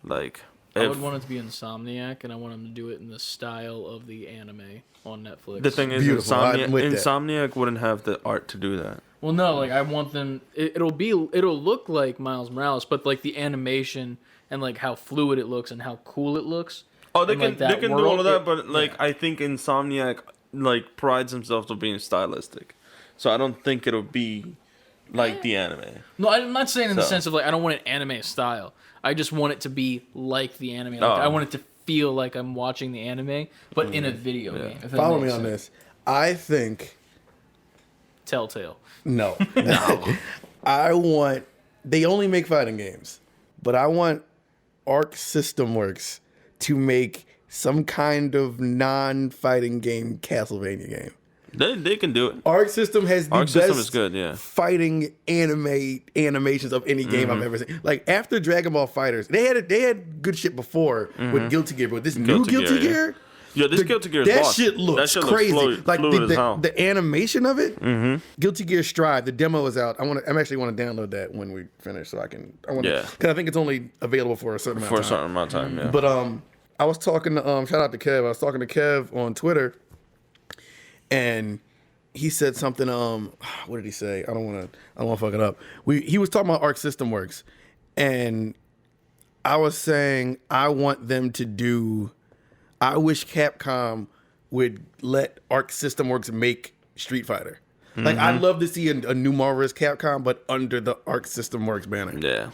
Like, I would want it to be Insomniac, and I want them to do it in the style of the anime on Netflix. the thing is, Beautiful. I'm with that. Insomniac wouldn't have the art to do that. Well, no, like I want them. It'll look like Miles Morales, but like the animation and like how fluid it looks and how cool it looks. Oh, they and, can like, that do all of that, world, but like I think Insomniac like prides himself on being stylistic, so I don't think it'll be like the anime. No, I'm not saying in the So. sense of like I don't want an anime style. I just want it to be like the anime. Like, I want it to feel like I'm watching the anime, but in a video game. If that Follow me makes on sense. this. I think Telltale. no. I want. They only make fighting games, but I want Arc System Works to make some kind of non-fighting game Castlevania game. They can do it. Arc System has the Arc System best is good, yeah. fighting animations of any game I've ever seen. Like after Dragon Ball Fighters, they had good shit before with Guilty Gear, but this new Guilty Gear, yeah, this Guilty Gear is that boss. shit looks crazy. Fluid, like fluid as hell. the animation of it. Guilty Gear Strive, the demo is out. I'm actually want to download that when we finish, so I want Yeah. because I think it's only available for a certain amount of time. amount of time, yeah. But I was talking to shout out to Kev. I was talking to Kev on Twitter, and he said something. What did he say? I don't want to fuck it up. He was talking about Arc System Works, and I was saying I want them to do. I wish Capcom would let Arc System Works make Street Fighter. Like I'd love to see a new Marvel vs. Capcom, but under the Arc System Works banner. Yeah.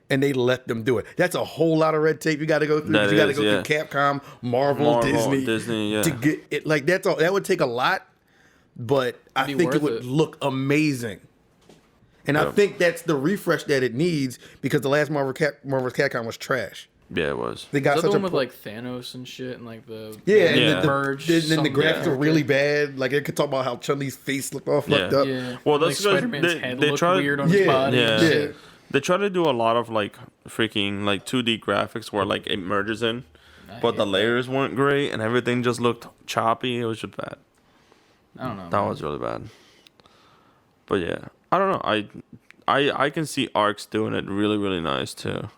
And they let them do it. That's a whole lot of red tape you got to go through. That You got to is, go yeah. through Capcom, Marvel, Disney, yeah. to get it. Like that's all. That would take a lot, but I Be think it worth would it. look amazing. And I think that's the refresh that it needs because the last Marvel vs. Capcom was trash. Yeah, it was. They got Is that such the a one with like Thanos and shit and like the yeah, and Yeah. the merge. and then the something graphics like are that. really bad. Like it could talk about how Chun-Li's face looked all fucked up. Yeah. Well, like that's because Spider-Man's head they looked try- weird on his Yeah. body. and Yeah. shit. They try to do a lot of like freaking like 2D graphics where like it merges in, but the layers weren't great and everything just looked choppy. It was just bad. I don't know. That was really bad. But yeah, I don't know. I can see Arcs doing it really, really nice too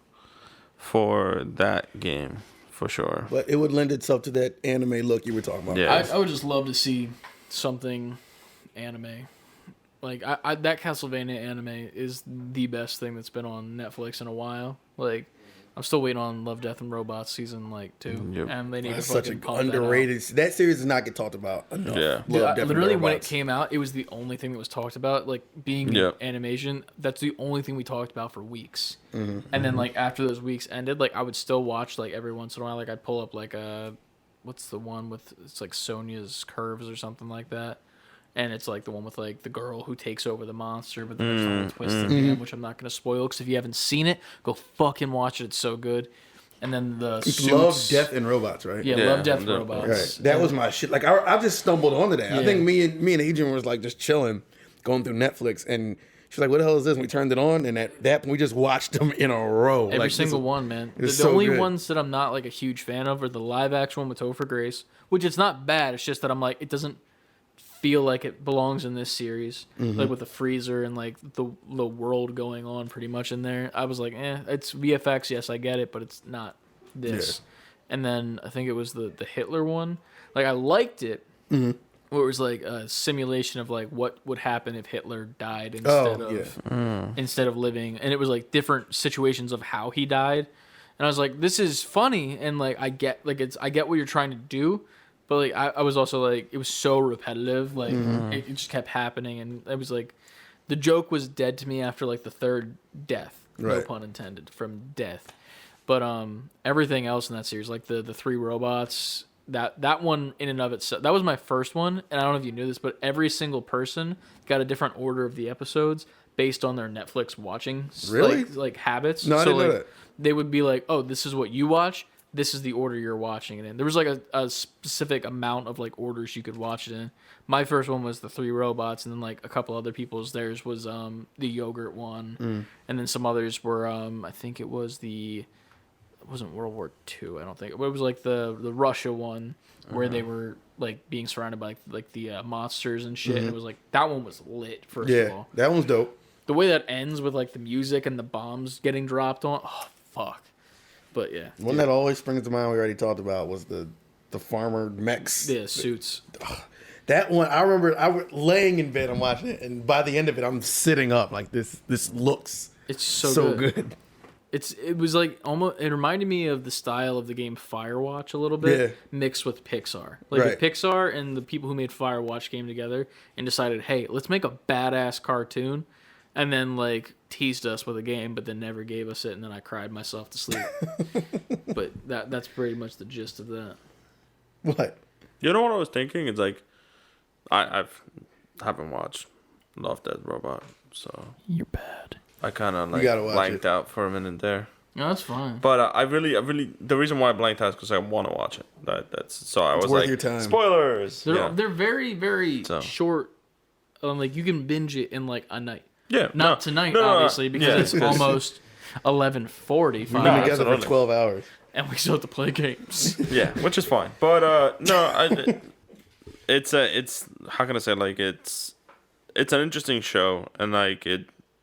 for that game for sure. But it would lend itself to that anime look you were talking about. Yeah. I would just love to see something anime. Like I that Castlevania anime is the best thing that's been on Netflix in a while. Like I'm still waiting on Love, Death, and Robots season 2, Yep. and they need That's to such fucking an pump underrated. That series does not get talked about enough. Yeah. Dude, Love, Death, and literally when it Robots. came out, it was the only thing that was talked about. Like being Yep. animation, that's the only thing we talked about for weeks. Mm-hmm. And then like after those weeks ended, like I would still watch like every once in a while. Like I'd pull up like what's the one with it's like Sonia's Curves or something like that. And it's like the one with like the girl who takes over the monster, but then there's a whole twist at the Mm-hmm. end, which I'm not gonna spoil because if you haven't seen it, go fucking watch it. It's so good. And then the It's suits, Love, Death, and Robots, right? yeah, Yeah, Love, Death, the- Robots. Right. That was my shit. Like I just stumbled onto that. I Yeah. think me and Adrian was like just chilling, going through Netflix, and she's like, "What the hell is this?" And we turned it on, and at that point, we just watched them in a row. Every like, single one, man. The so only good. ones that I'm not like a huge fan of are the live action one with Topher Grace, which it's not bad. It's just that I'm like, it doesn't feel like it belongs in this series, like with the freezer and like the world going on pretty much in there. I was like, it's VFX. Yes, I get it, but it's not this. And then I think it was the Hitler one. Like I liked it. Where it was like a simulation of like what would happen if Hitler died instead of living, and it was like different situations of how he died. And I was like, this is funny, and like I get what you're trying to do, but like I was also like, it was so repetitive, like it just kept happening, and it was like the joke was dead to me after like the third death, no Right. pun intended, from death. But everything else in that series, like the three robots, that one in and of itself, that was my first one, and I don't know if you knew this, but every single person got a different order of the episodes based on their Netflix watching Really? like habits. No, I didn't know like, that. They would be like, oh, this is what you watch. This is the order you're watching it in. There was like a specific amount of like orders you could watch it in. My first one was the three robots, and then like a couple other people's. Theirs was the yogurt one, and then some others were I think it was it wasn't World War II, I don't think. It was like the Russia one where they were like being surrounded by like the monsters and shit. And it was like that one was lit. First of Yeah, all, that one's dope. the way that ends with like the music and the bombs getting dropped on. Oh fuck! But yeah, One that always springs to mind we already talked about was the farmer mechs. yeah, suits. That one, I remember I was laying in bed and watching it, and by the end of it, I'm sitting up like this. This looks It's so good. good. It was like almost. It reminded me of the style of the game Firewatch a little bit, Yeah. mixed with Pixar. Like Right. if Pixar and the people who made Firewatch came together and decided, hey, let's make a badass cartoon. and then like teased us with a game, but then never gave us it, and then I cried myself to sleep. But that's pretty much the gist of that. What? You know what I was thinking? It's like I haven't watched Love, Death, Robot, so You're bad. I kind of You gotta watch blanked it. out for a minute there. No, that's fine. But I really, the reason why I blanked out is because I want to watch it. That's so I was worth like, your time. spoilers. They're very, very So. short. Like you can binge it in like a night. Yeah, Not tonight, obviously, because it's almost 11:45, We've been together absolutely. for 12 hours. and we still have to play games. Yeah, which is fine. But no, it's how can I say, like it's an interesting show, and like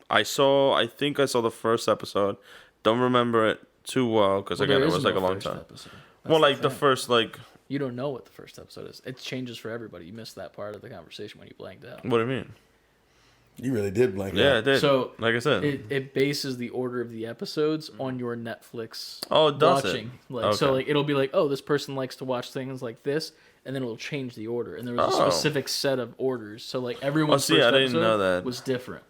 I think I saw the first episode. Don't remember it too well because again it was like a long time. Well, like the first like. You don't know what the first episode is. It changes for everybody. You missed that part of the conversation when you blanked out. What do you mean? You really did blank out. Yeah, it did. So like I said, it bases the order of the episodes on your Netflix Oh, it does watching. it? Like so, Okay. like it'll be like, oh, this person likes to watch things like this, and then it'll change the order. And there was a Oh. specific set of orders. So like everyone's see, first I didn't episode know that. was different.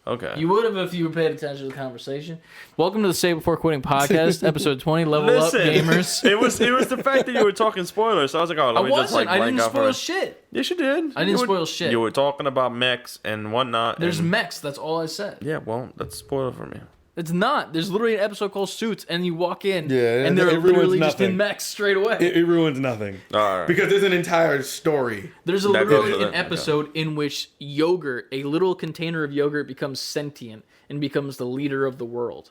okay. You would have if you paid attention to the conversation. Welcome to the Save Before Quitting podcast, episode 20. Level Listen, up, gamers. it was the fact that you were talking spoilers. So I was like, oh, I let me just like wasn't. I blank didn't out for spoil it. shit. Yes, you did. I didn't You were- spoil shit. You were talking about mechs and whatnot. There's and, mechs. That's all I said. yeah, well, that's spoiler for me. It's not. There's literally an episode called Suits, and you walk in, Yeah, and they're it ruins literally just nothing. in mechs straight away. It ruins nothing. All right. Because there's an entire story. There's That literally goes- an okay. episode in which yogurt, a little container of yogurt, becomes sentient and becomes the leader of the world.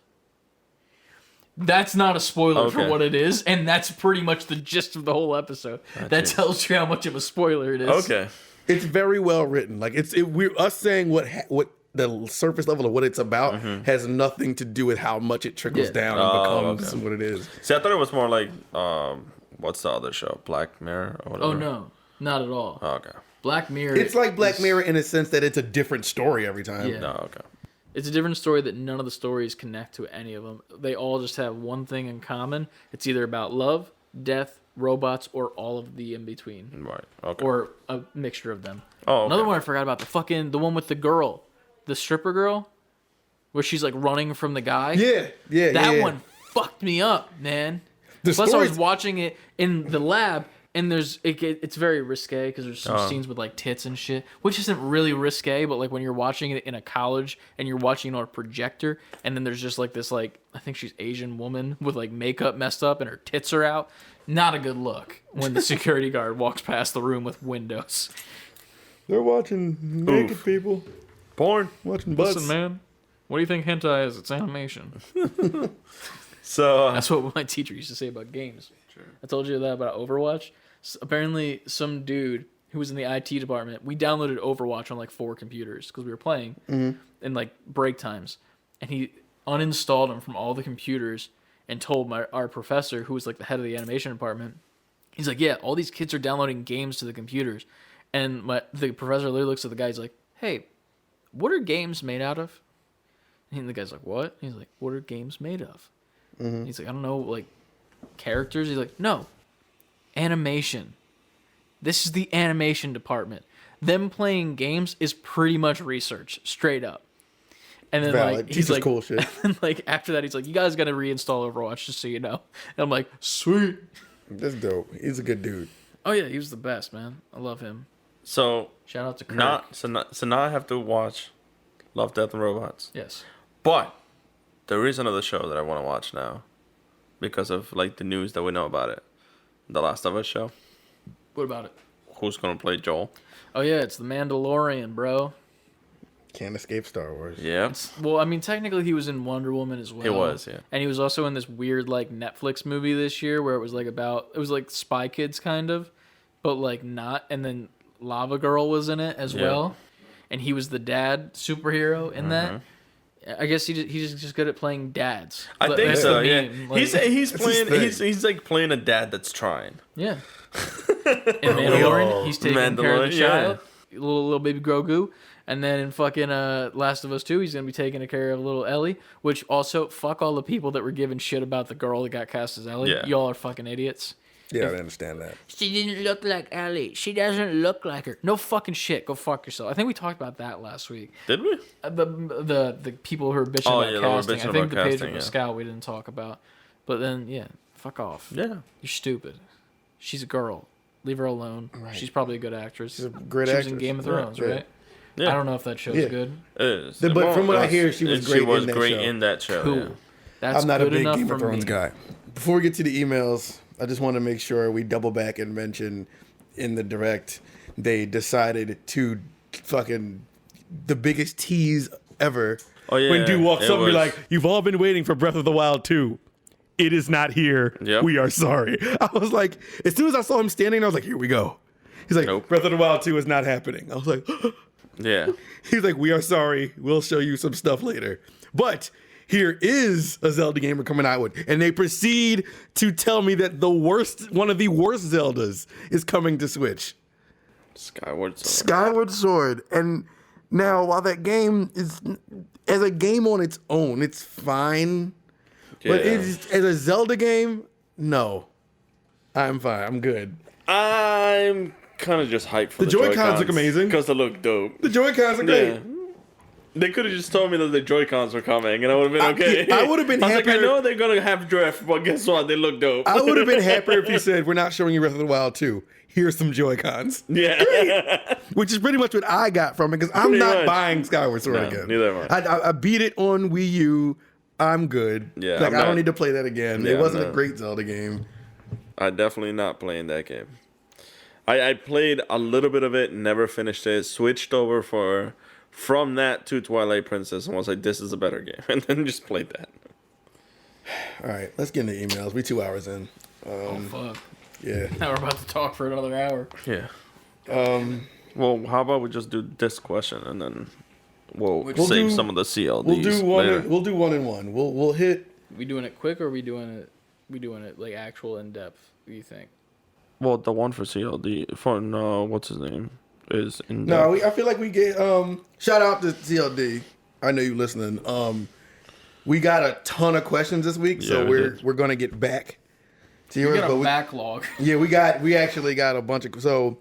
That's not a spoiler for Okay. what it is, and that's pretty much the gist of the whole episode. That tells you how much of a spoiler it is. Okay. It's very well written. Like we're us saying what the surface level of what it's about has nothing to do with how much it trickles Yeah. down and Oh, becomes okay. what it is. See, I thought it was more like what's the other show? Black Mirror or whatever. Oh no, not at all. Oh, okay. Black Mirror. It's like Black is- Mirror in a sense that it's a different story every time. Yeah. No, okay. It's a different story that none of the stories connect to any of them. They all just have one thing in common. It's either about love, death, robots, or all of the in between, Right. Okay. or a mixture of them. Oh, okay. Another one I forgot about, the one with the girl, the stripper girl, where she's like running from the guy. Yeah. That one fucked me up, man. The Plus, I was story's- watching it in the lab, and it's very risque because there's some scenes with like tits and shit, which isn't really risque, but like when you're watching it in a college and you're watching it on a projector, and then there's just like this like I think she's Asian woman with like makeup messed up and her tits are out. Not a good look when the security guard walks past the room with windows. They're watching naked Oof. people Porn. watching butts. Listen, man, what do you think hentai is? It's animation. So That's what my teacher used to say about games. Sure. I told you that about Overwatch. Apparently, some dude who was in the IT department, we downloaded Overwatch on like 4 computers because we were playing in like break times, and he uninstalled them from all the computers and told our professor, who was like the head of the animation department, he's like, yeah, all these kids are downloading games to the computers, and the professor literally looks at the guy, he's like, hey, what are games made out of? And the guy's like, what? He's like, what are games made of? He's like, I don't know, like characters. He's like, no, animation. This is the animation department. Them playing games is pretty much research, straight up. And then Valid. like he's Teaches like, cool shit. And like after that, he's like, you guys got to reinstall Overwatch just so you know. And I'm like, sweet. That's dope. He's a good dude. Oh yeah, he was the best, man. I love him. so Shout out to Kirk. now I have to watch Love, Death, and Robots. Yes. But there is another show that I want to watch now because of like the news that we know about it. The Last of Us show. What about it? Who's gonna play Joel? Oh yeah, it's the Mandalorian, bro. Can't escape Star Wars. Yeah. Well, I mean, technically he was in Wonder Woman as well. He was, yeah. And he was also in this weird like Netflix movie this year where it was like Spy Kids kind of, but like not. And then Lava Girl was in it as Yeah. well, and he was the dad superhero in that. I guess he's just good at playing dads. I But think that's so. the Yeah. meme. Like, He's his playing. thing. He's like playing a dad that's trying. yeah. In Mandalorian, he's taking care of the Mandalorian, yeah. child, little baby Grogu. And then in fucking Last of Us 2, he's going to be taking care of little Ellie, which also, fuck all the people that were giving shit about the girl that got cast as Ellie. Yeah. Y'all are fucking idiots. Yeah, I understand that. She didn't look like Ellie. She doesn't look like her. No fucking shit. Go fuck yourself. I think we talked about that last week. Did we? The people who are bitching about casting. I think the page of a scout we didn't talk about. But then, yeah, fuck off. Yeah. You're stupid. She's a girl. Leave her alone. Right. She's probably a good actress. She's a great she actress. was in Game of Thrones, Yeah. right? Yeah. I don't know if that show's good. It is. But from what I hear, she was great in that show. Cool. Yeah. That's I'm not a good big enough Game for of Thrones me. guy. Before we get to the emails, I just want to make sure we double back and mention in the direct, they decided to fucking the biggest tease ever. Oh, yeah. When dude walks it up and be was- like, "You've all been waiting for Breath of the Wild 2. It is not here. Yep. We are sorry." I was like, as soon as I saw him standing, I was like, "Here we go." He's like, Nope. "Breath of the Wild 2 is not happening." I was like, Yeah. he's like, "We are sorry. We'll show you some stuff later." But here is a Zelda game we're coming out with. And they proceed to tell me that one of the worst Zeldas is coming to Switch. Skyward Sword. Skyward Sword. And now, while that game is, as a game on its own, it's fine. But Yeah. as a Zelda game, no. I'm fine. I'm good. I'm kind of just hyped for The Joy-Cons look amazing. because they look dope. The Joy-Cons are great. Yeah. They could have just told me that the Joy-Cons were coming, and I would have been okay. I would have been I was like, happier. I know they're gonna have drift, but guess what? They look dope. I would have been happier if you said, "We're not showing you Breath of the Wild 2. Here's some Joy-Cons." Yeah. Which is pretty much what I got from it, because I'm Pretty not much. buying Skyward Sword No, again. neither am I. I beat it on Wii U. I'm good. Yeah, like I'm I not- don't need to play that again. Yeah, It wasn't I'm a great Zelda game. I'm definitely not playing that game. I played a little bit of it, never finished it. Switched over from that to Twilight Princess, and was like, "This is a better game," and then just played that. All right, let's get into emails. We 2 hours in. Oh, fuck. Yeah. Now we're about to talk for another hour. Yeah. Well, how about we just do this question and then we'll save do- some of the CLDs We'll do one. later. We'll do one and one. We'll hit. We doing it quick or we doing it like actual in depth? What do you think? Well, the one for CLD for no, what's his name is in. No, I feel like we get. Shout out to CLD. I know you listening. We got a ton of questions this week, so Yeah, we we're gonna get back to We yours. got but a backlog. Yeah, we actually got a bunch of. So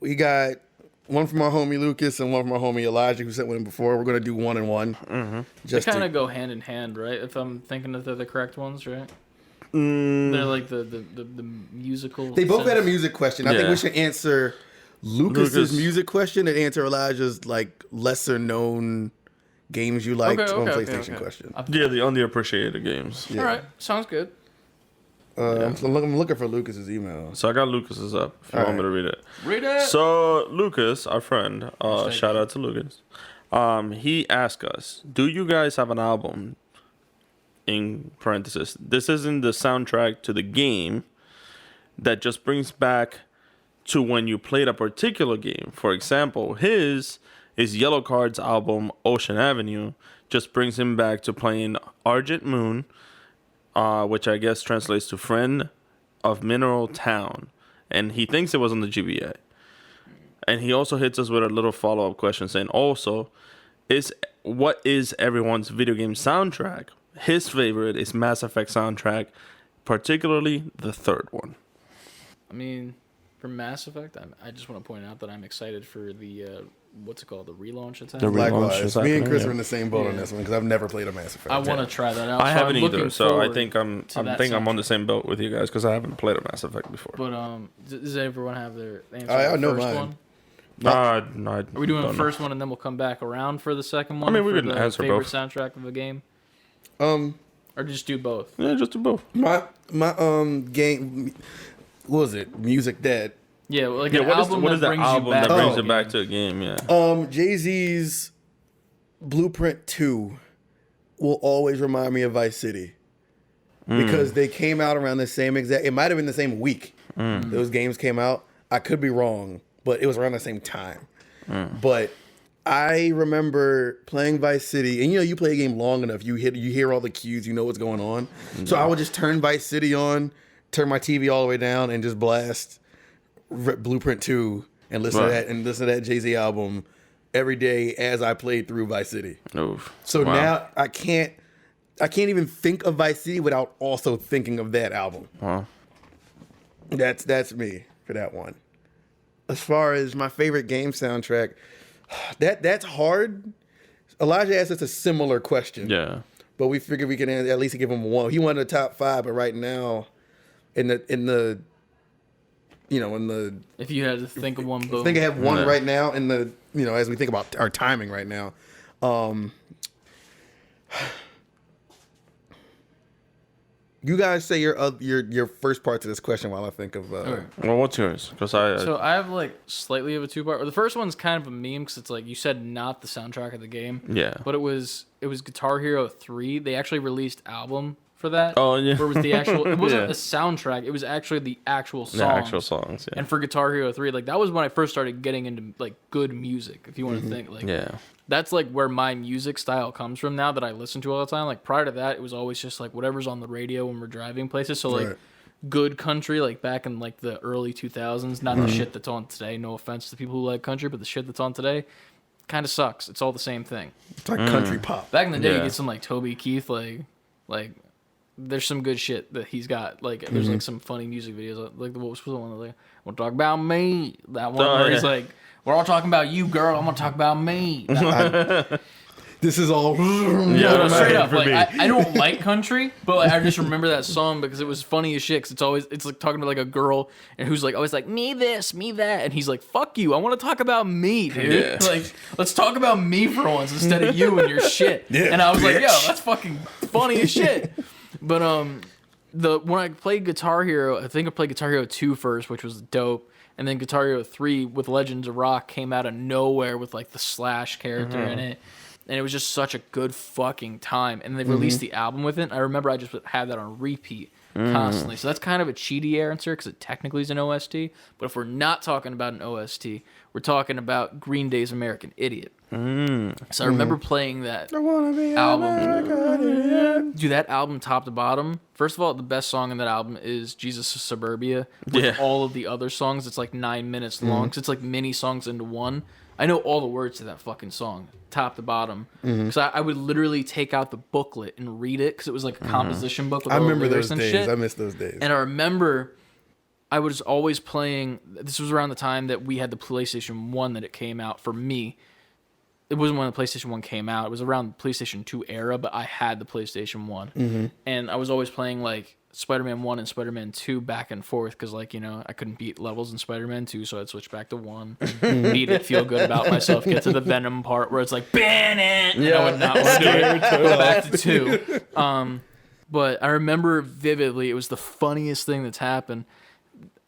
we got one from our homie Lucas and one from our homie Elijah, who sent one in before. We're gonna do one and one. Mm-hmm. They Just kind to, of go hand in hand, right? If I'm thinking that they're the correct ones, right? They're like the musical. they both had a sense. music question. I think Yeah. we should answer Lucas's music question and answer Elijah's like lesser known games you liked on PlayStation question. Yeah, the underappreciated games. Yeah. All right, sounds good. So I'm looking for Lucas's email. So I got Lucas's up. If you want me to read it. Read it. So Lucas, our friend, shout out to Lucas. He asked us, "Do you guys have an album?" In parenthesis, this isn't the soundtrack to the game that just brings back to when you played a particular game. For example, his is Yellow Card's album Ocean Avenue just brings him back to playing Argent Moon, which I guess translates to Friend of Mineral Town, and he thinks it was on the GBA. And he also hits us with a little follow-up question saying, also, what is everyone's video game soundtrack? His favorite is Mass Effect soundtrack, particularly the third one. I mean, for Mass Effect, I just want to point out that I'm excited for the what's it called, the relaunch that's happening. Likewise, me and Chris yeah. are in the same boat on this one because I've never played a Mass Effect. I want to try that out. I so haven't I'm either, looking so I forward think I'm to that on the soundtrack. same boat with you guys because I haven't played a Mass Effect before. But does everyone have their answer? I for the know first mine. one? No, Are we doing the first one and then we'll come back around for the second one? mean, we for can the answer favorite both. soundtrack of the game, or just do both. Yeah, just do both. my game. What was it? Music Dead. Yeah, well, like Yeah, an what album is that that brings album you back. that brings to it the back game. to a game? Yeah. Jay-Z's Blueprint 2 will always remind me of Vice City because they came out around the same exact. It might have been the same week those games came out. I could be wrong, but it was around the same time. But I remember playing Vice City, and you play a game long enough, you hear all the cues, you know what's going on. So I would just turn Vice City on, turn my TV all the way down, and just blast Blueprint 2 and listen to that Jay-Z album every day as I played through Vice City. Oof. So Wow. now I can't even think of Vice City without also thinking of that album. Wow. That's me for that one. As far as my favorite game soundtrack, that's hard. Elijah asked us a similar question. Yeah. But we figured we can at least give him one. He wanted the top 5, but right now, in the If you had to think of one, boom. I think I have one right now in the as we think about our timing right now. You guys say your first part to this question while I think of. Okay. Well, what's yours? Because So I have like slightly of a 2-part. The first one's kind of a meme because it's like you said not the soundtrack of the game. Yeah. But it was Guitar Hero 3. They actually released album for that. Oh, yeah. Where it was the actual. It wasn't Yeah. the soundtrack. It was actually the actual songs. The actual songs. Yeah. And for Guitar Hero 3, like that was when I first started getting into like good music. If you want to think like. Yeah. That's like where my music style comes from now that I listen to all the time. Like prior to that, it was always just like whatever's on the radio when we're driving places. So like good country, like back in like the early 2000s, not the shit that's on today. No offense to people who like country, but the shit that's on today kind of sucks. It's all the same thing. It's like country pop. Back in the day, you Yeah. get some like Toby Keith, like there's some good shit that he's got. Like there's like some funny music videos. Like what was the one like we'll talk about me. That one where he's like. We're all talking about you, girl. I'm gonna talk about me. This is all. No, straight up. Like I don't like country, but like, I just remember that song because it was funny as shit. 'Cause it's like talking to like a girl and who's like always like me this, me that, and he's like fuck you. I want to talk about me, dude. Yeah. Like let's talk about me for once instead of you and your shit. Yeah, and I was like, bitch. yo, that's fucking funny as shit. But when I played Guitar Hero, I think I played Guitar Hero 2 first, which was dope. And then Guitar Hero 3 with Legends of Rock came out of nowhere with like the Slash character in it. And it was just such a good fucking time. And they released the album with it. I remember I just had that on repeat constantly. So that's kind of a cheaty answer because it technically is an OST. But if we're not talking about an OST, we're talking about Green Day's American Idiot. So I remember playing that album. Dude, that album top to bottom. First of all, the best song in that album is Jesus of Suburbia. With all of the other songs, it's like 9 minutes long. Cause it's like mini songs into one. I know all the words to that fucking song, top to bottom. Because I would literally take out the booklet and read it because it was like a composition book with I all the remember lyrics those and days. shit. I miss those days. And I remember I was always playing. This was around the time that we had the PlayStation 1 that it came out for me. It wasn't when the PlayStation 1 came out. It was around the PlayStation 2 era, but I had the PlayStation 1. And I was always playing like Spider-Man 1 and Spider-Man 2 back and forth because like, I couldn't beat levels in Spider-Man 2, so I'd switch back to 1. Beat it, feel good about myself, get to the Venom part where it's like, ban it! And I would not want to do it. Go back to 2. But I remember vividly, it was the funniest thing that's happened.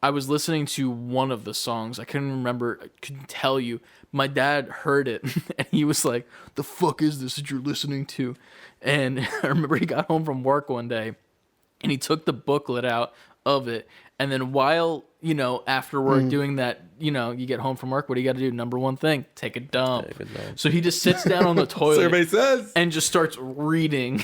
I was listening to one of the songs. I couldn't remember. I couldn't tell you. My dad heard it, and he was like, the fuck is this that you're listening to? And I remember he got home from work one day, and he took the booklet out of it. And then while, after work doing that, you get home from work, what do you got to do? Number one thing, take a dump. So he just sits down on the toilet Survey says. and just starts reading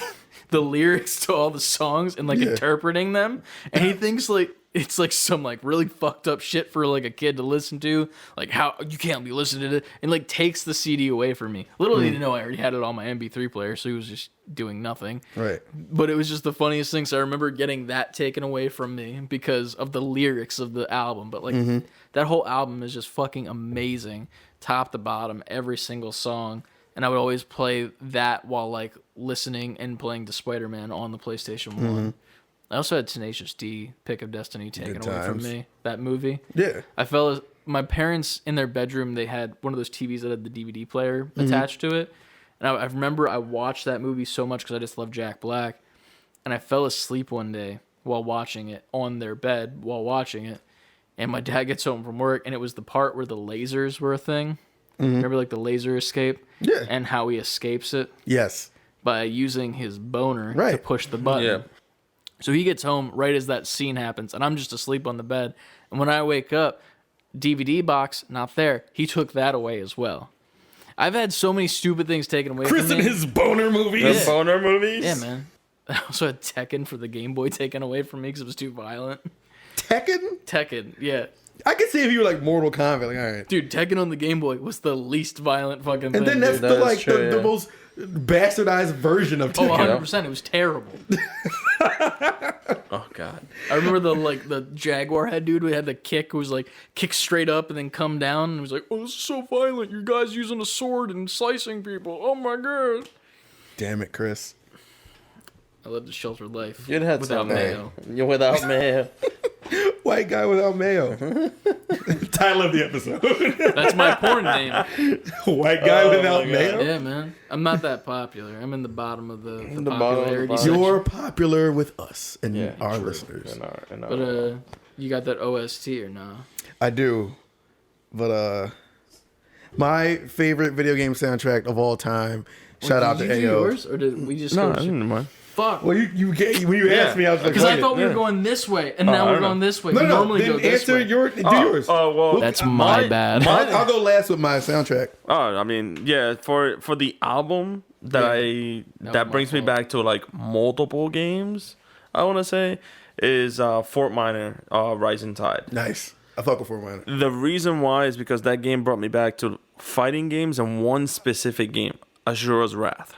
the lyrics to all the songs and like interpreting them. And he thinks like it's like some like really fucked up shit for like a kid to listen to. Like how you can't be listening to it, and like takes the CD away from me. Little did he know I already had it on my MP3 player, so he was just doing nothing. Right. But it was just the funniest thing. So I remember getting that taken away from me because of the lyrics of the album. But like that whole album is just fucking amazing, top to bottom, every single song. And I would always play that while like listening and playing to Spider-Man on the PlayStation 1. I also had Tenacious D, Pick of Destiny taken away from me. That movie. Yeah. My parents in their bedroom, they had one of those TVs that had the DVD player attached to it. And I remember I watched that movie so much because I just love Jack Black. And I fell asleep one day while watching it on their bed while watching it. And my dad gets home from work, and it was the part where the lasers were a thing. Remember like the laser escape? Yeah. And how he escapes it Yes. by using his boner to Right. push the button. Yeah. So he gets home right as that scene happens, and I'm just asleep on the bed. And when I wake up, DVD box, not there. He took that away as well. I've had so many stupid things taken away Chris from and me. his boner movies. The boner movies? Yeah, man. I also had Tekken for the Game Boy taken away from me because it was too violent. Tekken? Tekken, yeah. I could see if you were like Mortal Kombat. Like, all right. Dude, Tekken on the Game Boy was the least violent fucking thing. And then that's dude. the That is like true, the yeah. most bastardized version of Oh, Tekken. 100%. It was terrible. Oh God. I remember the Jaguar head dude. We had the kick. Who was like kick straight up and then come down. And it was like, oh, this is so violent. You guys using a sword and slicing people. Oh my God. Damn it, Chris. I lived a sheltered life. You'd had without some mayo. You're without mayo. White guy without mayo. Title of the episode. That's my porn name. White guy without my God. mayo. Yeah, man. I'm not that popular. I'm in the bottom of the bottom of the popularity bottom. section. You're popular with us and our true. listeners. And our, But you got that OST or nah? I do, but my favorite video game soundtrack of all time. Shout out to Did you do AO. yours, or did we just no, go? I didn't mind. Fuck. Well, when you asked me, I was like, Because I fuck thought we it. were going this way, and now I we're don't know. going this way. No, We no, normally then go this answer way. do yours. Oh well. That's my bad. I'll go last with my soundtrack. Oh, I mean, yeah. For the album that brings me back to like multiple games, I want to say is Fort Minor, Rising Tide. Nice. I fuck with Fort Minor. The reason why is because that game brought me back to fighting games and one specific game, Asura's Wrath.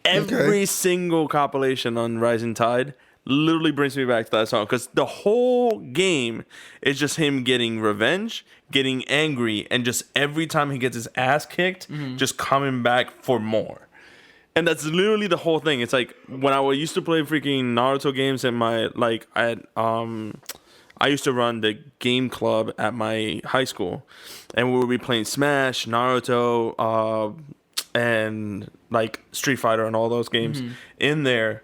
Every single compilation on Rising Tide literally brings me back to that song because the whole game is just him getting revenge, getting angry, and just every time he gets his ass kicked, just coming back for more. And that's literally the whole thing. It's like when I used to play freaking Naruto games in my I used to run the game club at my high school, and we would be playing Smash, Naruto, and like Street Fighter and all those games in there.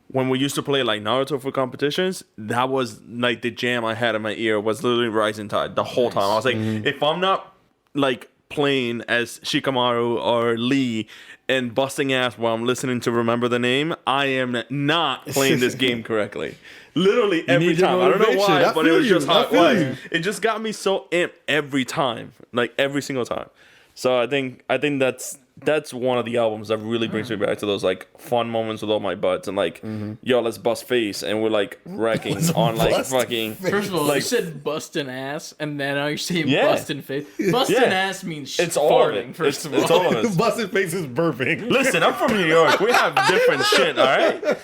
When we used to play like Naruto for competitions, that was like the jam I had in my ear was literally Rising Tide the whole time. I was like, if I'm not like playing as Shikamaru or Lee and busting ass while I'm listening to Remember the Name, I am not playing this game correctly. Literally every need your time. I don't know motivation. why, I but it feel was you. just I how it feel was. you. It just got me so amped every time, like every single time. So I think that's one of the albums that really brings me back to those like fun moments with all my buds and like, yo, let's bust face, and we're like wrecking on like fucking. First of all, like, you said busting ass, and then now you're saying Yeah. busting face. Busting ass means it's all of farting, it. first of all. It's all of it. Busted face is burping. Listen, I'm from New York. We have different shit, all right?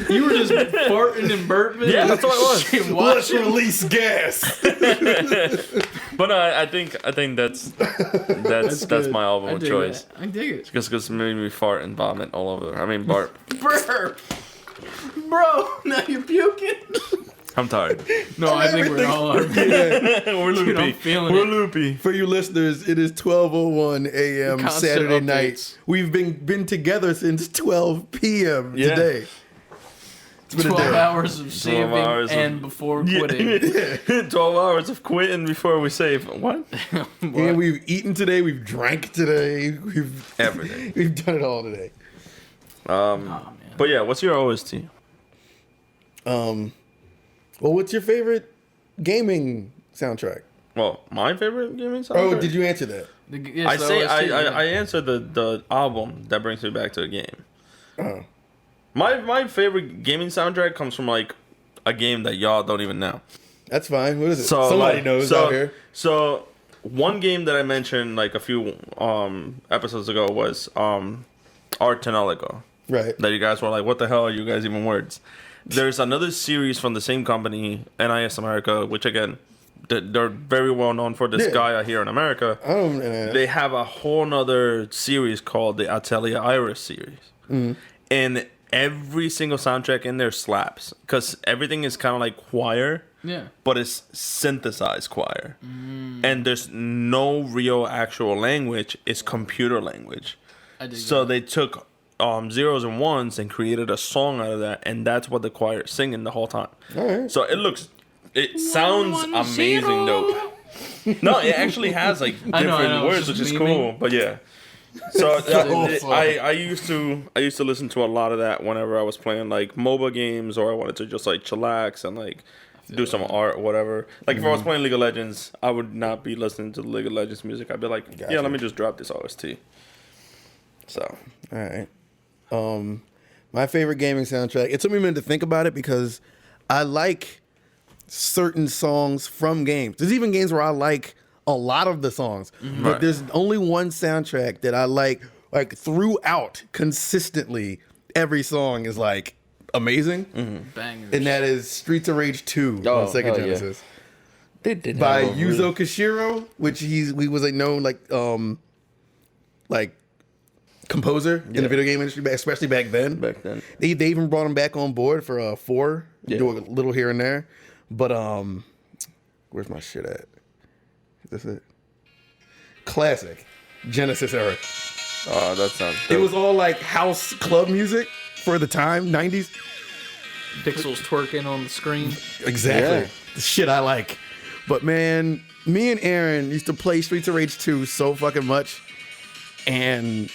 You were just farting and burping. Yeah, that's all it was. Shit, Let's watching. release gas. But I think that's good. my album I of dig choice. that. I dig it. Just because it made me fart and vomit all over. I mean, barp. Burp. Bro, now you're puking. I'm tired. No, I think we're all are. We're loopy. Dude, I'm feeling We're it. loopy. For you listeners, it is 12:01 a.m. Constant Saturday updates. night. We've been together since 12 p.m. Yeah. today. It's been 12 a day. hours of saving hours of- and before quitting. 12 hours of quitting before we save. What? And we've eaten today. We've drank today. We've Everything. We've done it all today. Oh, man. But yeah, what's your OST? Well, what's your favorite gaming soundtrack? Well, my favorite gaming song. Oh, did you answer that? Yes, I say OST, yeah. I answered the album that brings me back to a game. Oh. My favorite gaming soundtrack comes from like a game that y'all don't even know. That's fine. What is it? So Somebody like, knows so, out here. So one game that I mentioned like a few episodes ago was Art Tenolico. Right. That you guys were like, what the hell are you guys even words? There's another series from the same company, NIS America, which again, they're very well known for this Yeah. guy out here in America. I don't. They have a whole nother series called the Atelier Iris series. And every single soundtrack in there slaps because everything is kind of like choir, Yeah. but it's synthesized choir. And there's no real actual language, it's computer language. I dig So that. they took zeros and ones and created a song out of that, and that's what the choir is singing the whole time. All right. So it sounds amazing though. No, it actually has like I different know, words, just which is memeing. cool. But yeah. So So I used to listen to a lot of that whenever I was playing like MOBA games or I wanted to just like chillax and like do some art or whatever. Like if I was playing League of Legends, I would not be listening to the League of Legends music. I'd be like, yeah, Gotcha. let me just drop this OST. So All right. My favorite gaming soundtrack. It took me a minute to think about it because I like certain songs from games. There's even games where I like a lot of the songs, but Right. there's only one soundtrack that I like throughout consistently. Every song is like amazing, Bangers. and that is Streets of Rage 2 Oh, on Sega hell yeah. Genesis They did by have a really- Yuzo Koshiro, which he was a known like composer in the video game industry, especially back then. They even brought him back on board for 4, do a little here and there. But where's my shit at? Is this it? Classic Genesis era. Oh, that sounds It dope. was all like house club music for the time, 90s. Pixels twerking on the screen. Exactly. Yeah. The shit I like. But man, me and Aaron used to play Streets of Rage 2 so fucking much. And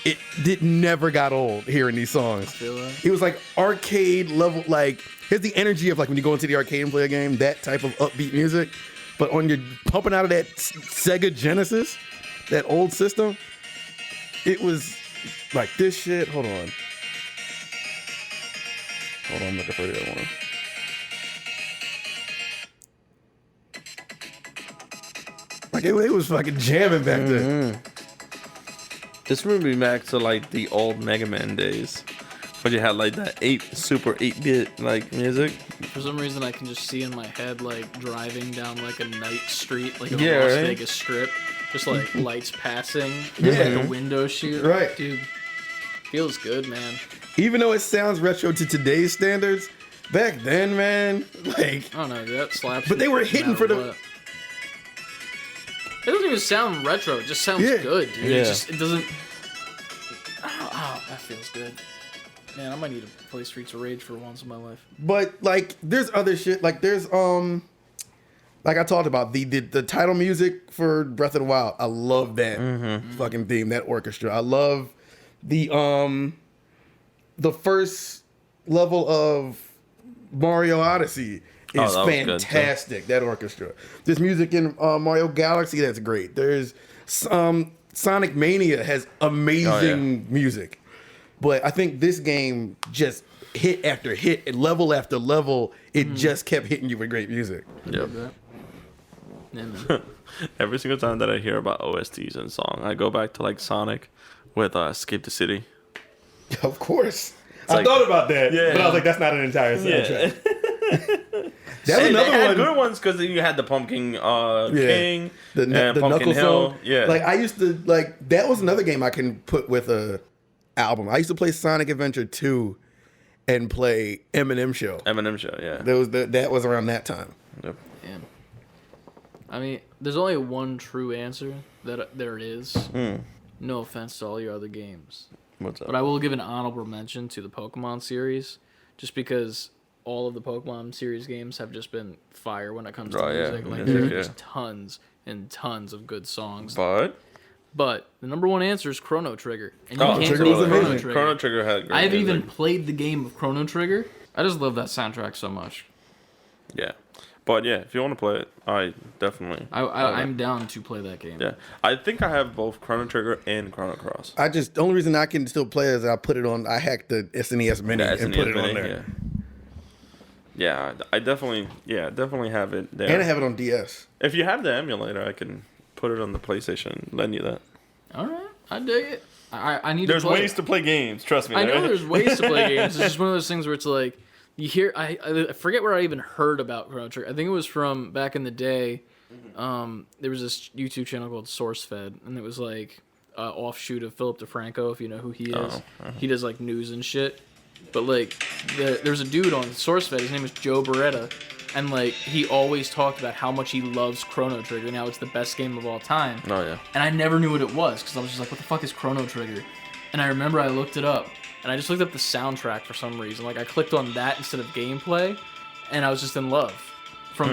it never got old hearing these songs. Feel that? It was like arcade level, like, here's the energy of like when you go into the arcade and play a game, that type of upbeat music. But on your pumping out of that Sega Genesis, that old system, it was like this shit. Hold on, I'm looking for the other one. Like it was fucking jamming back then. This brings me back to like the old Mega Man days, when you had like that super 8-bit like music. For some reason, I can just see in my head like driving down like a night street, like a Yeah, Las right? Vegas strip, just like lights passing, Yeah. like the window shoot. Right. Dude, feels good, man. Even though it sounds retro to today's standards, back then, man, like I don't know, dude, that slaps. But they were no hitting matter for the- what. It doesn't even sound retro. It just sounds Yeah. good, dude. Yeah. It doesn't. Oh, that feels good. Man, I might need to play Streets of Rage for once in my life. But like, there's other shit. Like, there's like I talked about the title music for Breath of the Wild. I love that fucking theme, that orchestra. I love the first level of Mario Odyssey Oh, is that was good, too. fantastic. That orchestra. There's music in Mario Galaxy that's great. There's Sonic Mania has amazing music. But I think this game just hit after hit, and level after level, it just kept hitting you with great music. Yep. Yeah, man. Every single time that I hear about OSTs and song, I go back to like Sonic with Escape the City. Of course. I like- thought about that, Yeah. but I was like, that's not an entire soundtrack. That's Hey, another they had one. good ones because you had the Pumpkin King, The and Knuckle Pumpkin Hill. song. Yeah, Like, I used to, like, that was another game I can put with a album. I used to play Sonic Adventure 2 and play Eminem Show. Eminem Show. Yeah. That was around that time. Yep. Damn. I mean, there's only one true answer that there is. No offense to all your other games. What's up? But I will give an honorable mention to the Pokemon series, just because all of the Pokemon series games have just been fire when it comes to Oh, yeah. music. Like, Music, there are yeah. just tons and tons of good songs. But But the number one answer is Chrono Trigger. And Oh, can't Trigger beat was amazing. Chrono Trigger had great I've even music. played the game of Chrono Trigger. I just love that soundtrack so much. Yeah. But yeah, if you want to play it, I definitely. I'm down to play that game. Yeah. I think I have both Chrono Trigger and Chrono Cross. The only reason I can still play it is I put it on, I hacked the SNES Mini Yeah, and SNES put it Mini, on there. Yeah, I definitely have it there. And I have it on DS. If you have the emulator, I can put it on the PlayStation, lend you that. All right, I dig it. I need There's to play ways it. to play games, trust me. I know there's ways to play games. It's just one of those things where it's like you hear. I forget where I even heard about Chrono Trigger. I think it was from back in the day. There was this YouTube channel called SourceFed, and it was like offshoot of Philip DeFranco, if you know who he is. He does like news and shit. But like, there's a dude on SourceFed. His name is Joe Beretta, and like he always talked about how much he loves Chrono Trigger and how it's the best game of all time. Oh yeah. And I never knew what it was because I was just like, what the fuck is Chrono Trigger? And I remember I looked it up, and I just looked up the soundtrack for some reason. Like I clicked on that instead of gameplay, and I was just in love from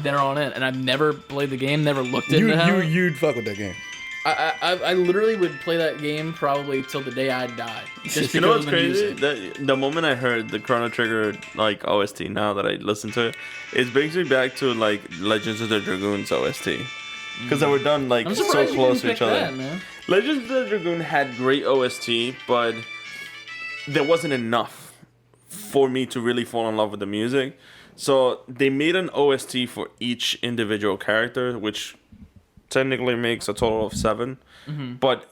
there on in. And I've never played the game, never looked into it. You'd fuck with that game. I literally would play that game probably till the day I die. Just You know what's because of the crazy? music. The moment I heard the Chrono Trigger like OST, now that I listen to it, it brings me back to like Legends of the Dragoon's OST. Because they were done like I'm so surprised you close didn't to each pick other. that, man. Legends of the Dragoon had great OST, but there wasn't enough for me to really fall in love with the music. So they made an OST for each individual character, which technically makes a total of 7. But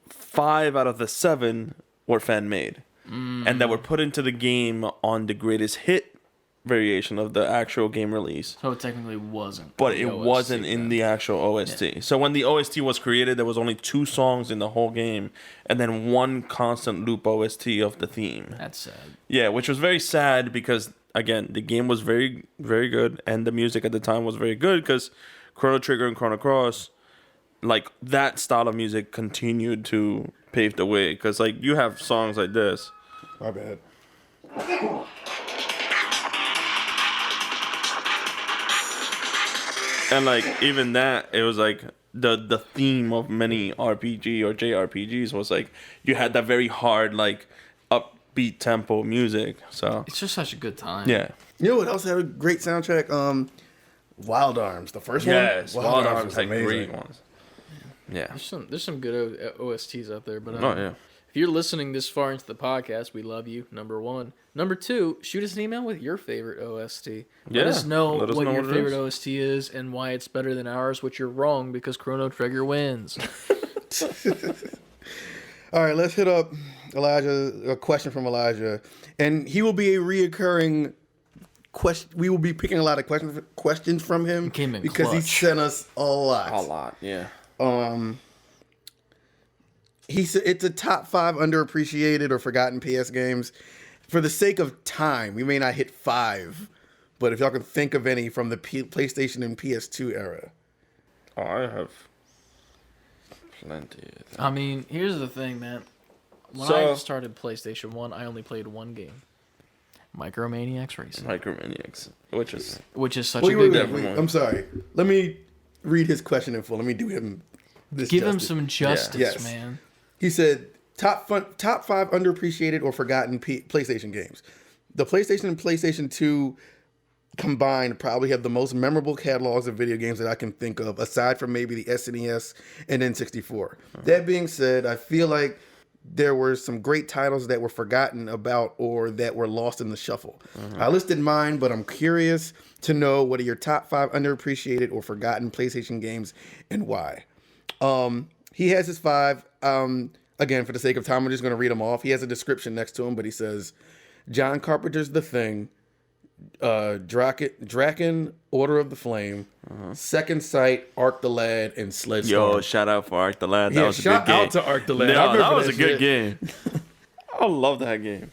5 out of the 7 were fan made. and that were put into the game on the greatest hit variation of the actual game release. So it technically wasn't. But the it OST wasn't in then. the actual OST. Yeah. So when the OST was created, there was only 2 songs in the whole game, and then 1 constant loop OST of the theme. That's sad. Yeah, which was very sad because, again, the game was very, very good, and the music at the time was very good because Chrono Trigger and Chrono Cross, like, that style of music continued to pave the way. Because, like, you have songs like this. My bad. And, like, even that, it was, like, the theme of many RPG or JRPGs was, like, you had that very hard, like, upbeat tempo music. So It's just such a good time. yeah. You know what else had a great soundtrack? Wild Arms, the first one. Yes, Wild Arms was had amazing. great ones. Yeah. There's some good OSTs out there, but Oh, yeah. if you're listening this far into the podcast, we love you. Number 1. Number 2, shoot us an email with your favorite OST. Let us know what your favorite OST is and why it's better than ours, which you're wrong because Chrono Trigger wins. All right, let's hit up Elijah. A question from Elijah, and he will be a reoccurring question. We will be picking a lot of questions from him Came in because he clutch. sent us a lot. A lot, yeah. He said it's a top 5 underappreciated or forgotten PS games. For the sake of time, we may not hit 5, but if y'all can think of any from the PlayStation and PS2 era. Oh, I have plenty. I mean, here's the thing, man. When So- I started PlayStation 1, I only played one game. Micromaniacs Racing. Micromaniacs, which is Which is such Wait, a wait, good wait, game. wait. I'm sorry. Let me read his question in full. Let me do him this Give him justice. some justice, Yes. man. He said top 5 underappreciated or forgotten PlayStation games. The PlayStation and PlayStation 2 combined probably have the most memorable catalogs of video games that I can think of, aside from maybe the SNES and N64. That being said, I feel like there were some great titles that were forgotten about or that were lost in the shuffle. I listed mine, but I'm curious to know what are your top 5 underappreciated or forgotten PlayStation games and why. He has his 5. Again, for the sake of time, I'm just going to read them off. He has a description next to him, but he says, John Carpenter's The Thing, Draken, Order of the Flame, Second Sight, Arc the Lad, and Sled Storm. Yo, shout out for Arc the Lad. That Yeah, was a good shout game. out to Arc the Lad. I No, remember that was that a good shit. game. I love that game.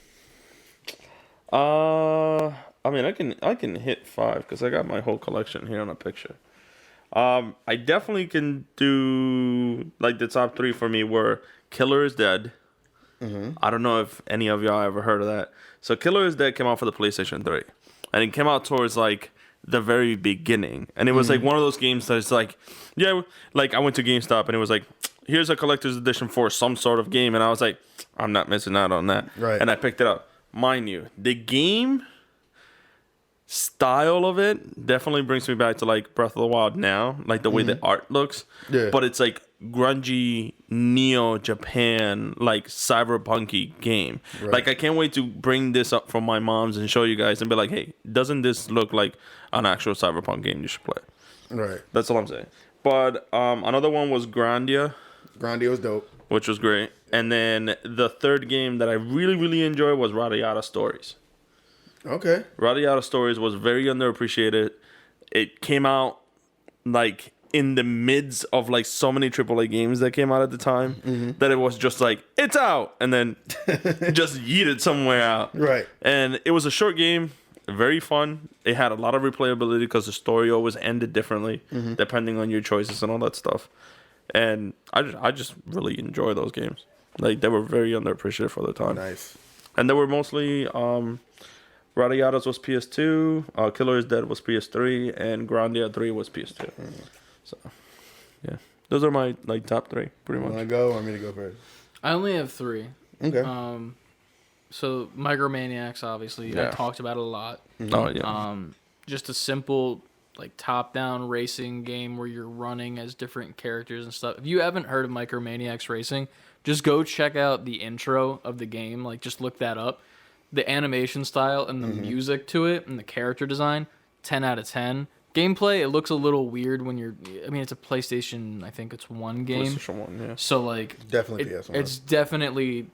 I mean, I can hit 5 because I got my whole collection here on a picture. I definitely can do like the top 3 for me were Killer is Dead. I don't know if any of y'all ever heard of that. So Killer is Dead came out for the PlayStation 3, and it came out towards like the very beginning, and it was like one of those games that's like, yeah, like I went to GameStop and it was like, here's a collector's edition for some sort of game, and I was like, I'm not missing out on that, Right. And I picked it up. Mind you, the game style of it definitely brings me back to like Breath of the Wild now, like the way the art looks. Yeah. But it's like grungy Neo Japan, like cyberpunky game. Right. Like I can't wait to bring this up from my mom's and show you guys and be like, hey, doesn't this look like an actual cyberpunk game you should play? Right. That's all I'm saying. But another one was Grandia, Grandia was dope. which was great. And then the third game that I really, really enjoyed was Rada Yada Stories. Okay. Rada Yada Stories was very underappreciated. It came out like in the midst of like so many AAA games that came out at the time that it was just like, it's out, and then just yeeted somewhere out. Right. And it was a short game, very fun. It had a lot of replayability because the story always ended differently depending on your choices and all that stuff. And I just really enjoy those games. Like they were very underappreciated for the time. Nice. And they were mostly Rada Yada's was PS2, Killer is Dead was PS3, and Grandia 3 was PS2. So, yeah. Those are my like top 3, pretty Want much. to go or want me to go first? I only have 3. Okay. So Micromaniacs, obviously, I Yeah. talked about it a lot. Oh, yeah. Just a simple like top-down racing game where you're running as different characters and stuff. If you haven't heard of Micromaniacs Racing, just go check out the intro of the game. Like, just look that up. The animation style and the music to it and the character design, 10 out of 10. Gameplay, it looks a little weird when you're... I mean, it's a PlayStation, I think it's 1 game. PlayStation 1, yeah. So, like... Definitely PS1. It's definitely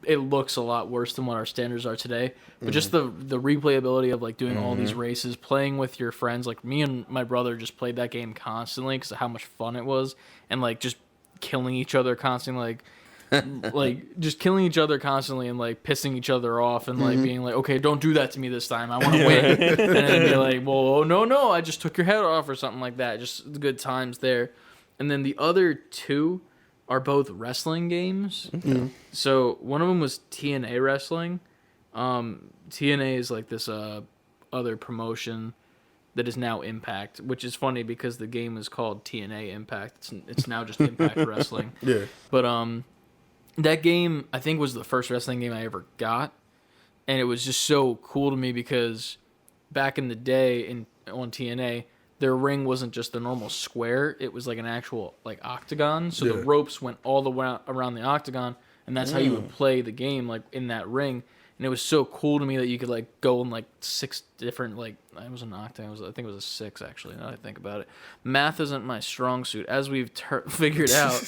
it looks a lot worse than what our standards are today. But just the replayability of like doing all these races, playing with your friends. Like me and my brother just played that game constantly because of how much fun it was, and like just killing each other constantly, like just killing each other constantly and like pissing each other off and like being like, okay, don't do that to me this time. I want to win. And then be like, well, no, I just took your head off or something like that. Just good times there. And then the other two are both wrestling games. So one of them was TNA Wrestling. TNA is like this other promotion that is now Impact, which is funny because the game is called TNA Impact. It's now just Impact Wrestling. Yeah. But that game I think was the first wrestling game I ever got, and it was just so cool to me because back in the day on TNA, their ring wasn't just a normal square; it was like an actual like octagon. So the ropes went all the way around the octagon, and that's how you would play the game, like in that ring. And it was so cool to me that you could like go in like 6 different like it was an octagon. I think it was a 6 actually. Now that I think about it, math isn't my strong suit, as we've figured out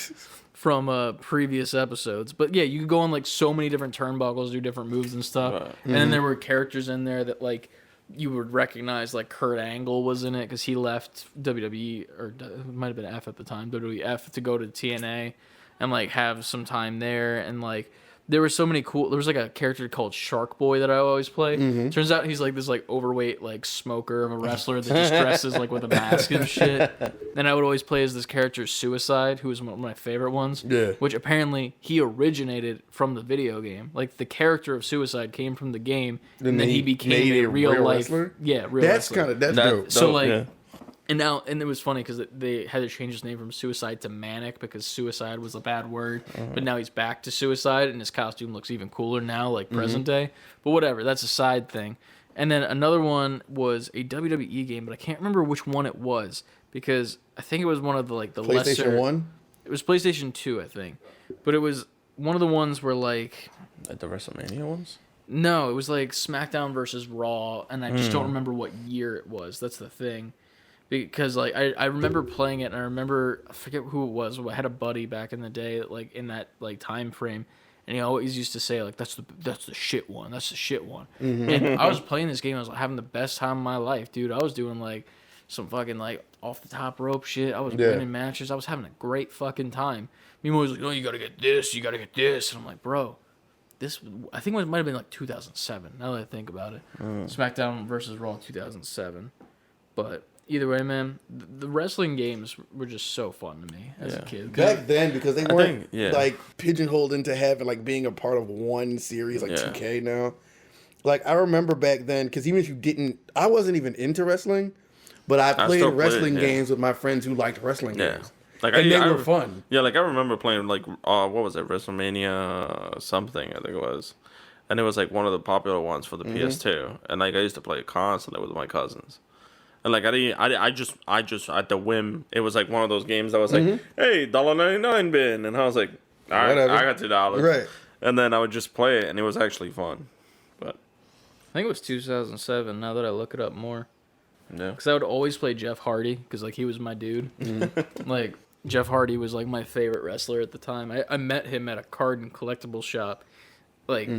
from previous episodes. But yeah, you could go on like so many different turnbuckles, do different moves and stuff. And then there were characters in there that like you would recognize, like Kurt Angle was in it because he left WWE, or it might have been F at the time, WWF, to go to TNA and like have some time there. And like there were so many cool. There was like a character called Shark Boy that I always play. Turns out he's like this like overweight like smoker of a wrestler that just dresses like with a mask and shit. And I would always play as this character Suicide, who was one of my favorite ones. Yeah. Which apparently he originated from the video game. Like the character of Suicide came from the game, and then he became a real life wrestler. Yeah, real wrestler. That's dope. So like. And it was funny because they had to change his name from Suicide to Manic because Suicide was a bad word. But now he's back to Suicide, and his costume looks even cooler now, like present day. But whatever, that's a side thing. And then another one was a WWE game, but I can't remember which one it was because I think it was one of the like the lesser. PlayStation 1? It was PlayStation 2, I think. But it was one of the ones where like the WrestleMania ones? No, it was like SmackDown versus Raw, and I just don't remember what year it was. That's the thing. Because like I remember playing it, and I forget who it was. I had a buddy back in the day that, like in that like time frame, and he always used to say like that's the shit one. That's the shit one. And I was playing this game. I was like, having the best time of my life, dude. I was doing like some fucking like off the top rope shit. I was winning matches. I was having a great fucking time. Mimo was like, "Oh, you gotta get this. You gotta get this." And I'm like, "Bro, this." I think it might have been like 2007. Now that I think about it, SmackDown versus Raw 2007, but. Either way, man, the wrestling games were just so fun to me as a kid. Back then, because they weren't like pigeonholed into having like being a part of one series like 2K now. Like I remember back then, because even if you didn't, I wasn't even into wrestling, but I played wrestling games with my friends who liked wrestling games. Like and they were fun. Yeah, like I remember playing like what was it, WrestleMania something I think it was, and it was like one of the popular ones for the PS2, and like I used to play it constantly with my cousins. And like I just at the whim, it was like one of those games that was like, hey, $1.99 bin, and I was like, all right, I got $2, right? And then I would just play it, and it was actually fun. But I think it was 2007. Now that I look it up more, yeah, because I would always play Jeff Hardy because like he was my dude. Like Jeff Hardy was like my favorite wrestler at the time. I met him at a card and collectible shop, like.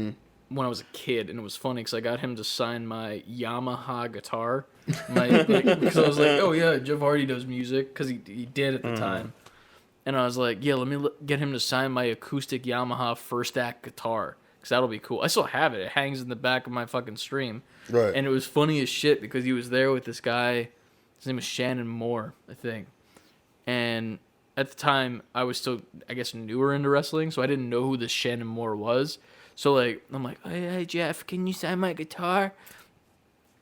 When I was a kid, and it was funny because I got him to sign my Yamaha guitar, because I was like, oh yeah, Jeff Hardy does music, because he did at the time, and I was like, yeah, let me get him to sign my acoustic Yamaha First Act guitar, because that'll be cool. I still have it. It hangs in the back of my fucking stream, right? And it was funny as shit because he was there with this guy. His name was Shannon Moore, I think, and at the time I was still, I guess, newer into wrestling, so I didn't know who this Shannon Moore was. So, like, I'm like, hey, Jeff, can you sign my guitar?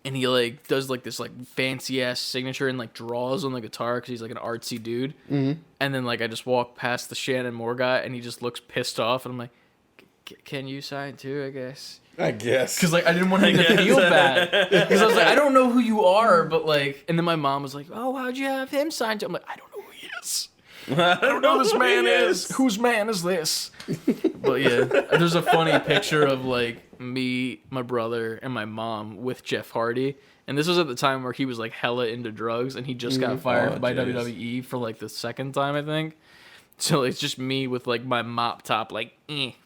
And he, like, does, like, this, like, fancy-ass signature and, like, draws on the guitar because he's, like, an artsy dude. And then, like, I just walk past the Shannon Moore guy, and he just looks pissed off. And I'm like, can you sign too, I guess? I guess. Because, like, I didn't want him to feel bad. Because I was like, I don't know who you are, but, like... And then my mom was like, oh, how'd you have him sign too? I'm like, I don't know who he is. I don't know who this man is. Whose man is this? But yeah, there's a funny picture of like me, my brother, and my mom with Jeff Hardy. And this was at the time where he was like hella into drugs, and he just got fired by WWE for like the second time, I think. So it's just me with like my mop top, like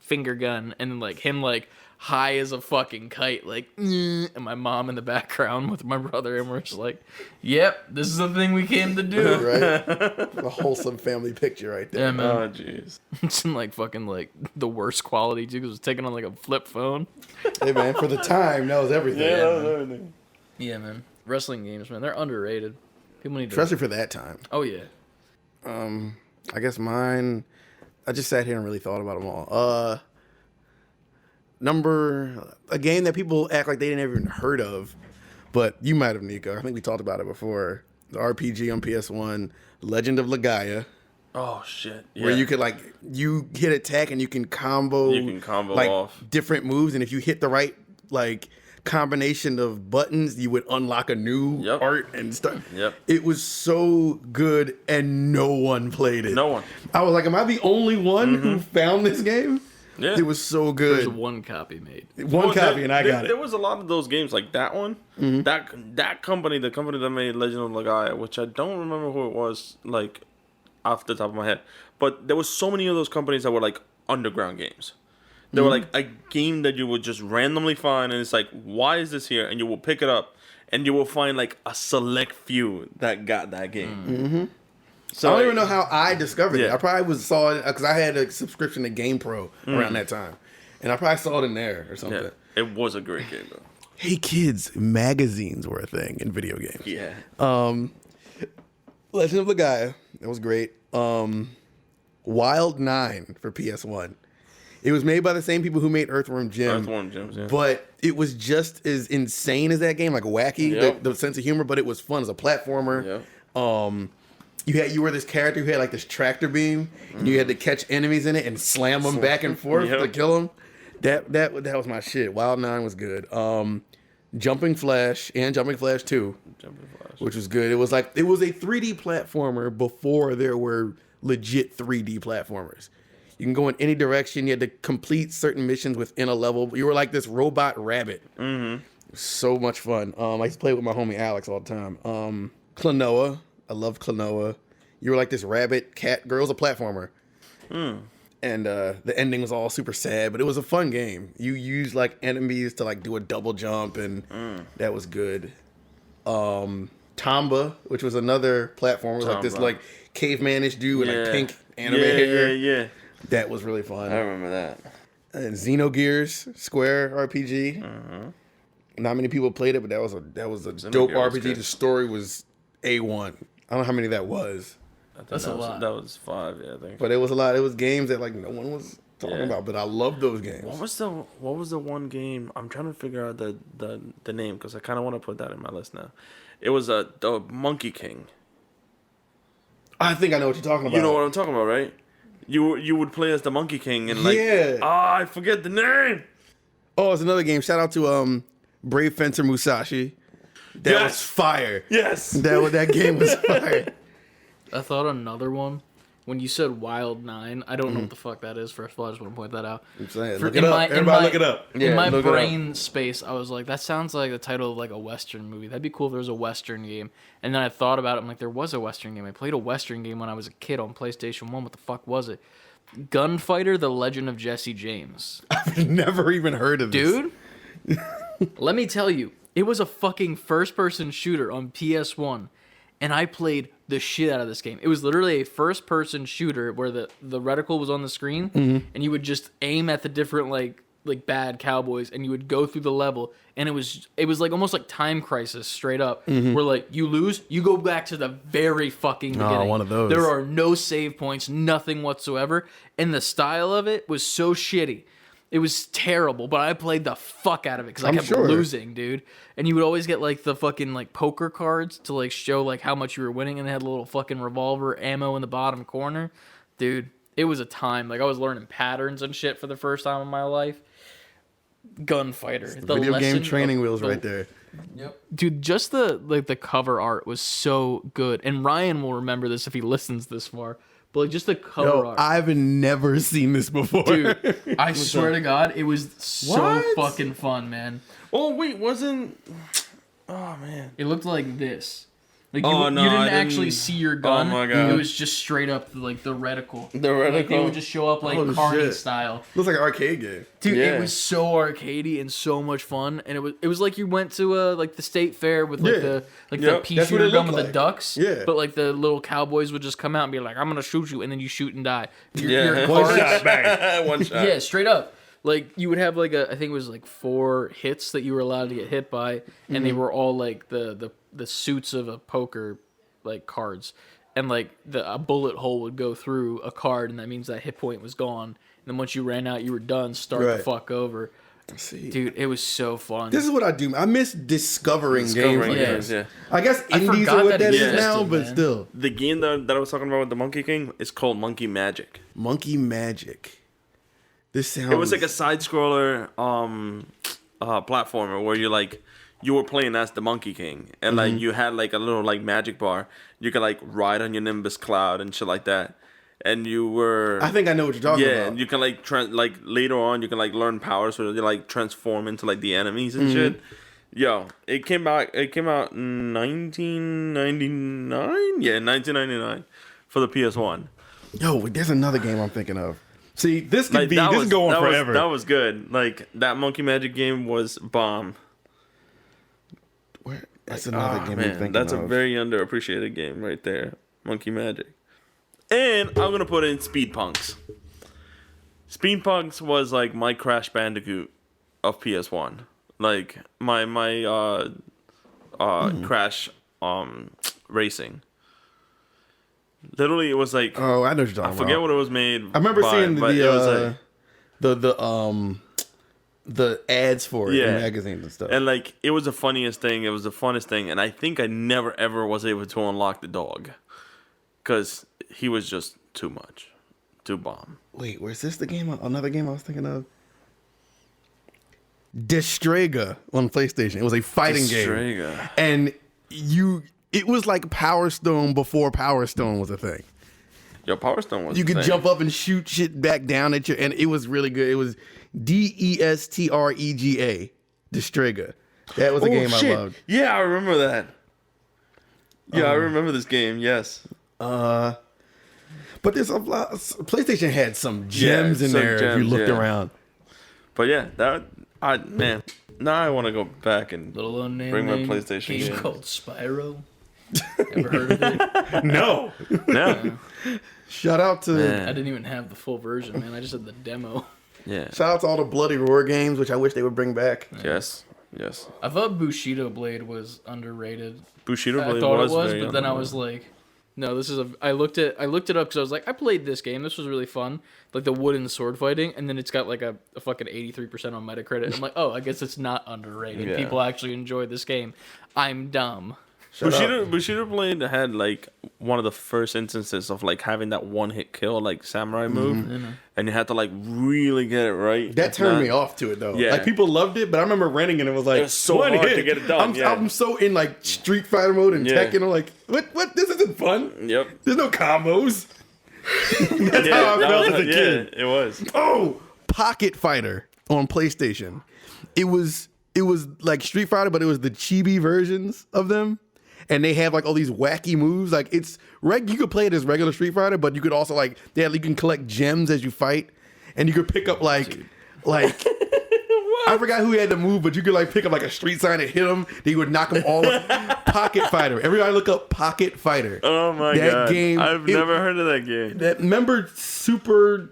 finger gun, and then like him like high as a fucking kite, like, and my mom in the background with my brother, and we're just like, yep, this is the thing we came to do. Right? A wholesome family picture right there. Yeah, man. Oh, jeez. It's in like fucking like the worst quality too, because it was taken on like a flip phone. Hey, man, for the time, that was everything. Everything. Yeah, man. Wrestling games, man, they're underrated. People need to. Especially for that time. Oh yeah. I guess mine, I just sat here and really thought about them all. A game that people act like they didn't even heard of, but you might have, Nico. I think we talked about it before. The RPG on PS1, Legend of Legaia. Oh, shit. Yeah. Where you could, like, you hit attack and you can combo. You can combo like, off different moves, and if you hit the right, like, combination of buttons, you would unlock a new art and stuff. Yep. It was so good, and no one played it. No one. I was like, am I the only one who found this game? Yeah. It was so good. There's one copy made. One copy, and I got it. There was a lot of those games like that one. That company, the company that made Legend of Legaia, which I don't remember who it was, like, off the top of my head. But there was so many of those companies that were like underground games. They were like a game that you would just randomly find, and it's like, why is this here? And you will pick it up, and you will find like a select few that got that game. So I don't even know how I discovered it. Yeah. I probably saw it because I had a subscription to GamePro around that time, and I probably saw it in there or something. Yeah, it was a great game though. Hey kids, magazines were a thing in video games. Yeah. Legend of Legaia, that was great. Wild 9 for PS1. It was made by the same people who made Earthworm Jim. Earthworm Jim, yeah. But it was just as insane as that game, like wacky, Yep. the sense of humor, but it was fun as a platformer. Yep. You were this character who had like this tractor beam, and you had to catch enemies in it and slam them back and forth to kill them. That was my shit. Wild 9 was good. Jumping Flash and Jumping Flash 2, which was good. It was a 3D platformer before there were legit 3D platformers. You can go in any direction. You had to complete certain missions within a level. You were like this robot rabbit. So much fun. I used to play with my homie Alex all the time. Klonoa. I loved Klonoa. You were like this rabbit cat girl. It was a platformer. And the ending was all super sad, but it was a fun game. You used like enemies to like do a double jump, and that was good. Tomba, which was another platformer, was like this like cavemanish dude with like pink anime hair. Yeah. That was really fun. I remember that. And Xenogears Square RPG. Not many people played it, but that was a dope RPG. Good. The story was A1. I don't know how many that was, That's a lot. That was 5, yeah, I think. but it was a lot. It was games that like no one was talking about, but I loved those games. What was the one game? I'm trying to figure out the name because I kind of want to put that in my list now. It was the Monkey King. I think I know what you're talking about. You know what I'm talking about, right? You would play as the Monkey King and like I forget the name. Oh, it's another game. Shout out to Brave Fencer Musashi. That was fire. Yes. That game was fire. I thought another one. When you said Wild 9, I don't know what the fuck that is. First of all, I just want to point that out. I'm saying, For- look it in up. my- in Everybody my- look it up. In my look it up. brain space, I was like, that sounds like the title of like a Western movie. That'd be cool if there was a Western game. And then I thought about it. I'm like, there was a Western game. I played a Western game when I was a kid on PlayStation 1. What the fuck was it? Gunfighter: The Legend of Jesse James. I've never even heard of this. Dude, let me tell you, it was a fucking first-person shooter on PS1, and I played the shit out of this game. It was literally a first-person shooter where the reticle was on the screen, and you would just aim at the different like bad cowboys, and you would go through the level, and it was like almost like Time Crisis straight up, where like you lose, you go back to the very fucking beginning. One of those. There are no save points, nothing whatsoever, and the style of it was so shitty. It was terrible, but I played the fuck out of it because I kept losing, dude. And you would always get like the fucking like poker cards to like show like how much you were winning, and they had a little fucking revolver ammo in the bottom corner. Dude, it was a time. Like I was learning patterns and shit for the first time in my life. Gunfighter. The video game training wheels right there. Yep. Dude, just the cover art was so good. And Ryan will remember this if he listens this far. But like just the cover art. I've never seen this before. Dude, I swear to God, it was so What? fucking fun, man. Oh wait, wasn't? Oh man. It looked like this. Like Oh, no, you I didn't didn't- actually see your gun. Oh, my God. It was just straight up like the reticle. The Like they reticle. would just show up like Oh, Carney shit. style. Looks like an arcade game. Dude, Yeah. it was so arcadey and so much fun, and it was like you went to like the state fair with like Yeah. the Yep. the pea That's what shooter it gun looked with the like. ducks. Yeah. But like the little cowboys would just come out and be like, "I'm gonna shoot you," and then you shoot and die. Yeah. One cards- shot, bang. One shot. Yeah, straight up. Like you would have like I think it was like 4 hits that you were allowed to get hit by, and they were all like the suits of a poker like cards, and like a bullet hole would go through a card, and that means that hit point was gone. And then once you ran out, you were done. Start the Right. fuck over. See. Dude, it was so fun. This is what I do. I miss discovering games like yeah. this. Yeah. I guess I indies forgot are what that that is existed, now, but man. still. The game that I was talking about with the Monkey King is called Monkey Magic. Monkey Magic. This sounds. It was like a side scroller platformer where you were playing as the Monkey King, and like you had like a little like magic bar. You could like ride on your Nimbus cloud and shit like that. And you were I think I know what you're talking yeah, about. and you can like like later on you can like learn powers so you like transform into like the enemies and shit. Yo, it came out in 1999. Yeah, 1999 for the PS1. Yo, wait, there's another game I'm thinking of. See, this could Like, be. This is going forever. That was good. Like that Monkey Magic game was bomb. That's another game I'm thinking that's of. a very underappreciated game right there. Monkey Magic. And I'm gonna put in Speed Punks. Speed Punks was like my Crash Bandicoot of PS1. Like my Crash racing. Literally, it was like Oh, I know what you're talking I forget about. what it was made. I remember by, seeing but it was like, the ads for it in Yeah. magazines and stuff. and like it was the funniest thing. It was the funnest thing, and I think I never ever was able to unlock the dog because he was just too much, too bomb. Wait, where's this the game? Another game I was thinking of? Destrega on PlayStation. It was a fighting game. Destrega. And it was like Power Stone before Power Stone was a thing. Yo, Power Stone was. You could insane. jump up and shoot shit back down at you, and it was really good. It was Destrega. Destrega. That was a game I loved. Yeah, I remember that. Yeah, I remember this game. Yes. But there's a lot. PlayStation had some gems in some there if you gems, looked yeah. around. But yeah, man. Now I want to go back and Little unknown bring my name, PlayStation game games. called Spyro. Ever heard of it? No. Yeah. Shout out to Man. I didn't even have the full version, man. I just had the demo. Yeah. shout out to all the Bloody Roar games, which I wish they would bring back. Yes. Yes. I thought Bushido Blade was underrated. Bushido I Blade thought was it was, very but then I underrated. was like, no, this is a. I looked it up because I was like, I played this game. This was really fun, like the wooden sword fighting, and then it's got like a fucking 83% on Metacritic. I'm like, oh, I guess it's not underrated. Yeah. People actually enjoy this game. I'm dumb. Bushido Blade had like one of the first instances of like having that one hit kill like samurai move, and you had to like really get it right. That If turned not- me off to it though. Yeah. Like people loved it, but I remember renting it and it was like It was so one hard hit. to get it done, I'm so in like Street Fighter mode and Yeah. Tekken. I'm like, what? This isn't fun. Yep. There's no combos. That's how I felt as a kid. It was. Oh, Pocket Fighter on PlayStation. It was like Street Fighter, but it was the chibi versions of them. And they have like all these wacky moves. Like it's you could play it as regular Street Fighter, but you could also like you can collect gems as you fight, and you could pick up like I forgot who had the move, but you could like pick up like a street sign and hit him. Then you would knock them all up. Pocket Fighter. Everybody look up Pocket Fighter. Oh my That god! game- I've never heard of that game. Remember Super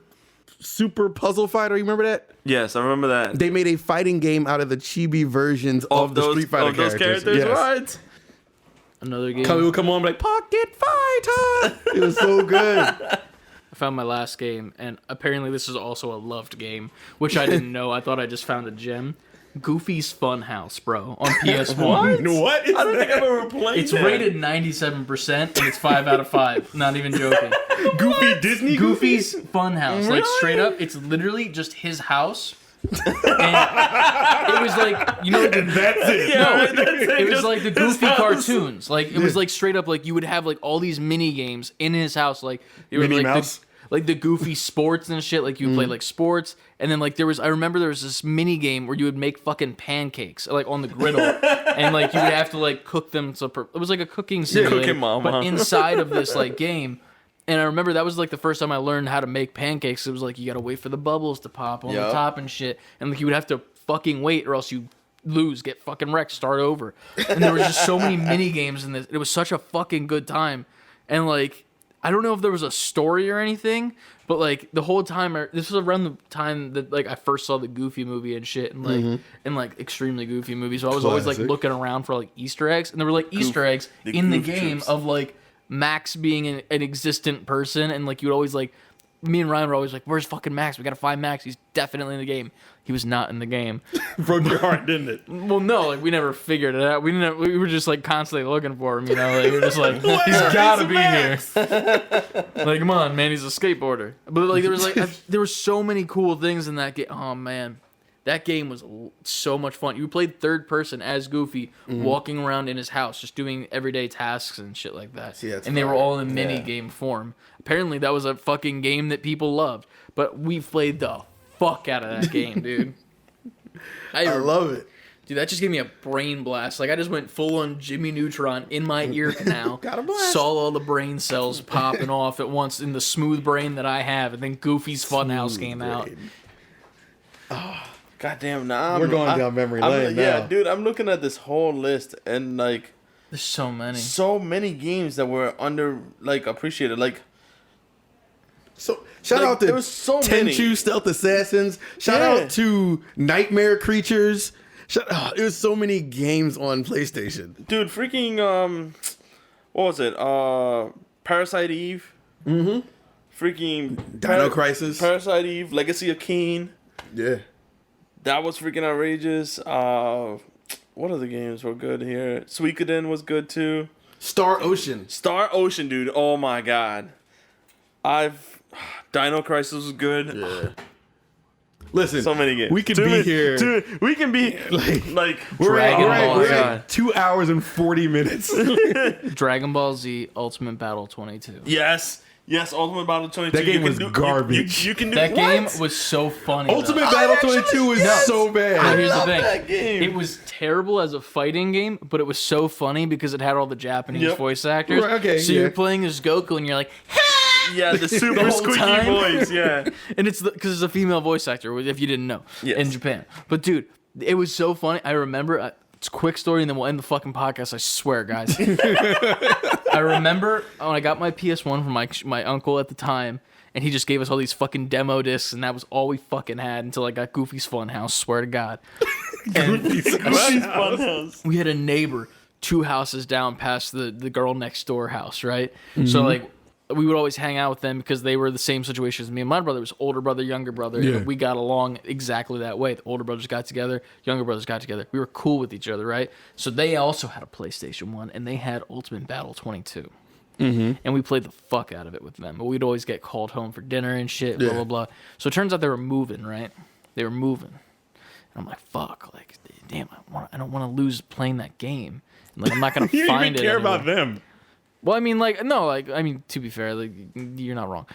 Puzzle Fighter? You remember that? Yes, I remember that. They made a fighting game out of the chibi versions of the Street Fighter of those characters, Yes. right? Another game. It would come on and be like Pocket Fighter. It was so good. I found my last game, and apparently this is also a loved game, which I didn't know. I thought I just found a gem. Goofy's Funhouse, bro, on PS1. What? I don't think I've ever played It's that. rated 97%, and it's 5 out of 5. Not even joking. Goofy Disney Goofy's Funhouse, like straight up, it's literally just his house. And it was like, you know, That's it. Yeah, no, right, that's it. it was Just like the his Goofy house. cartoons. Like it was like straight up, like you would have like all these mini games in his house, like they were Minnie like Mouse? like the Goofy sports and shit. Like you would play like sports, and then like I remember there was this mini game where you would make fucking pancakes like on the griddle, and like you would have to like cook them. It was like a cooking simulator, Cooking Mama. but inside of this like game. And I remember that was like the first time I learned how to make pancakes. It was like you gotta wait for the bubbles to pop on the top and shit, and like you would have to fucking wait or else you lose, get fucking wrecked, start over. And there was just so many mini games in this. It was such a fucking good time, and like I don't know if there was a story or anything, but like the whole time, this was around the time that like I first saw the Goofy movie and shit, and like extremely Goofy movies. So I was always like looking around for like Easter eggs, and there were like Easter eggs in the game of like Max being an existent person, and like you would always like, me and Ryan were always like, where's fucking Max? We gotta find Max. He's definitely in the game. He was not in the game. Broke your heart, didn't it? Well, no, like we never figured it out. We were just like constantly looking for him, you know. Like we were just like, he's gotta be here. Like, come on, man, he's a skateboarder. But like there were so many cool things in that game. Oh man, that game was so much fun. You played third person as Goofy, walking around in his house, just doing everyday tasks and shit like that. See, that's and they were all in mini game form. Apparently, that was a fucking game that people loved. But we played the fuck out of that game, dude. I love it. Dude, that just gave me a brain blast. Like, I just went full-on Jimmy Neutron in my ear canal. Got a blast. Saw all the brain cells popping off at once in the smooth brain that I have. And then Goofy's Funhouse came out. Oh. Goddamn, nah. We're going down memory lane now. Yeah, dude, I'm looking at this whole list and like There's so many. So many games that were appreciated. Like, so shout out to there was so Tenchu many. Stealth Assassins. Shout out to Nightmare Creatures. It was so many games on PlayStation. Dude, freaking what was it? Parasite Eve. Mm-hmm. Freaking Dino Crisis. Parasite Eve. Legacy of Kain. Yeah. That was freaking outrageous. What other games were good here? Suikoden was good too. Star Ocean, dude. Oh my god. Dino Crisis was good. Yeah. Listen, so many games. We could be here. Dude, we can be like we're Ball. at 2 hours and 40 minutes. Dragon Ball Z Ultimate Battle 22. Yes, Ultimate Battle 22. That game was garbage. You can do that what? game was so funny. Ultimate Battle 22 was so bad. Now, here's the thing. That game. It was terrible as a fighting game, but it was so funny because it had all the Japanese voice actors. Right, okay, so you're playing as Goku and you're like, yeah, the super whole squeaky time. voice, yeah. And it's because it's a female voice actor, if you didn't know, Yes. in Japan. But dude, it was so funny. I remember, it's a quick story and then we'll end the fucking podcast, I swear, guys. I remember when I got my PS1 from my uncle at the time, and he just gave us all these fucking demo discs, and that was all we fucking had until I got Goofy's Funhouse, swear to God. Goofy's Funhouse. We had a neighbor 2 houses down past the girl next door house, right? So like we would always hang out with them because they were the same situation as me and my brother. It was older brother, younger brother. Yeah. And we got along exactly that way. The older brothers got together, younger brothers got together. We were cool with each other, right? So they also had a PlayStation 1 and they had Ultimate Battle 22. And we played the fuck out of it with them. But we'd always get called home for dinner and shit, blah, blah, blah. So it turns out they were moving, right? They were moving. And I'm like, fuck, like, damn, I don't want to lose playing that game. And, like, I'm not going to find it. You don't even care anywhere. about them. Well, I mean, like, no, like, I mean, to be fair, like, you're not wrong.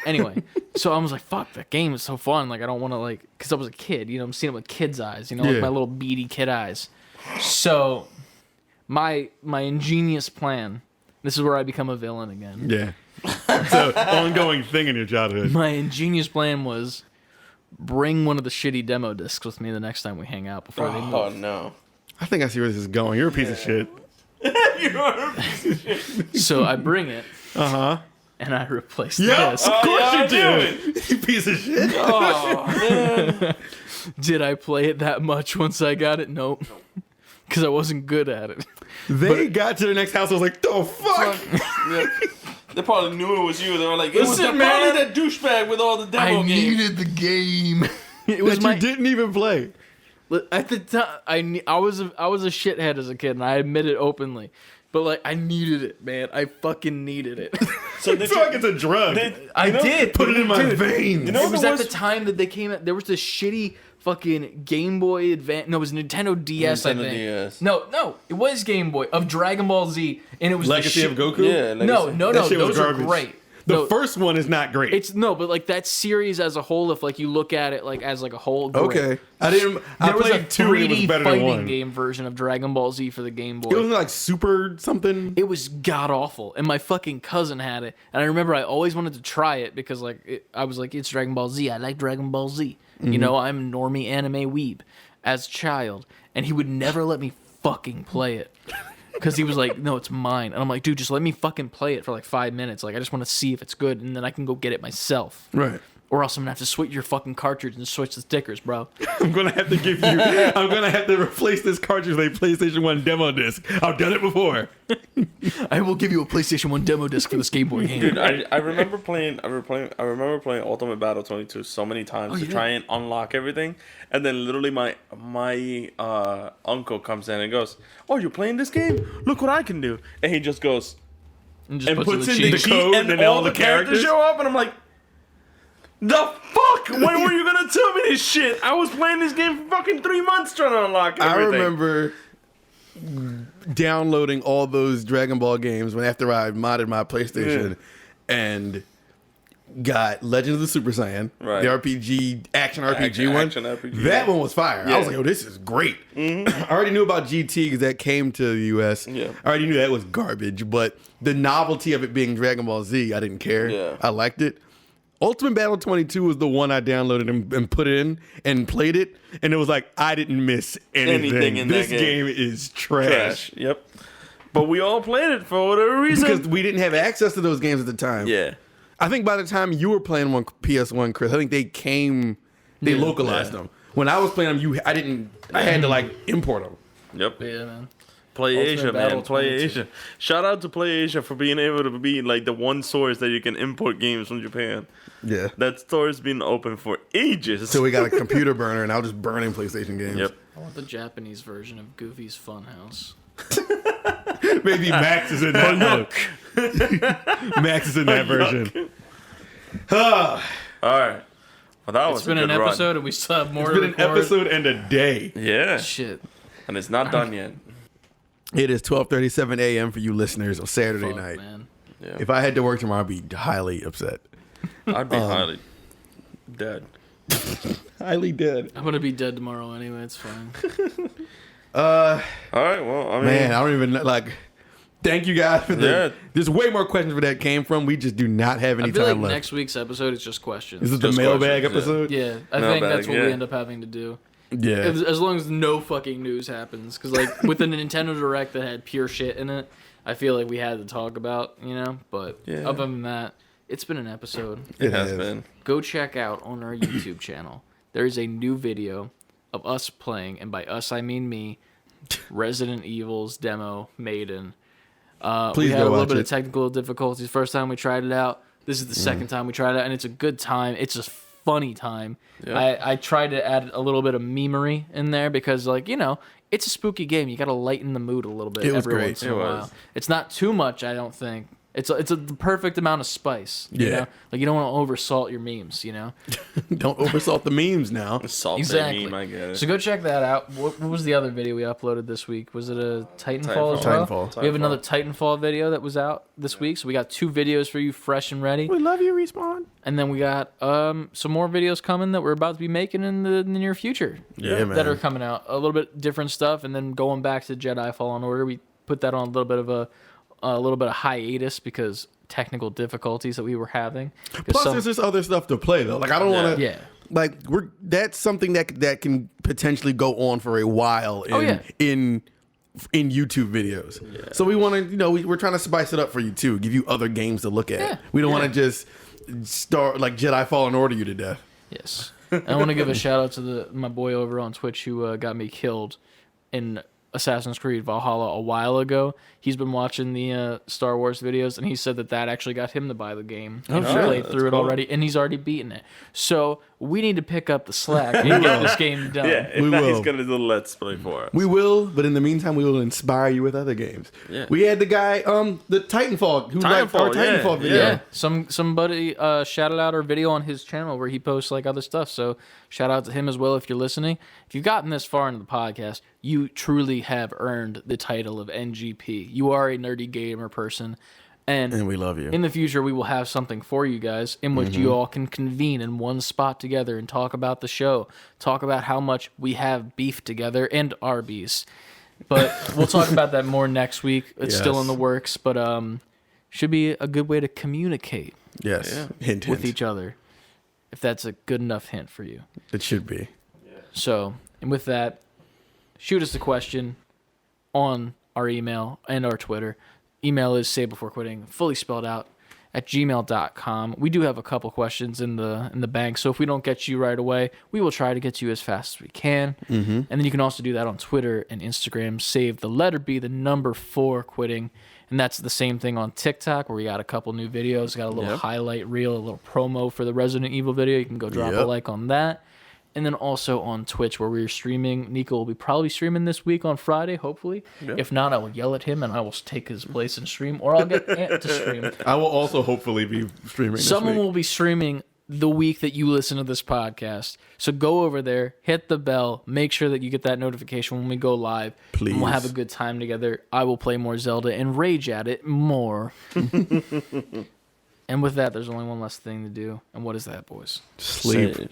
Anyway, so I was like, fuck, that game is so fun. Like, I don't want to, like, because I was a kid, you know, I'm seeing it with kids' eyes, you know, like my little beady kid eyes. So, my ingenious plan, this is where I become a villain again. Yeah. It's an ongoing thing in your childhood. My ingenious plan was bring one of the shitty demo discs with me the next time we hang out before they move. Oh no. I think I see where this is going. You're a piece of shit. You are a piece of shit. So I bring it. Uh-huh. And I replace Yeah, this. of course yeah, you do. You piece of shit. Oh man. Did I play it that much once I got it? Nope. Because I wasn't good at it. They got to the next house. I was like, the fuck? Yeah. They probably knew it was you. They were like, it was Listen, probably man. that douchebag with all the demo games. the game. It was that you didn't even play. At the time, I was a shithead as a kid, and I admit it openly. But like, I needed it, man. I fucking needed it. So It's like it's a drug. I did Put it in my veins. You know It was there at the time that they came out. There was this shitty fucking Game Boy Advance. No, it was Nintendo DS. I Nintendo think. DS. No, it was Game Boy of Dragon Ball Z, and it was Legacy the of Goku? Yeah. No, That shit was those are garbage. great. The first one is not great. It's but like that series as a whole, if like you look at it like as like a whole, great. Okay. I Was a played 2 and it was 3D better than fighting 1. game version of Dragon Ball Z for the Game Boy. It was like super something. It was god awful, and my fucking cousin had it, and I remember I always wanted to try it because I was like, it's Dragon Ball Z. I like Dragon Ball Z. You know, I'm a normie anime weeb as a child, and he would never let me fucking play it because he was like, no, it's mine, and I'm like, dude, just let me fucking play it for like 5 minutes. Like, I just want to see if it's good, and then I can go get it myself. Right. Or else I'm gonna have to switch your fucking cartridge and switch the stickers, bro. I'm gonna have to replace this cartridge with a PlayStation 1 demo disc. I've done it before. I will give you a PlayStation 1 demo disc for the skateboard game. Dude, I remember playing Ultimate Battle 22 so many times to try and unlock everything, and then literally my uncle comes in and goes, "Oh, you're playing this game? Look what I can do!" And he just goes and just puts in cheat the code, and all the characters show up, and I'm like, the fuck? When were you gonna tell me this shit? I was playing this game for fucking 3 months trying to unlock everything. I remember downloading all those Dragon Ball games after I modded my PlayStation and got Legend of the Super Saiyan, Right. the RPG, action RPG one. Action RPG, that yeah. one was fire. I was like, oh, this is great. I already knew about GT because that came to the US. Yeah. I already knew that was garbage, but the novelty of it being Dragon Ball Z, I didn't care. Yeah. I liked it. Ultimate Battle 22 was the one I downloaded and put in and played it, and it was like, I didn't miss anything. in This that game is trash. Yep. But we all played it for whatever reason. Because we didn't have access to those games at the time. Yeah. I think by the time you were playing on PS1, Chris, I think they localized them. When I was playing them, I had to like import them. Yep. Yeah, man. Play Ultimate Asia, Battle man. Play 22. Asia. Shout out to Play Asia for being able to be like the one source that you can import games from Japan. Yeah. That store's been open for ages. So we got a computer burner, and I was just burning PlayStation games. Yep. I want the Japanese version of Goofy's Funhouse. Maybe Max is in that one. Max is in that version. All right. Well, that was It's been a an good run. episode, and we still have more It's to been an record. episode and a day. Yeah. Shit. And it's not done yet. It is 12:37 a.m. for you listeners on Saturday Fuck, night. man. Yeah. If I had to work tomorrow, I'd be highly upset. I'd be highly dead. Highly dead. I'm gonna be dead tomorrow anyway. It's fine. All right. Well, I mean, Man, I don't even like. Thank you guys for the. Yeah. There's way more questions where that came from. We just do not have any I feel time like left. next week's episode is just questions. Is it the Just mailbag questions, episode? Yeah, I Mailbag, think that's what yeah. we end up having to do. Yeah. As long as no fucking news happens, because like with the Nintendo Direct that had pure shit in it, I feel like we had to talk about, you know. But Yeah. other than that, it's been an episode. it has been. Go check out on our YouTube channel. There is a new video of us playing, and by us I mean me, Resident Evil's demo Maiden. Please we had go a little watch bit it. of technical difficulties first time we tried it out. This is the second time we tried it out, and it's a good time. It's a funny time. Yeah. I tried to add a little bit of memery in there because, like, you know, it's a spooky game. You got to lighten the mood a little bit It was every great. once in It a was. while. It's not too much, I don't think. It's the perfect amount of spice. You Yeah. know? Like, you don't want to oversalt your memes, you know? Don't oversalt the memes now. Salt Exactly. that meme, I guess. So go check that out. What was the other video we uploaded this week? Was it a Titanfall as well? Titanfall. We have another Titanfall video that was out this week. So we got 2 videos for you fresh and ready. We love you, Respawn. And then we got some more videos coming that we're about to be making in the near future. Yeah, man. That are coming out. A little bit different stuff. And then going back to Jedi Fallen Order, we put that on a little bit of hiatus because technical difficulties that we were having. 'Cause Plus, some- there's just other stuff to play though. Like I don't want to. Yeah. Like that's something that can potentially go on for a while. In YouTube videos. Yeah. So we want to, you know, we're trying to spice it up for you too. Give you other games to look at. Yeah. We don't want to just start like Jedi Fallen Order you to death. Yes. I want to give a shout out to my boy over on Twitch who got me killed in Assassin's Creed Valhalla a while ago. He's been watching the Star Wars videos, and he said that actually got him to buy the game. He played that's through it cool. already, and he's already beaten it. So we need to pick up the slack and get this game done. Yeah, if We not, will. he's gonna do the Let's Play for us. We will, but in the meantime, we will inspire you with other games. Yeah. We had the guy, the Titanfall, who liked our Titanfall, yeah, Titanfall video. Yeah, somebody shouted out our video on his channel where he posts like other stuff. So shout out to him as well if you're listening. If you've gotten this far into the podcast, you truly have earned the title of NGP. You are a nerdy gamer person, And we love you. In the future, we will have something for you guys in which you all can convene in one spot together and talk about the show. Talk about how much we have beef together and Arby's. But we'll talk about that more next week. It's still in the works, but should be a good way to communicate. Yes. Yeah. Hint, with hint. each other. If that's a good enough hint for you. It should be. So, and with that, shoot us a question on our email and our Twitter. Email is savebeforequitting, fully spelled out, at gmail.com. We do have a couple questions in the bank, so if we don't get you right away, we will try to get you as fast as we can. And then you can also do that on Twitter and Instagram. Save the letter B, the number 4 quitting. And that's the same thing on TikTok, where we got a couple new videos. Got a little highlight reel, a little promo for the Resident Evil video. You can go drop a like on that. And then also on Twitch, where we're streaming. Nico will be probably streaming this week on Friday, hopefully. Yep. If not, I will yell at him and I will take his place and stream. Or I'll get Ant to stream. I will also hopefully be streaming Someone this week. will be streaming the week that you listen to this podcast. So go over there, hit the bell, make sure that you get that notification when we go live. Please. And we'll have a good time together. I will play more Zelda and rage at it more. And with that, there's only one last thing to do. And what is that, boys? Sleep.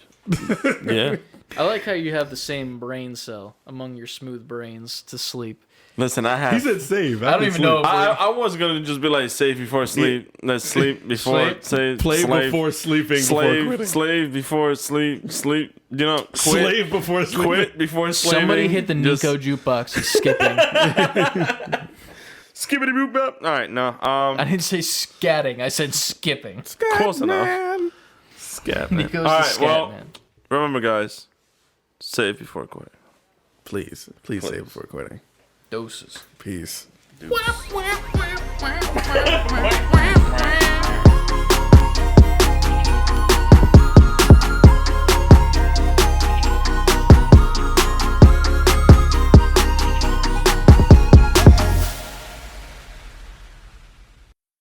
Yeah. I like how you have the same brain cell among your smooth brains to sleep. Listen, I have. He said save. I don't even know. I was gonna just be like, save before sleep. Let's sleep before save. Play slave, before sleeping. slave, before quitting. slave before sleep. Sleep. You know, quit. Slave before sleeping. Quit before slaving. Somebody hit the Nico Just jukebox. He's skipping. skibbity boop bop. All right, no. I didn't say scatting. I said skipping. Close enough. Man. Scat man. Nico's All the right, scat well, man. remember, guys, save before quitting. Please save before quitting. Doses. Peace. Dude.